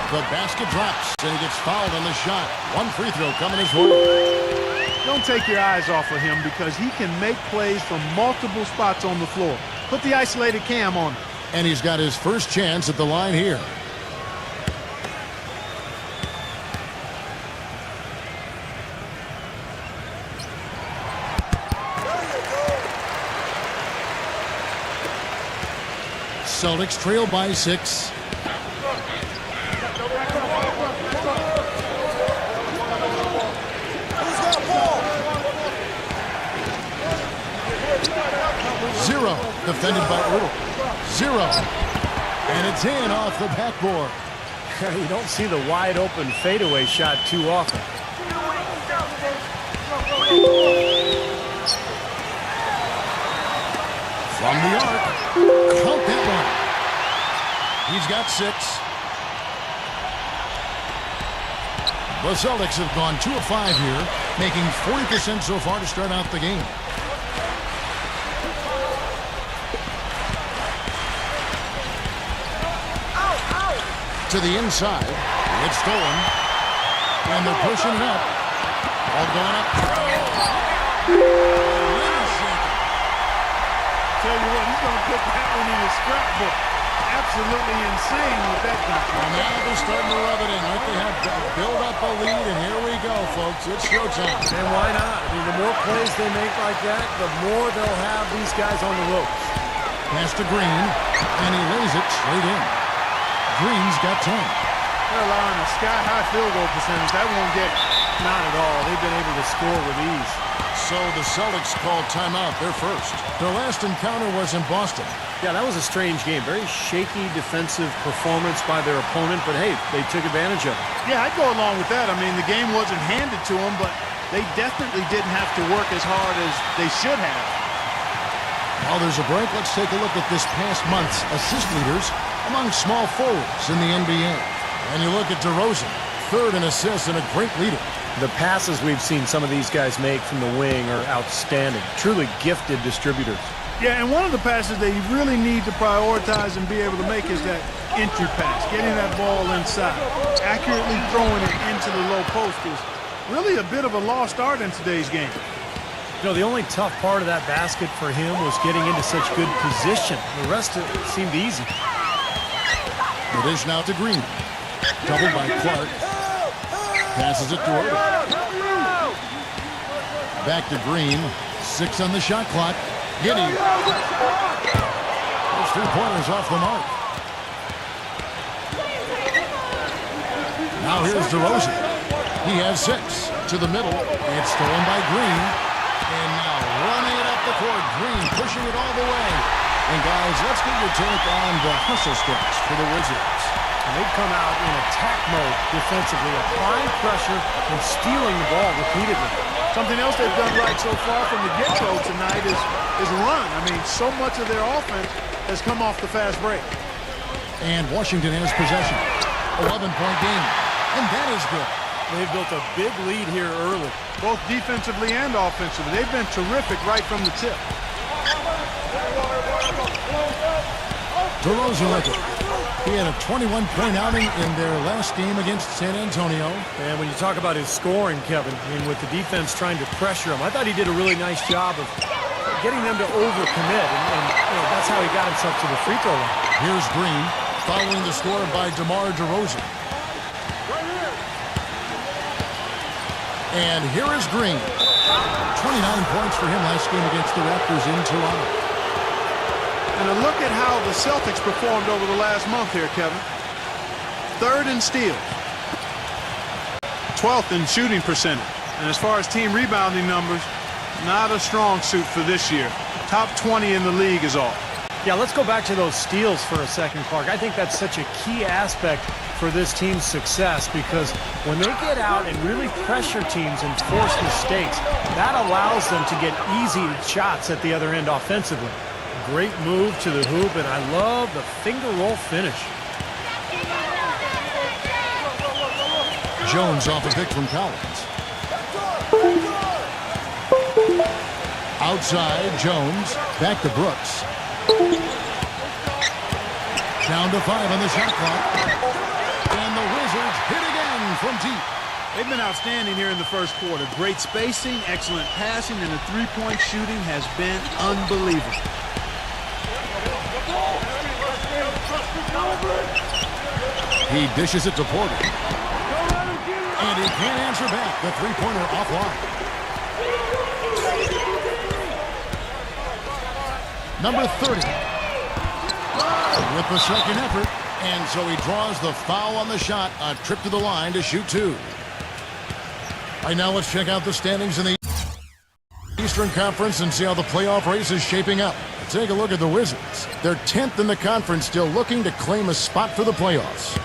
The basket drops, and he gets fouled on the shot. One free throw coming his way. Don't take your eyes off of him because he can make plays from multiple spots on the floor. Put the isolated cam on him. And he's got his first chance at the line here. Celtics trail by 6. Zero, defended by Earl. 0. And it's in off the backboard. You don't see the wide open fadeaway shot too often. From the arc. Count that one. He's got 6. The Celtics have gone 2 of 5 here, making 40% so far to start out the game. To the inside. It's stolen. And they're pushing it up. All going up. Tell you what, he's going to put that one in his scrapbook. Absolutely insane with that guy. And now they're starting to rub it in. Like they have build up a lead, and here we go, folks. It's showtime. And why not? I mean, the more plays they make like that, the more they'll have these guys on the ropes. Pass to Green, and he lays it straight in. Green's got 10. They're allowing a sky-high field goal percentage. That won't get Not at all. They've been able to score with ease. So the Celtics called timeout. They're first. Their last encounter was in Boston. Yeah, that was a strange game. Very shaky defensive performance by their opponent, but hey, they took advantage of it. Yeah, I'd go along with that. I mean, the game wasn't handed to them, but they definitely didn't have to work as hard as they should have. While there's a break, let's take a look at this past month's assist leaders among small forwards in the NBA. And you look at DeRozan, third in assists and a great leader. The passes we've seen some of these guys make from the wing are outstanding. Truly gifted distributors. Yeah, and one of the passes they really need to prioritize and be able to make is that entry pass, getting that ball inside. Accurately throwing it into the low post is really a bit of a lost art in today's game. You know, the only tough part of that basket for him was getting into such good position. The rest of it seemed easy. It is now to Green. Doubled by Clark. Passes it to Irving. Back to Green. 6 on the shot clock. Giddey. Those 3 pointers off the mark. Now here's DeRozan. He has 6 to the middle. It's stolen by Green. And now running it up the court. Green pushing it all the way. And guys, let's get your take on the hustle steps for the Wizards. And they've come out in attack mode defensively, applying pressure and stealing the ball repeatedly. Something else they've done right so far from the get-go tonight is run. I mean, so much of their offense has come off the fast break. And Washington has possession. 11-point game. And that is good. They've built a big lead here early. Both defensively and offensively. They've been terrific right from the tip. DeRozan with it. He had a 21-point outing in their last game against San Antonio. And when you talk about his scoring, Kevin, and with the defense trying to pressure him, I thought he did a really nice job of getting them to overcommit, and that's how he got himself to the free throw line. Here's Green, following the score by DeMar DeRozan. And here is Green. 29 points for him last game against the Raptors in Toronto. And a look at how the Celtics performed over the last month here, Kevin. 3rd in steals. 12th in shooting percentage. And as far as team rebounding numbers, not a strong suit for this year. Top 20 in the league is all. Yeah, let's go back to those steals for a second, Clark. I think that's such a key aspect for this team's success, because when they get out and really pressure teams and force mistakes, that allows them to get easy shots at the other end offensively. Great move to the hoop, and I love the finger roll finish. Jones off a pick from Collins. Outside, Jones. Back to Brooks. Down to 5 on the shot clock. And the Wizards hit again from deep. They've been outstanding here in the first quarter. Great spacing, excellent passing, and the three-point shooting has been unbelievable. He dishes it to Porter. And he can't answer back. The three-pointer offline. Number 30. With the second effort. And so he draws the foul on the shot. A trip to the line to shoot 2. All right, now let's check out the standings in the Eastern Conference and see how the playoff race is shaping up. Take a look at the Wizards. They're 10th in the conference, still looking to claim a spot for the playoffs.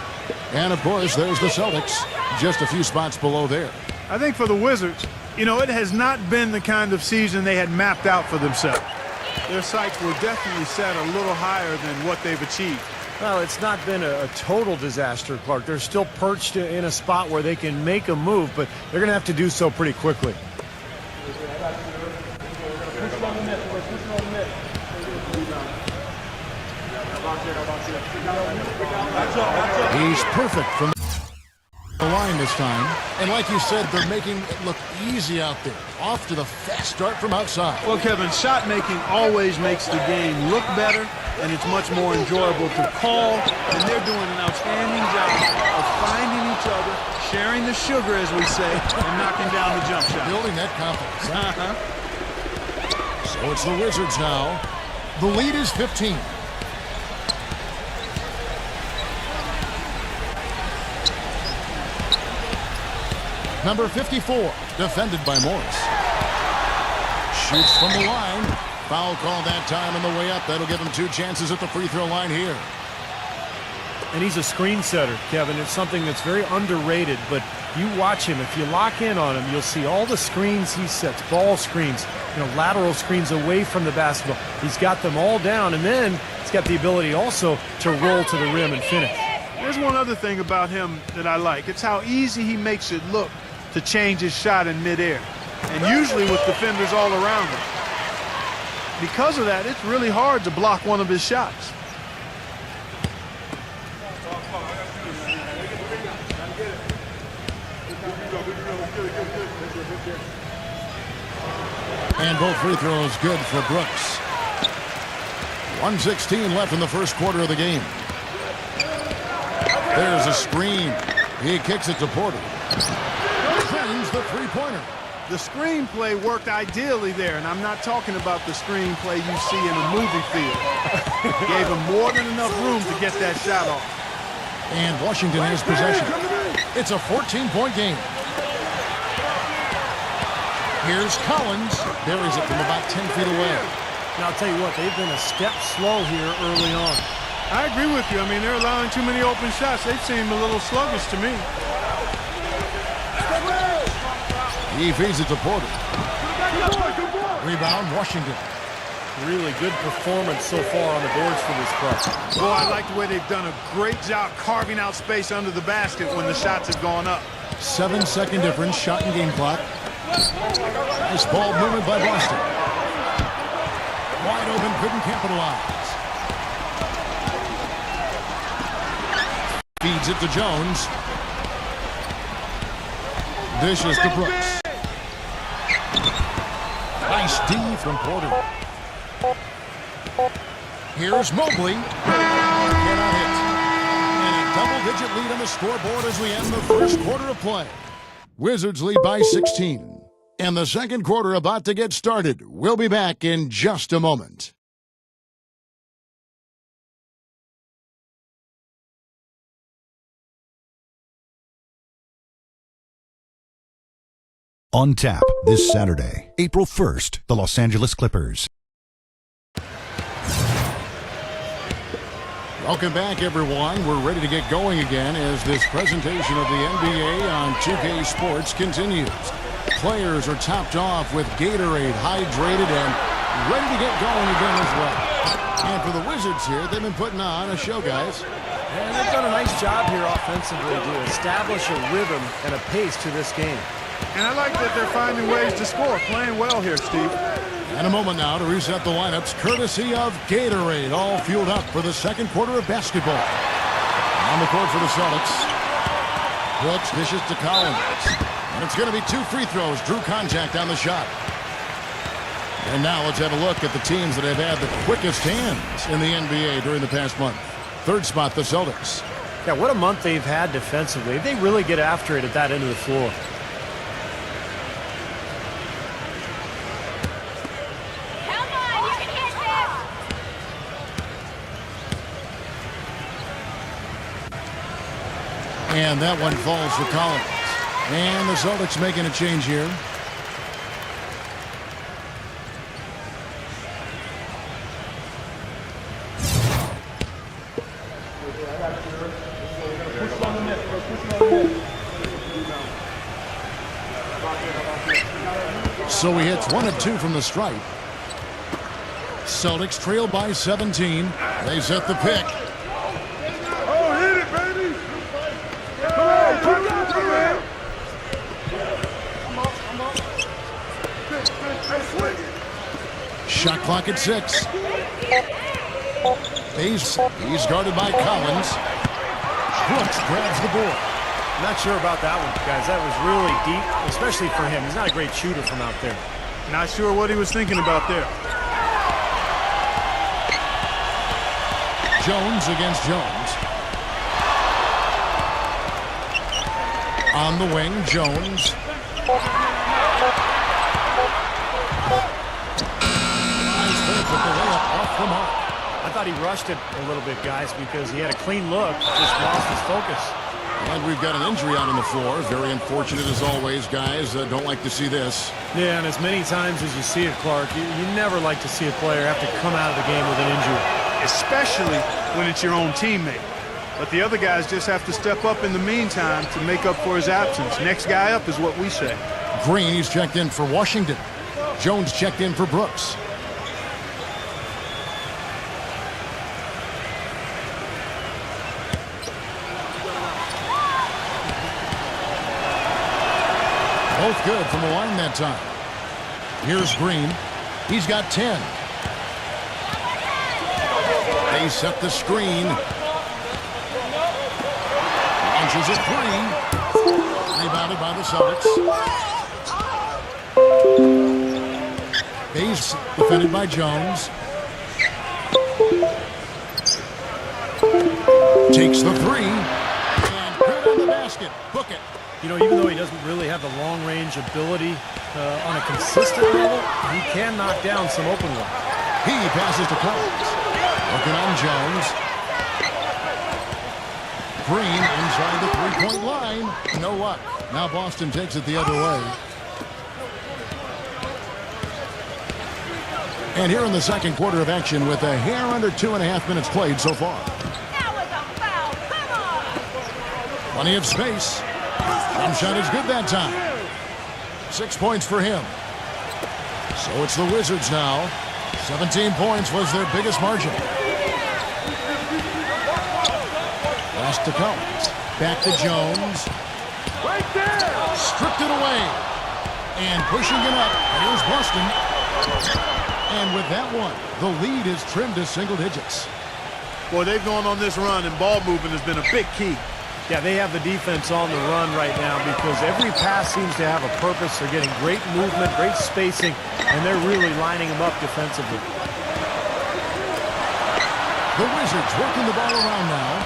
And, of course, there's the Celtics, just a few spots below there. I think for the Wizards, it has not been the kind of season they had mapped out for themselves. Their sights were definitely set a little higher than what they've achieved. Well, it's not been a total disaster, Clark. They're still perched in a spot where they can make a move, but they're going to have to do so pretty quickly. He's perfect from the line this time. And like you said, they're making it look easy out there. Off to the fast start from outside. Well, Kevin, shot making always makes the game look better, and it's much more enjoyable to call. And they're doing an outstanding job of finding each other, sharing the sugar, as we say, and knocking down the jump shot. Building that confidence. So it's the Wizards now. The lead is 15. Number 54, defended by Morris. Shoots from the line. Foul called that time on the way up. That'll give him 2 chances at the free throw line here. And he's a screen setter, Kevin. It's something that's very underrated, but you watch him. If you lock in on him, you'll see all the screens he sets, ball screens, lateral screens away from the basketball. He's got them all down, and then he's got the ability also to roll to the rim and finish. There's one other thing about him that I like. It's how easy he makes it look to change his shot in midair, and usually with defenders all around him. Because of that, it's really hard to block one of his shots. And both free throws good for Brooks. 1:16 left in the first quarter of the game. There's a screen. He kicks it to Porter. Sends the three-pointer. The screenplay worked ideally there, and I'm not talking about the screenplay you see in a movie field. Gave him more than enough room to get that shot off. And Washington has possession. It's a 14-point game. Here's Collins. Buries it from about 10 feet away. Now, I'll tell you what, they've been a step slow here early on. I agree with you. I mean, they're allowing too many open shots. They seem a little sluggish to me. He feeds it to Porter. Rebound, Washington. Really good performance so far on the boards for this club. Boy, I like the way they've done a great job carving out space under the basket when the shots have gone up. 7-second difference, shot and game clock. Nice ball movement by Boston. Wide open, couldn't capitalize. Feeds it to Jones. Dishes to Brooks. Nice D from Porter. Here's Mobley. Cannot hit. And a double-digit lead on the scoreboard as we end the first quarter of play. Wizards lead by 16. And the second quarter about to get started. We'll be back in just a moment. On tap this Saturday, April 1st, the Los Angeles Clippers. Welcome back, everyone. We're ready to get going again as this presentation of the NBA on 2K Sports continues. Players are topped off with Gatorade, hydrated, and ready to get going again as well. And for the Wizards here, they've been putting on a show, guys. And they've done a nice job here offensively to establish a rhythm and a pace to this game. And I like that they're finding ways to score. Playing well here, Steve. And a moment now to reset the lineups, courtesy of Gatorade, all fueled up for the second quarter of basketball. On the court for the Celtics. Brooks dishes to Collins. And it's going to be 2 free throws. Drew contact on the shot. And now let's have a look at the teams that have had the quickest hands in the NBA during the past month. Third spot, the Celtics. Yeah, what a month they've had defensively. They really get after it at that end of the floor. Come on, you can hit this! And that one falls for Collins. And the Celtics making a change here. So he hits 1 of 2 from the stripe. Celtics trail by 17. They set the pick. Oh, hit it, baby! Come on, come on! Shot clock at 6. He's guarded by Collins. Brooks grabs the board. Not sure about that one, guys. That was really deep, especially for him. He's not a great shooter from out there. Not sure what he was thinking about there. Jones against Jones. On the wing, Jones. Nice hit with the layup off the mark. I thought he rushed it a little bit, guys, because he had a clean look, just lost his focus. And we've got an injury out on the floor. Very unfortunate as always, guys. Don't like to see this. Yeah, and as many times as you see it, Clark, you never like to see a player have to come out of the game with an injury. Especially when it's your own teammate. But the other guys just have to step up in the meantime to make up for his absence. Next guy up is what we say. Green, he's checked in for Washington. Jones checked in for Brooks. Both good from the line that time. Here's Green. He's got 10. They set the screen. Launches at 3. Rebounded by the Celtics. Base defended by Jones. Takes the 3. And good on the basket. Book it. You know, even though he doesn't really have the long-range ability on a consistent level, he can knock down some open ones. He passes to Collins. Looking on Jones. Green inside the three-point line. No luck. Now Boston takes it the other way. And here in the second quarter of action with a hair under 2.5 minutes played so far. That was a foul. Come on! Plenty of space. Jump shot is good that time. 6 points for him. So it's the Wizards now. 17 points was their biggest margin. Pass to Collins. Back to Jones. Right there! Stripped it away. And pushing it up. Here's Boston. And with that one, the lead is trimmed to single digits. Boy, they've gone on this run, and ball movement has been a big key. Yeah, they have the defense on the run right now because every pass seems to have a purpose. They're getting great movement, great spacing, and they're really lining them up defensively. The Wizards working the ball around now.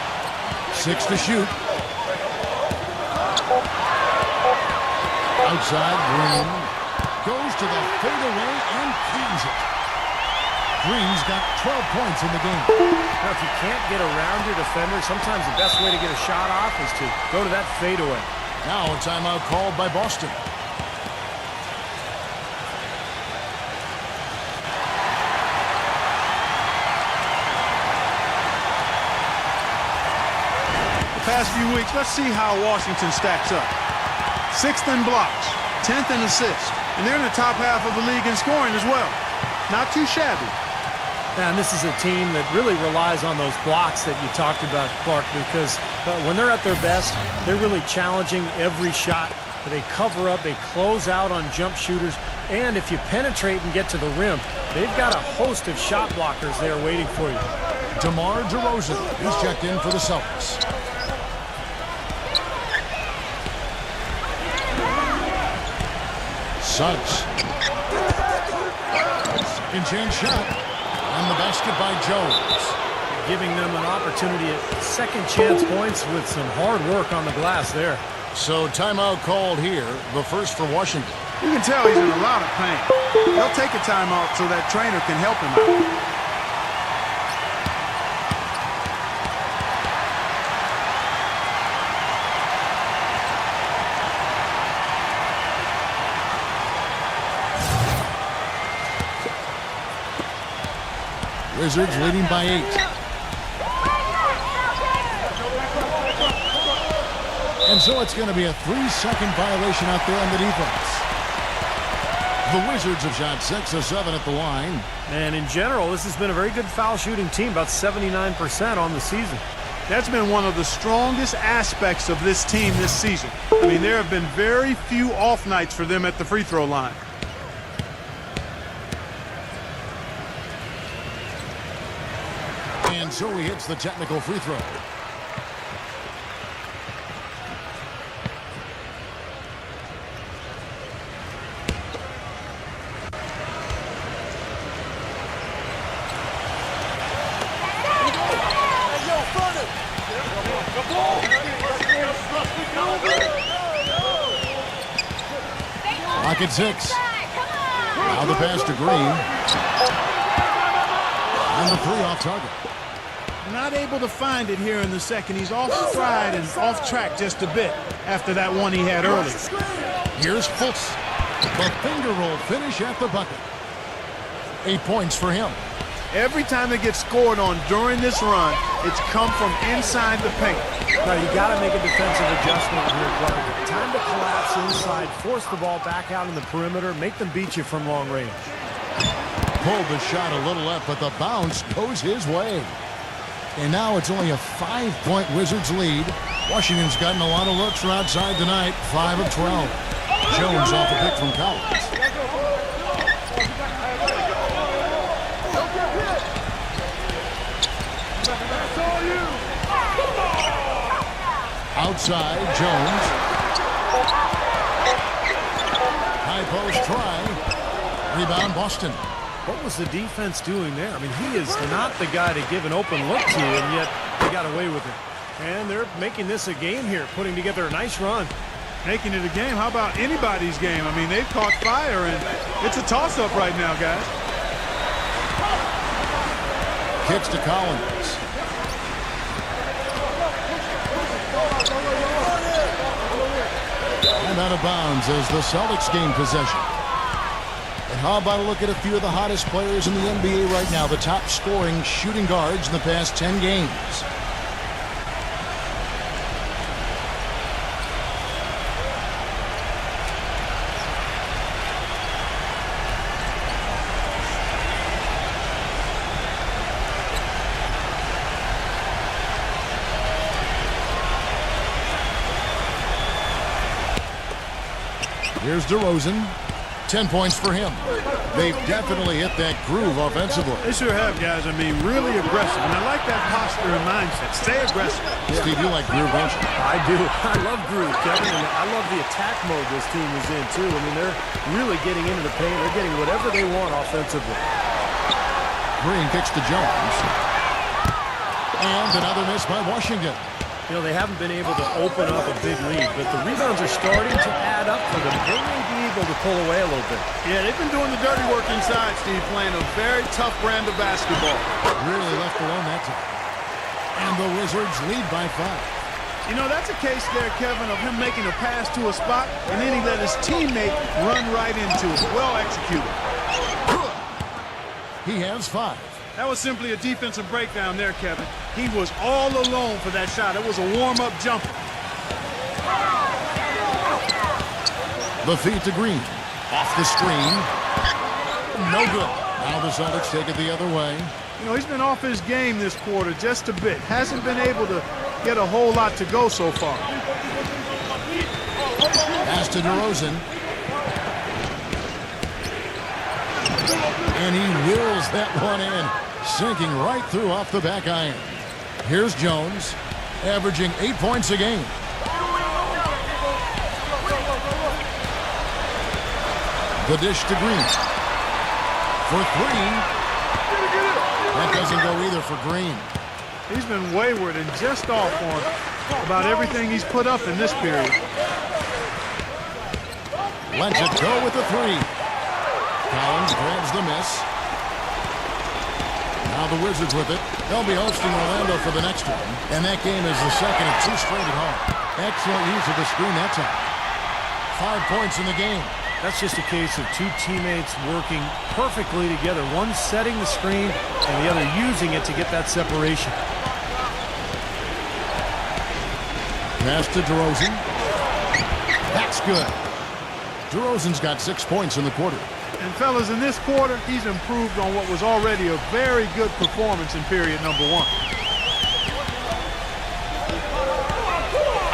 6 to shoot. Outside, Green goes to the fadeaway and cleans it. Green's got 12 points in the game. Now, if you can't get around your defender, sometimes the best way to get a shot off is to go to that fadeaway. Now a timeout called by Boston. The past few weeks, let's see how Washington stacks up. 6th in blocks, 10th in assists, and they're in the top half of the league in scoring as well. Not too shabby. And this is a team that really relies on those blocks that you talked about, Clark, because when they're at their best, they're really challenging every shot. They cover up, they close out on jump shooters, and if you penetrate and get to the rim, they've got a host of shot blockers there waiting for you. DeMar DeRozan is checked in for the Celtics. Suggs. Second chance shot. And the basket by Jones. Giving them an opportunity at second chance points with some hard work on the glass there. So timeout called here, the first for Washington. You can tell he's in a lot of pain. They'll take a timeout so that trainer can help him out. Wizards leading by 8. And so it's going to be a 3-second violation out there on the defense. The Wizards have shot 6 of 7 at the line. And in general, this has been a very good foul shooting team, about 79% on the season. That's been one of the strongest aspects of this team this season. I mean, there have been very few off nights for them at the free throw line. And so he hits the technical free throw. Pocket 6. Now the pass to Green. And the 3 off target. Not able to find it here in the second. He's off stride and off track just a bit after that one he had early. Here's Fultz. The finger roll finish at the bucket. 8 points for him. Every time they get scored on during this run, it's come from inside the paint. Now, you got to make a defensive adjustment here, Clark. Time to collapse inside, force the ball back out in the perimeter, make them beat you from long range. Pulled the shot a little left, but the bounce goes his way. And now it's only a 5-point Wizards lead. Washington's gotten a lot of looks from outside tonight. 5 of 12. Jones off a pick from Collins. Outside, Jones. High post try. Rebound, Boston. What was the defense doing there? I mean, he is not the guy to give an open look to, and yet they got away with it. And they're making this a game here, putting together a nice run. Making it a game? How about anybody's game? I mean, they've caught fire, and it's a toss-up right now, guys. Kicks to Collins. And out of bounds as the Celtics gain possession. And how about a look at a few of the hottest players in the NBA right now, the top scoring shooting guards in the past 10 games. Here's DeRozan. 10 points for him. They've definitely hit that groove offensively. They sure have, guys. I mean, really aggressive. And I like that posture and mindset. Stay aggressive. Steve, you like groove, don't you? I do. I love groove, Kevin, and I love the attack mode this team is in, too. I mean, they're really getting into the paint. They're getting whatever they want offensively. Green kicks to Jones. And another miss by Washington. You know, they haven't been able to open up a big lead, but the rebounds are starting to add up for them. They may be able to pull away a little bit. Yeah, they've been doing the dirty work inside, Steve, playing a very tough brand of basketball. Really left alone that time. And the Wizards lead by 5. You know, that's a case there, Kevin, of him making a pass to a spot, and then he let his teammate run right into it. Well executed. He has 5. That was simply a defensive breakdown there, Kevin. He was all alone for that shot. It was a warm-up jumper. The feed to Green. Off the screen. No good. Now the Celtics take it the other way. You know, he's been off his game this quarter just a bit. Hasn't been able to get a whole lot to go so far. Pass to DeRozan. And he wills that one in, sinking right through off the back iron. Here's Jones, averaging 8 points a game. The dish to Green. For 3. That doesn't go either for Green. He's been wayward and just off on about everything he's put up in this period. Lets it go with the 3. Collins grabs the miss. Now the Wizards with it. They'll be hosting Orlando for the next one. And that game is the second of 2 straight at home. Excellent use of the screen that time. 5 points in the game. That's just a case of 2 teammates working perfectly together. One setting the screen and the other using it to get that separation. Pass to DeRozan. That's good. DeRozan's got 6 points in the quarter. And fellas, in this quarter, he's improved on what was already a very good performance in period number 1.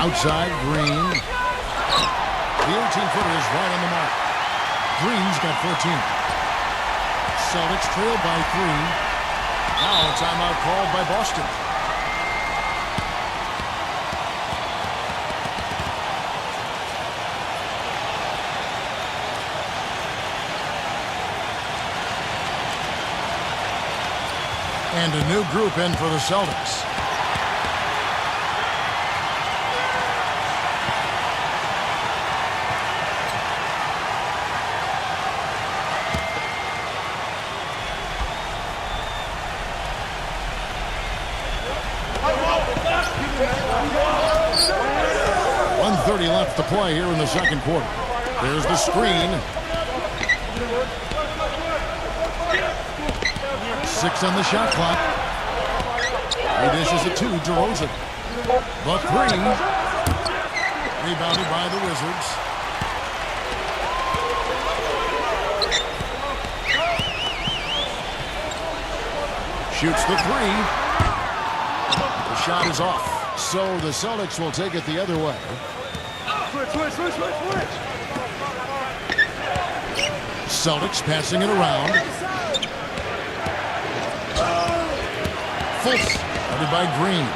Outside, Green. The 18-footer is right on the mark. Green's got 14. Celtics trail by 3. Now a timeout called by Boston. And a new group in for the Celtics. .130 left to play here in the second quarter. There's the screen. 6 on the shot clock. He dishes it to DeRozan. The 3. Rebounded by the Wizards. Shoots the 3. The shot is off. So the Celtics will take it the other way. Switch. Celtics passing it around. Fultz, covered by Green.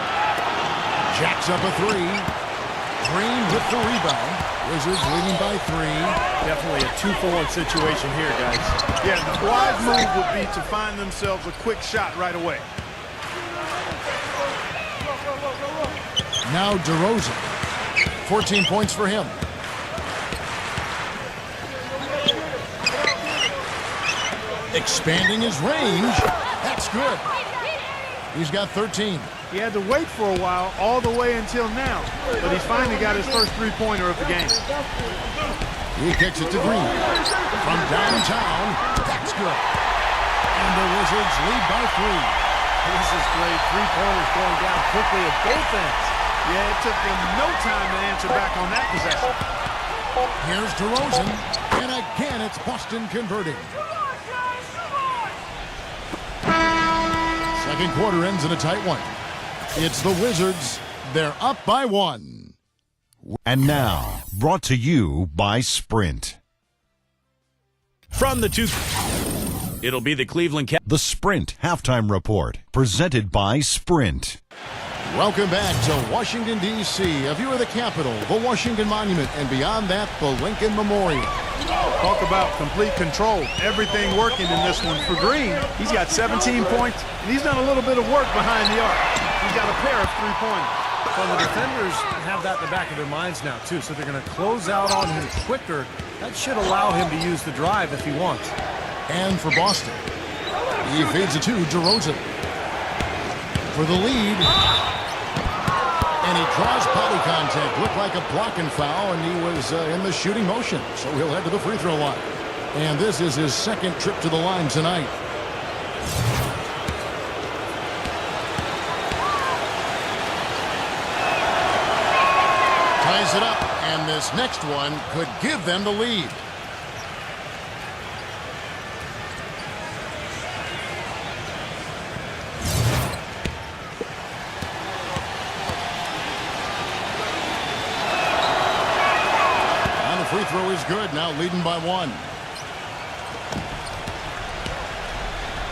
Jacks up a 3. Green with the rebound. Wizards leading by 3. Definitely a 2-for-1 situation here, guys. Yeah, the wise move would be to find themselves a quick shot right away. Now DeRozan. 14 points for him. Expanding his range. That's good. He's got 13. He had to wait for a while, all the way until now. But he's finally got his first 3-pointer of the game. He kicks it to Green. From downtown. That's good. And the Wizards lead by 3. This is great. 3-pointers going down quickly at both ends. Yeah, it took them no time to answer back on that possession. Here's DeRozan. And again, it's Boston converting. Second quarter ends in a tight one. It's the Wizards. They're up by 1. And now, brought to you by Sprint. From the two, it'll be the Cleveland Cavaliers. The Sprint Halftime Report, presented by Sprint. Welcome back to Washington, D.C., a view of the Capitol, the Washington Monument, and beyond that, the Lincoln Memorial. Talk about complete control. Everything working in this one for Green. He's got 17 points, and he's done a little bit of work behind the arc. He's got a pair of three-pointers. Well, the defenders have that in the back of their minds now, too, so they're going to close out on him quicker. That should allow him to use the drive if he wants. And for Boston, he feeds it to DeRozan for the lead. And he draws body contact. Looked like a blocking foul, and he was in the shooting motion. So he'll head to the free throw line. And this is his second trip to the line tonight. Ties it up, and this next one could give them the lead. Free throw is good, now leading by one.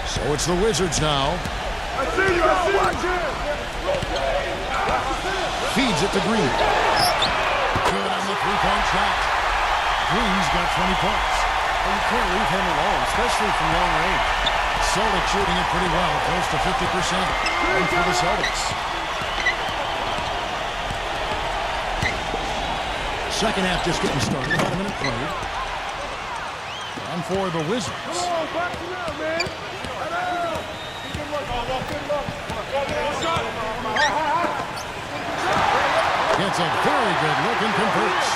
So it's the Wizards now. Feeds it to Green. Good on the three-point shot. Green's got 20 points. Well, you can't leave him alone, especially from long range. Celtics shooting it pretty well, close to 50%. And for the Celtics. Second half just getting started, about a minute played. And for the Wizards. Gets a very good look and converts.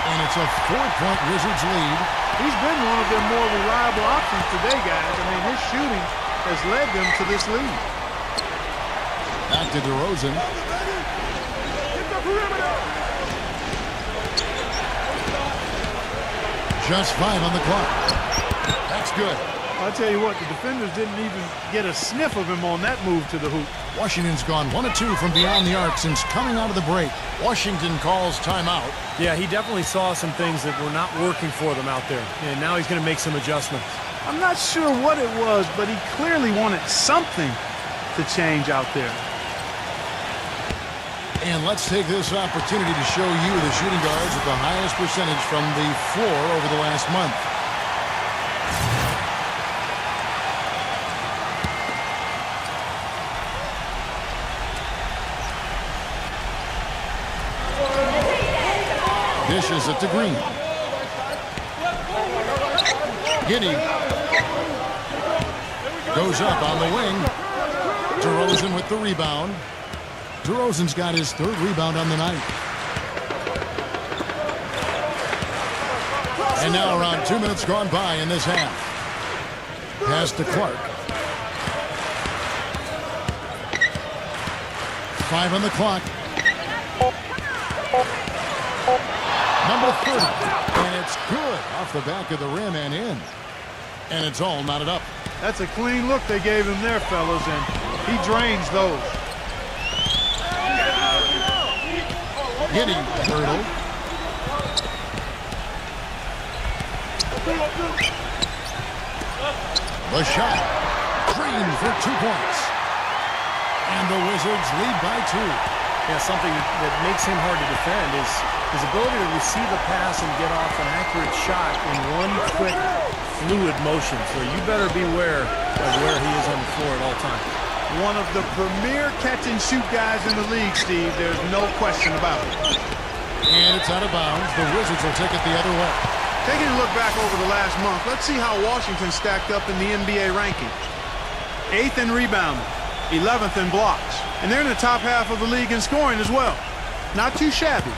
And it's a 4-point Wizards lead. He's been one of their more reliable options today, guys. I mean, his shooting has led them to this lead. Back to DeRozan. Just 5 on the clock. That's good. I'll tell you what, the defenders didn't even get a sniff of him on that move to the hoop. Washington's gone 1 of 2 from beyond the arc since coming out of the break. Washington calls timeout. Yeah, he definitely saw some things that were not working for them out there, and now he's going to make some adjustments. I'm not sure what it was, but he clearly wanted something to change out there. And let's take this opportunity to show you the shooting guards with the highest percentage from the floor over the last month. Dishes it to Green. Giddey goes up on the wing. DeRozan with the rebound. DeRozan's got his 3rd rebound on the night. And now around 2 minutes gone by in this half. Pass to Clark. 5 on the clock. Number 30. And it's good off the back of the rim and in. And it's all knotted up. That's a clean look they gave him there, fellas, and he drains those. Giddey, hurdle. The shot. Green for 2 points. And the Wizards lead by 2. Yeah, something that makes him hard to defend is his ability to receive a pass and get off an accurate shot in one quick, fluid motion. So you better beware of where he is on the floor at all times. One of the premier catch-and-shoot guys in the league, Steve. There's no question about it. And it's out of bounds. The Wizards will take it the other way. Taking a look back over the last month, let's see how Washington stacked up in the NBA ranking. 8th in rebounding, 11th in blocks. And they're in the top half of the league in scoring as well. Not too shabby.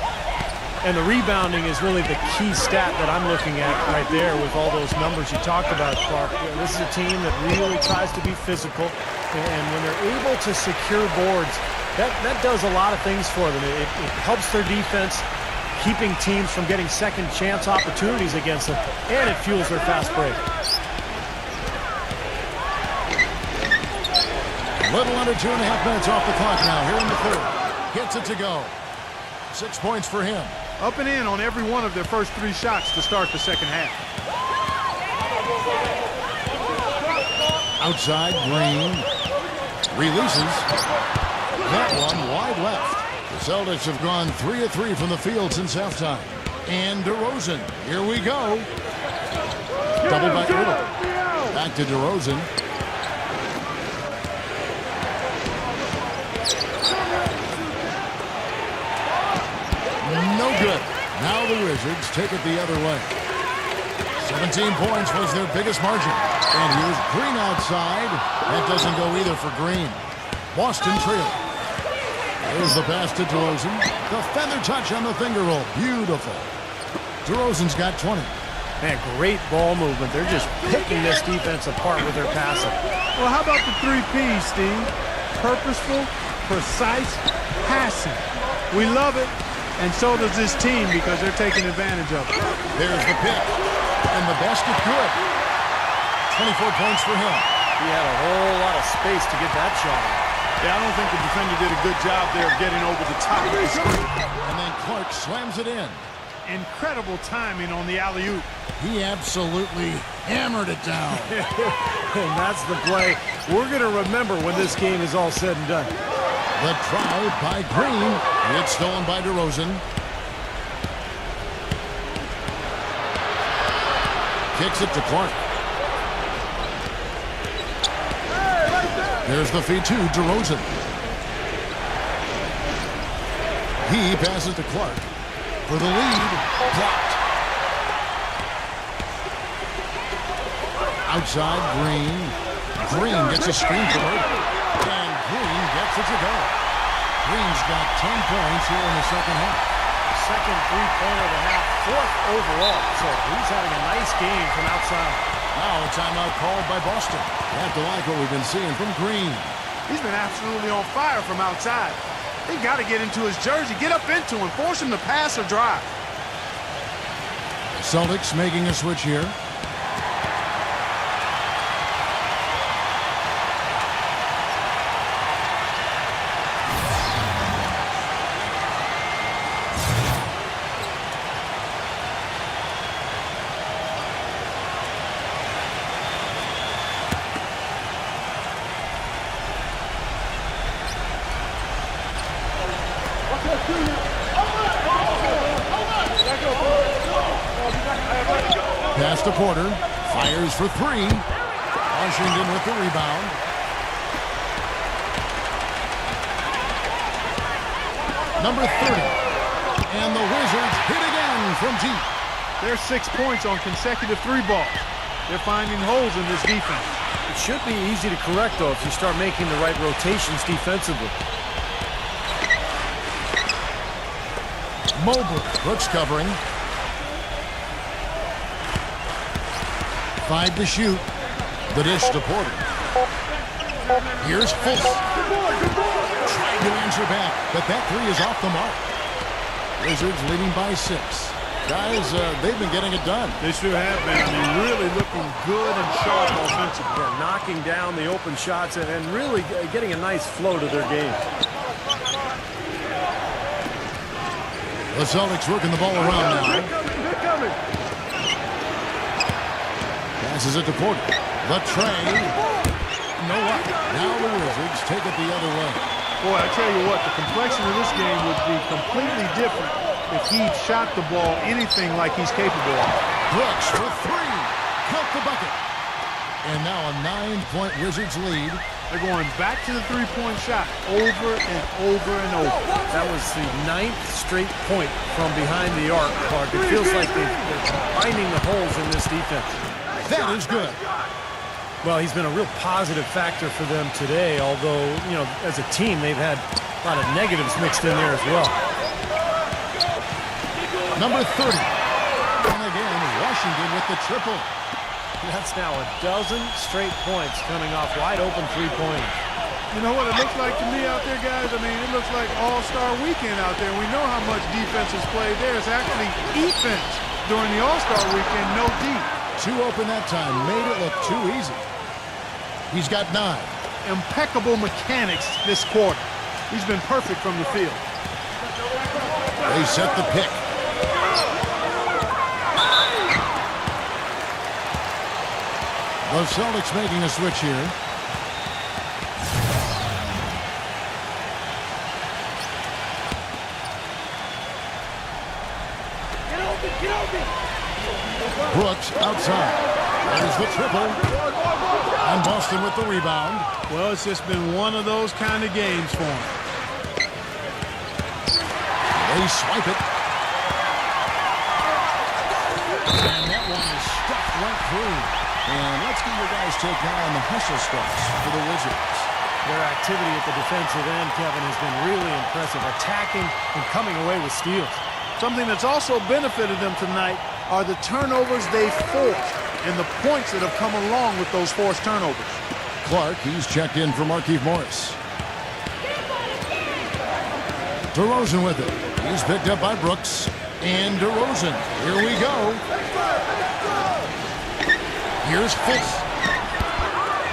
And the rebounding is really the key stat that I'm looking at right there with all those numbers you talked about, Clark. This is a team that really tries to be physical, and when they're able to secure boards, that does a lot of things for them. It helps their defense, keeping teams from getting second chance opportunities against them, and it fuels their fast break. A little under 2.5 minutes off the clock now here in the 3rd. Gets it to go. 6 points for him. Up and in on every one of their first 3 shots to start the second half. Outside, Green. Releases. That one wide left. The Celtics have gone 3 of 3 from the field since halftime. And DeRozan. Here we go. Double by Little. Back to DeRozan. No good. Now the Wizards take it the other way. 17 points was their biggest margin. And here's Green outside. That doesn't go either for Green. Boston trail. There's the pass to DeRozan. The feather touch on the finger roll. Beautiful. DeRozan's got 20. Man, great ball movement. They're just picking this defense apart with their passing. Well, how about the 3 Ps, Steve? Purposeful, precise, passing. We love it, and so does this team because they're taking advantage of it. There's the pick. And the basket good. 24 points for him. He had a whole lot of space to get that shot off. Yeah, I don't think the defender did a good job there of getting over the top of the screen. And then Clark slams it in. Incredible timing on the alley-oop. He absolutely hammered it down. And that's the play we're going to remember when this game is all said and done. The try by Green. It's stolen by DeRozan. Kicks it to Clark. There's the feed to DeRozan. He passes to Clark for the lead. Blocked. Outside, Green. Green gets a screen for it. And Green gets it to go. Green's got 10 points here in the second half. Second three-pointer of the half, 4th overall. So he's having a nice game from outside. Now a timeout called by Boston. You have to like what we've been seeing from Green. He's been absolutely on fire from outside. They got to get into his jersey, get up into him, force him to pass or drive. Celtics making a switch here. Pass to Porter. Fires for 3. Washington with the rebound. Number 30. And the Wizards hit again from deep. There's 6 points on consecutive 3 balls. They're finding holes in this defense. It should be easy to correct, though, if you start making the right rotations defensively. Mobley. Brooks covering. 5 to shoot. The dish to Porter. Here's Fultz. Trying to answer back, but that 3 is off the mark. Wizards leading by 6. Guys, they've been getting it done. They sure have been. I mean, really looking good and sharp offensively. Yeah, knocking down the open shots and really getting a nice flow to their game. The Celtics working the ball around now. They're coming. Passes it to Porter. The tray. No luck. Now the Wizards take it the other way. Boy, I tell you what, the complexion of this game would be completely different if he shot the ball anything like he's capable of. Brooks for 3. Count the bucket. And now a 9-point Wizards lead. They're going back to the 3-point shot over and over and over. That was the 9th straight point from behind the arc, Clark. It feels like they're finding the holes in this defense. That is good. Well, he's been a real positive factor for them today, although, you know, as a team, they've had a lot of negatives mixed in there as well. Number 30. And again, Washington with the triple. That's now a 12 straight points coming off wide open 3-pointers. You know what it looks like to me out there, guys? I mean, it looks like All-Star Weekend out there. We know how much defense is played there. It's actually defense during the All-Star Weekend, no D. 2 open that time. Made it look too easy. He's got 9. Impeccable mechanics this quarter. He's been perfect from the field. They set the pick. The Celtics making a switch here. Brooks outside. There's the triple. And Boston with the rebound. Well, it's just been one of those kind of games for him. They swipe it. And that one is stuffed right through. And let's get your guys' take now on the hustle starts for the Wizards. Their activity at the defensive end, Kevin, has been really impressive, attacking and coming away with steals. Something that's also benefited them tonight are the turnovers they forced and the points that have come along with those forced turnovers. Clark, he's checked in for Markieff Morris. DeRozan with it. He's picked up by Brooks. And DeRozan. Here we go. Here's Fitz.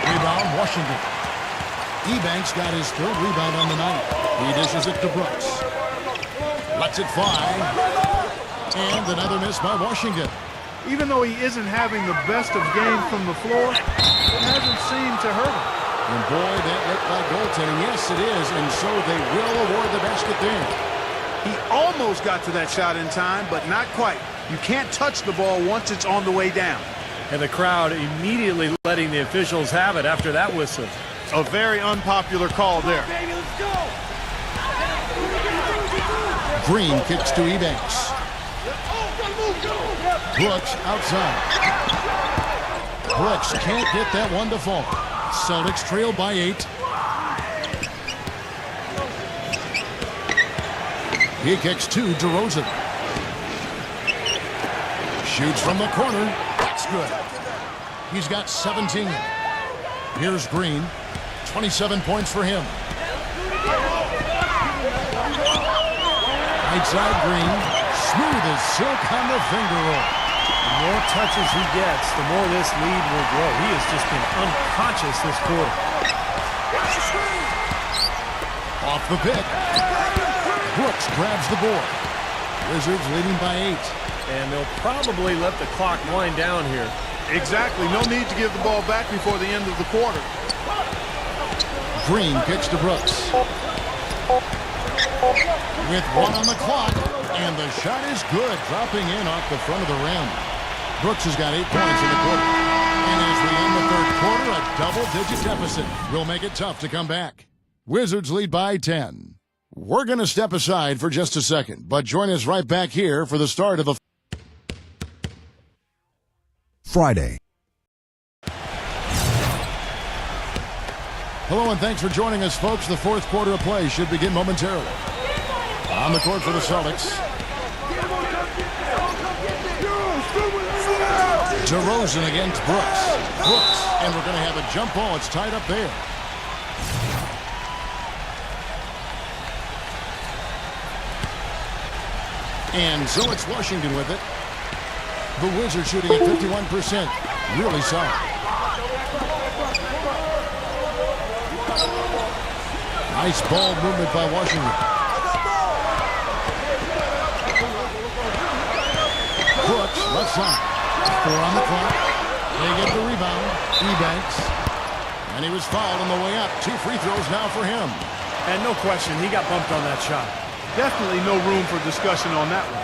Rebound, Washington. Ebanks got his third rebound on the night. He dishes it to Brooks. Lets it fly. And another miss by Washington. Even though he isn't having the best of games from the floor, it hasn't seemed to hurt him. And boy, that looked like goaltending. Yes, it is. And so they will award the basket there. He almost got to that shot in time, but not quite. You can't touch the ball once it's on the way down. And the crowd immediately letting the officials have it after that whistle. A very unpopular call there. Green kicks to Ebanks. Brooks outside. Brooks can't get that one to fall. Celtics trail by 8. He kicks to DeRozan. Shoots from the corner. That's good. He's got 17. Here's Green. 27 points for him. Right side Green. Smooth as silk on the finger roll. The more touches he gets, the more this lead will grow. He has just been unconscious this quarter. Off the pick. Brooks grabs the board. Wizards leading by 8. And they'll probably let the clock wind down here. Exactly. No need to give the ball back before the end of the quarter. Green kicks to Brooks. With 1 on the clock. And the shot is good. Dropping in off the front of the rim. Brooks has got 8 points in the quarter. And as we end the third quarter, a double-digit deficit will make it tough to come back. Wizards lead by 10. We're going to step aside for just a second, but join us right back here for the start of the Friday. Hello and thanks for joining us, folks. The fourth quarter of play should begin momentarily. On the court for the Celtics. DeRozan against Brooks. And we're going to have a jump ball. It's tied up there. And so it's Washington with it. The Wizards shooting at 51%. Really solid. Nice ball movement by Washington. Brooks, left side. 4 on the clock. They get the rebound. Ebanks. And he was fouled on the way up. 2 free throws now for him. And no question, he got bumped on that shot. Definitely no room for discussion on that one.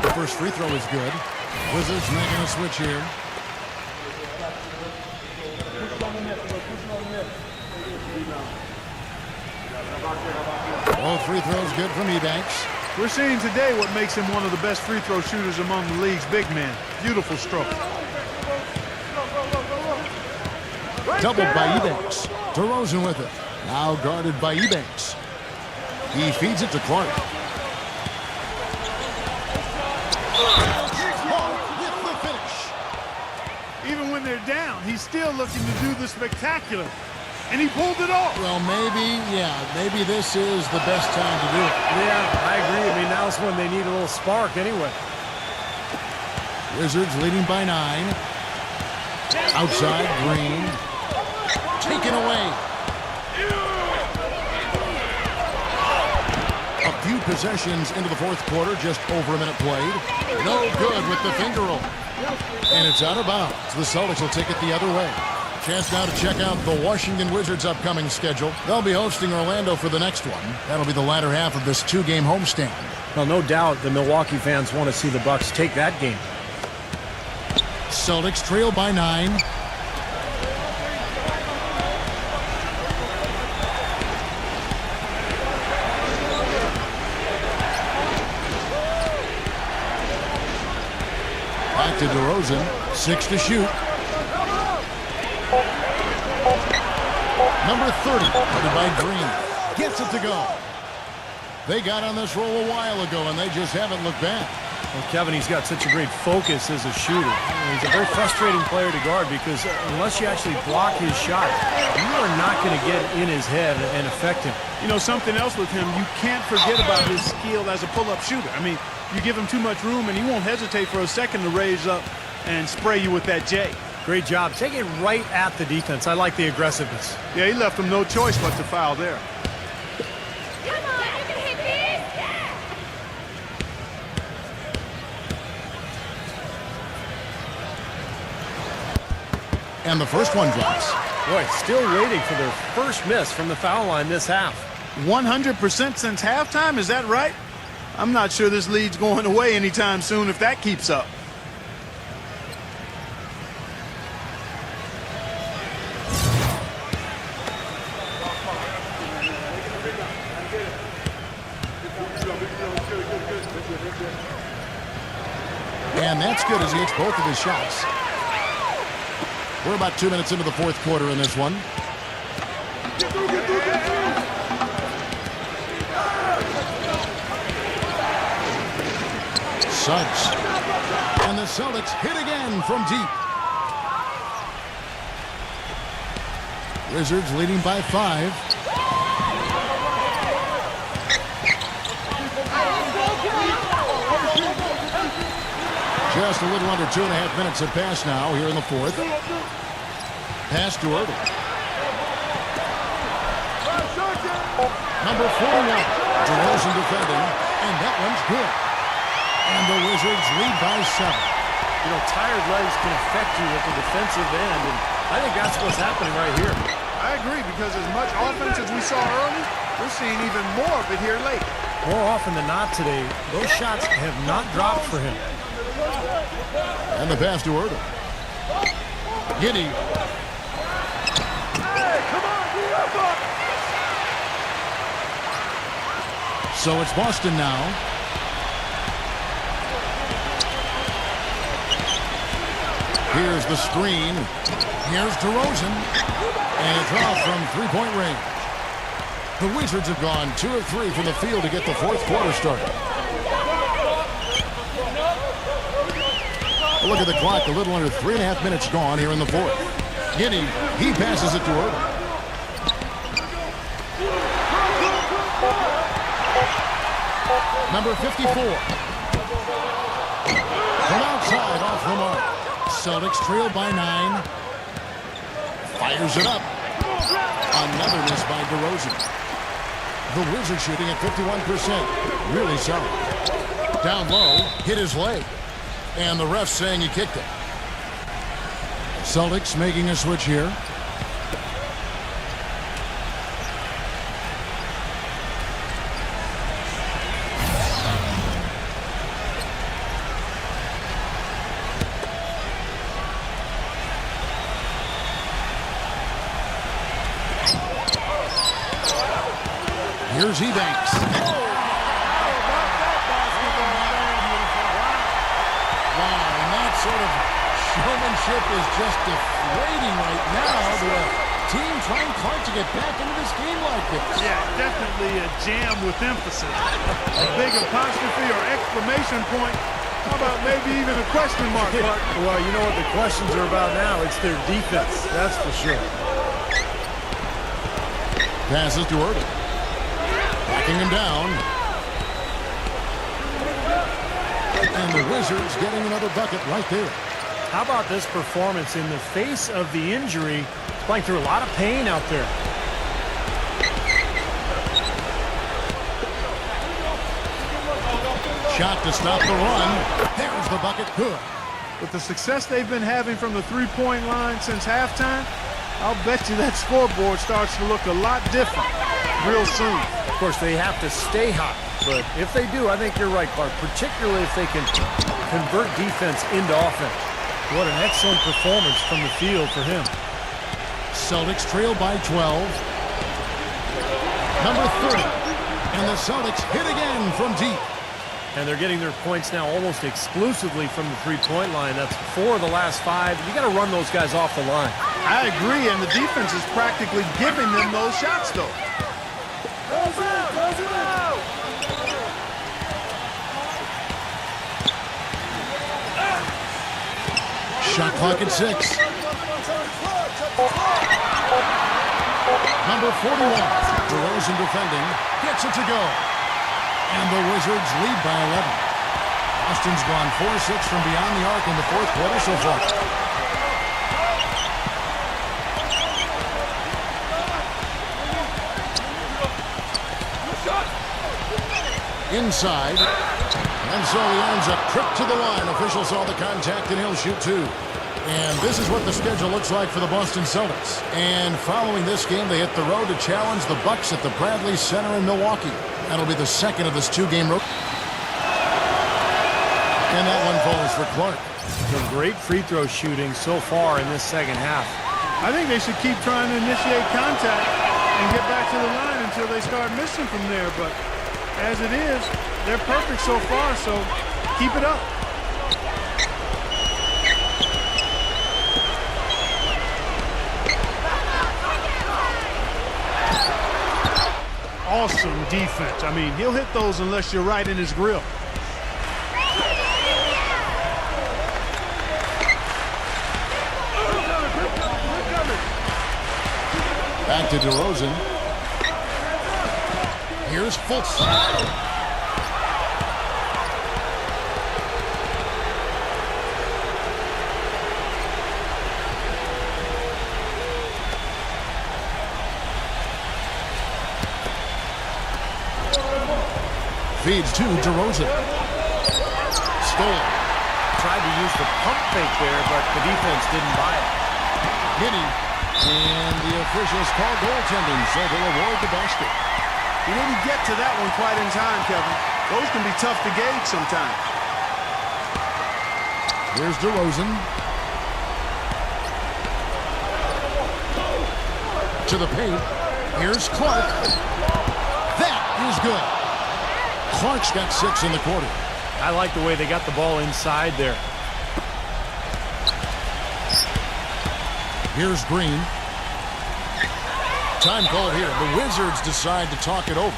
The first free throw is good. Wizards making a switch here. Both free throws good from Ebanks. We're seeing today what makes him one of the best free throw shooters among the league's big men. Beautiful stroke. Doubled by Ebanks. DeRozan with it. Now guarded by Ebanks. He feeds it to Clark. With the finish. Even when they're down, he's still looking to do the spectacular. And he pulled it off. Well, maybe this is the best time to do it. Yeah, I agree. I mean, now's when they need a little spark anyway. Wizards leading by 9. Outside, Green. taken away. A few possessions into the fourth quarter, just over a minute played. No good with the finger roll. And it's out of bounds. The Celtics will take it the other way. Chance now to check out the Washington Wizards' upcoming schedule. They'll be hosting Orlando for the next one. That'll be the latter half of this two-game homestand. Well, no doubt the Milwaukee fans want to see the Bucks take that game. Celtics trail by 9. Back to DeRozan. 6 to shoot. Number 30, covered by Green. Gets it to go. They got on this roll a while ago, and they just haven't looked back. Well, Kevin, he's got such a great focus as a shooter. He's a very frustrating player to guard because unless you actually block his shot, you are not going to get in his head and affect him. You know, something else with him, you can't forget about his skill as a pull-up shooter. I mean, you give him too much room, and he won't hesitate for a second to raise up and spray you with that J. Great job. Take it right at the defense. I like the aggressiveness. Yeah, he left him no choice but to foul there. Come on, you can hit this. Yeah. And the first one drops. Boy, still waiting for their first miss from the foul line this half. 100% since halftime, is that right? I'm not sure this lead's going away anytime soon if that keeps up. And that's good as he hits both of his shots. We're about 2 minutes into the fourth quarter in this one. Suggs. And the Celtics hit again from deep. Wizards leading by 5. Just a little under 2.5 minutes have passed now here in the fourth. Pass to Irving. Number 41. DeRozan defending, and that one's good. And the Wizards lead by 7. You know, tired legs can affect you at the defensive end, and I think that's what's happening right here. I agree, because as much offense as we saw early, we're seeing even more of it here late. More often than not today, those shots have not dropped for him. And the pass to Irving. Giddey. Hey, come on, get up! So it's Boston now. Here's the screen. Here's DeRozan. And it's off from three-point range. The Wizards have gone 2 of 3 from the field to get the fourth quarter started. A look at the clock. A little under 3.5 minutes gone here in the fourth. Giddey, he passes it to Irving. Number 54. From outside, off the mark. Celtics trail by 9. Fires it up. Another miss by DeRozan. The Wizards shooting at 51%. Really solid. Down low, hit his leg. And the ref saying he kicked it. Celtics making a switch here. Here's Ebanks. Sort of showmanship is just deflating right now. The team trying hard to get back into this game like this. Yeah, definitely a jam with emphasis. A big apostrophe or exclamation point. How about maybe even a question mark, Mark? Well, you know what the questions are about now. It's their defense, that's for sure. Passes to Irving. Backing him down. And the Wizards getting another bucket right there. How about this performance in the face of the injury Playing through a lot of pain out there. Shot to stop the run. There's the bucket. Good. With the success they've been having from the three-point line since halftime, I'll bet you that scoreboard starts to look a lot different real soon. Of course, they have to stay hot, but if they do, I think you're right, Clark, particularly if they can convert defense into offense. What an excellent performance from the field for him. Celtics trail by 12. Number 30. And the Celtics hit again from deep. And they're getting their points now almost exclusively from the three-point line. That's 4 of the last 5. You got to run those guys off the line. I agree, and the defense is practically giving them those shots, though. Shot clock at 6. Number 41. DeRozan defending. Gets it to go. And the Wizards lead by 11. Boston's gone 4-6 from beyond the arc in the fourth quarter so far. Inside. And so he earns a trip to the line. Official saw the contact and he'll shoot 2. And this is what the schedule looks like for the Boston Celtics. And following this game, they hit the road to challenge the Bucks at the Bradley Center in Milwaukee. That'll be the second of this 2-game road. And that one falls for Clark. Some great free throw shooting so far in this second half. I think they should keep trying to initiate contact and get back to the line until they start missing from there. But as it is, they're perfect so far, so keep it up. Awesome defense. I mean, he'll hit those unless you're right in his grill. Back to DeRozan. Here's Fultz. Feeds to DeRozan. Stolen. Tried to use the pump fake there, but the defense didn't buy it. Hitting. And the officials call goaltending, so they'll award the basket. He didn't get to that one quite in time, Kevin. Those can be tough to gauge sometimes. Here's DeRozan. To the paint. Here's Clark. That is good. Clark's got 6 in the quarter. I like the way they got the ball inside there. Here's Green. Time called here. The Wizards decide to talk it over.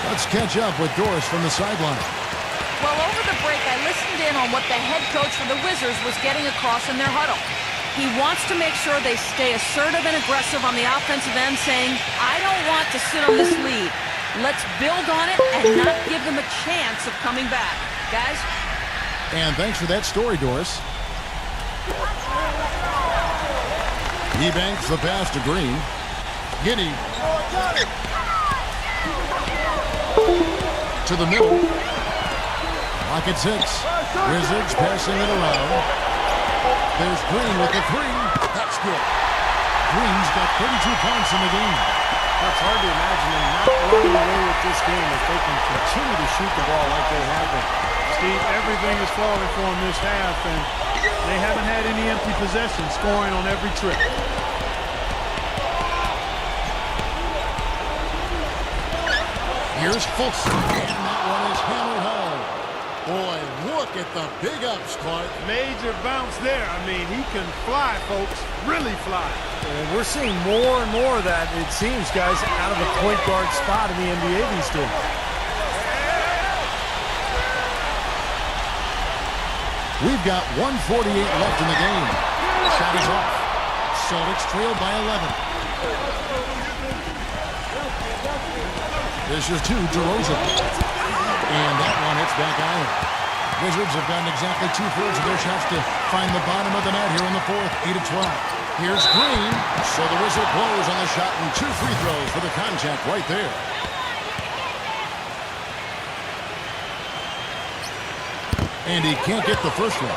Let's catch up with Doris from the sideline. Well, over the break, I listened in on what the head coach for the Wizards was getting across in their huddle. He wants to make sure they stay assertive and aggressive on the offensive end, saying, I don't want to sit on this lead. Let's build on it and not give them a chance of coming back. Guys? And thanks for that story, Doris. He banks the pass to Green. Giddy. To the middle. Lock at 6. Wizards passing it around. There's Green with the 3. That's good. Green's got 32 points in the game. It's hard to imagine them not running away with this game if they can continue to shoot the ball like they have been. Steve, everything is falling for them this half, and they haven't had any empty possessions, scoring on every trip. Here's Fultz. And that one is hammered home. Boy, look at the big ups, Clark. Major bounce there. I mean, he can fly, folks. Really fly. And we're seeing more and more of that, it seems, guys, out of the point guard spot in the NBA these days. We've got 1:48 left in the game. Shot is off. Celtics trail by 11. This is to DeRozan. And that one hits back iron. Wizards have gotten exactly 2/3 of their shots to find the bottom of the net here in the fourth, 8-12. Here's Green. So the whistle blows on the shot and 2 free throws for the contact right there. And he can't get the first one.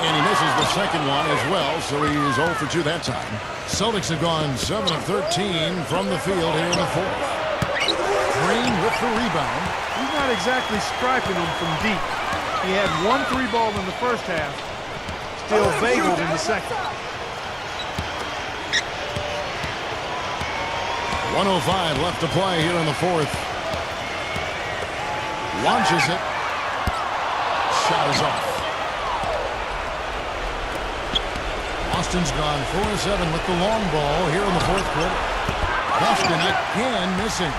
And he misses the second one as well, so he's 0 for 2 that time. Celtics have gone 7 of 13 from the field here in the fourth. Green with the rebound. He's not exactly striping them from deep. He had 1 3-ball in the first half, still bageled in the second. 1:05 left to play here in the fourth. Launches it. Shot is off. Boston's gone 4-7 with the long ball here in the fourth quarter. Boston again missing.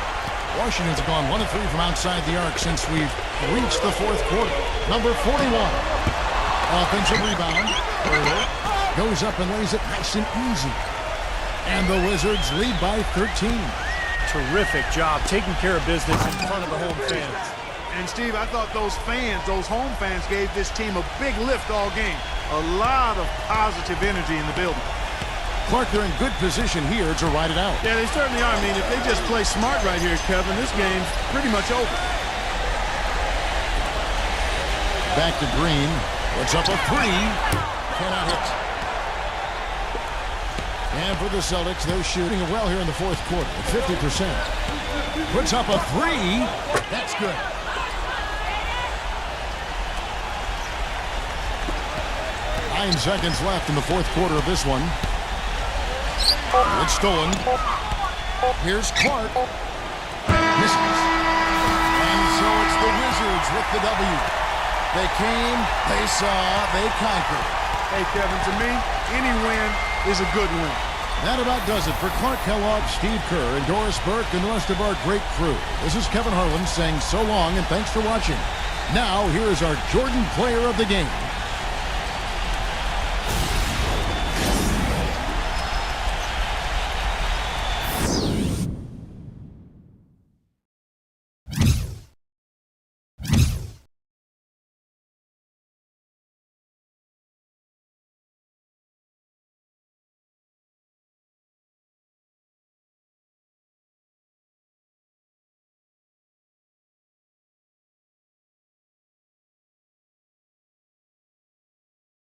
Washington's gone 1-3 from outside the arc since we've reached the fourth quarter. Number 41. Offensive rebound. Goes up and lays it nice and easy. And the Wizards lead by 13. Terrific job taking care of business in front of the home fans. And Steve, I thought those fans, those home fans, gave this team a big lift all game. A lot of positive energy in the building. Clark, they're in good position here to ride it out. Yeah, they certainly are. I mean, if they just play smart right here, Kevin, this game's pretty much over. Back to Green. Puts up a 3. Cannot hit. And for the Celtics, they're shooting well here in the fourth quarter, 50%. Puts up a 3. That's good. Nine seconds left in the fourth quarter of this one. It's stolen. Here's Clark. Misses. And so it's the Wizards with the W. They came, they saw, they conquered. Hey, Kevin, to me, any win is a good win. That about does it for Clark Kellogg, Steve Kerr, and Doris Burke, and the rest of our great crew. This is Kevin Harlan saying so long and thanks for watching. Now, here is our Jordan Player of the Game.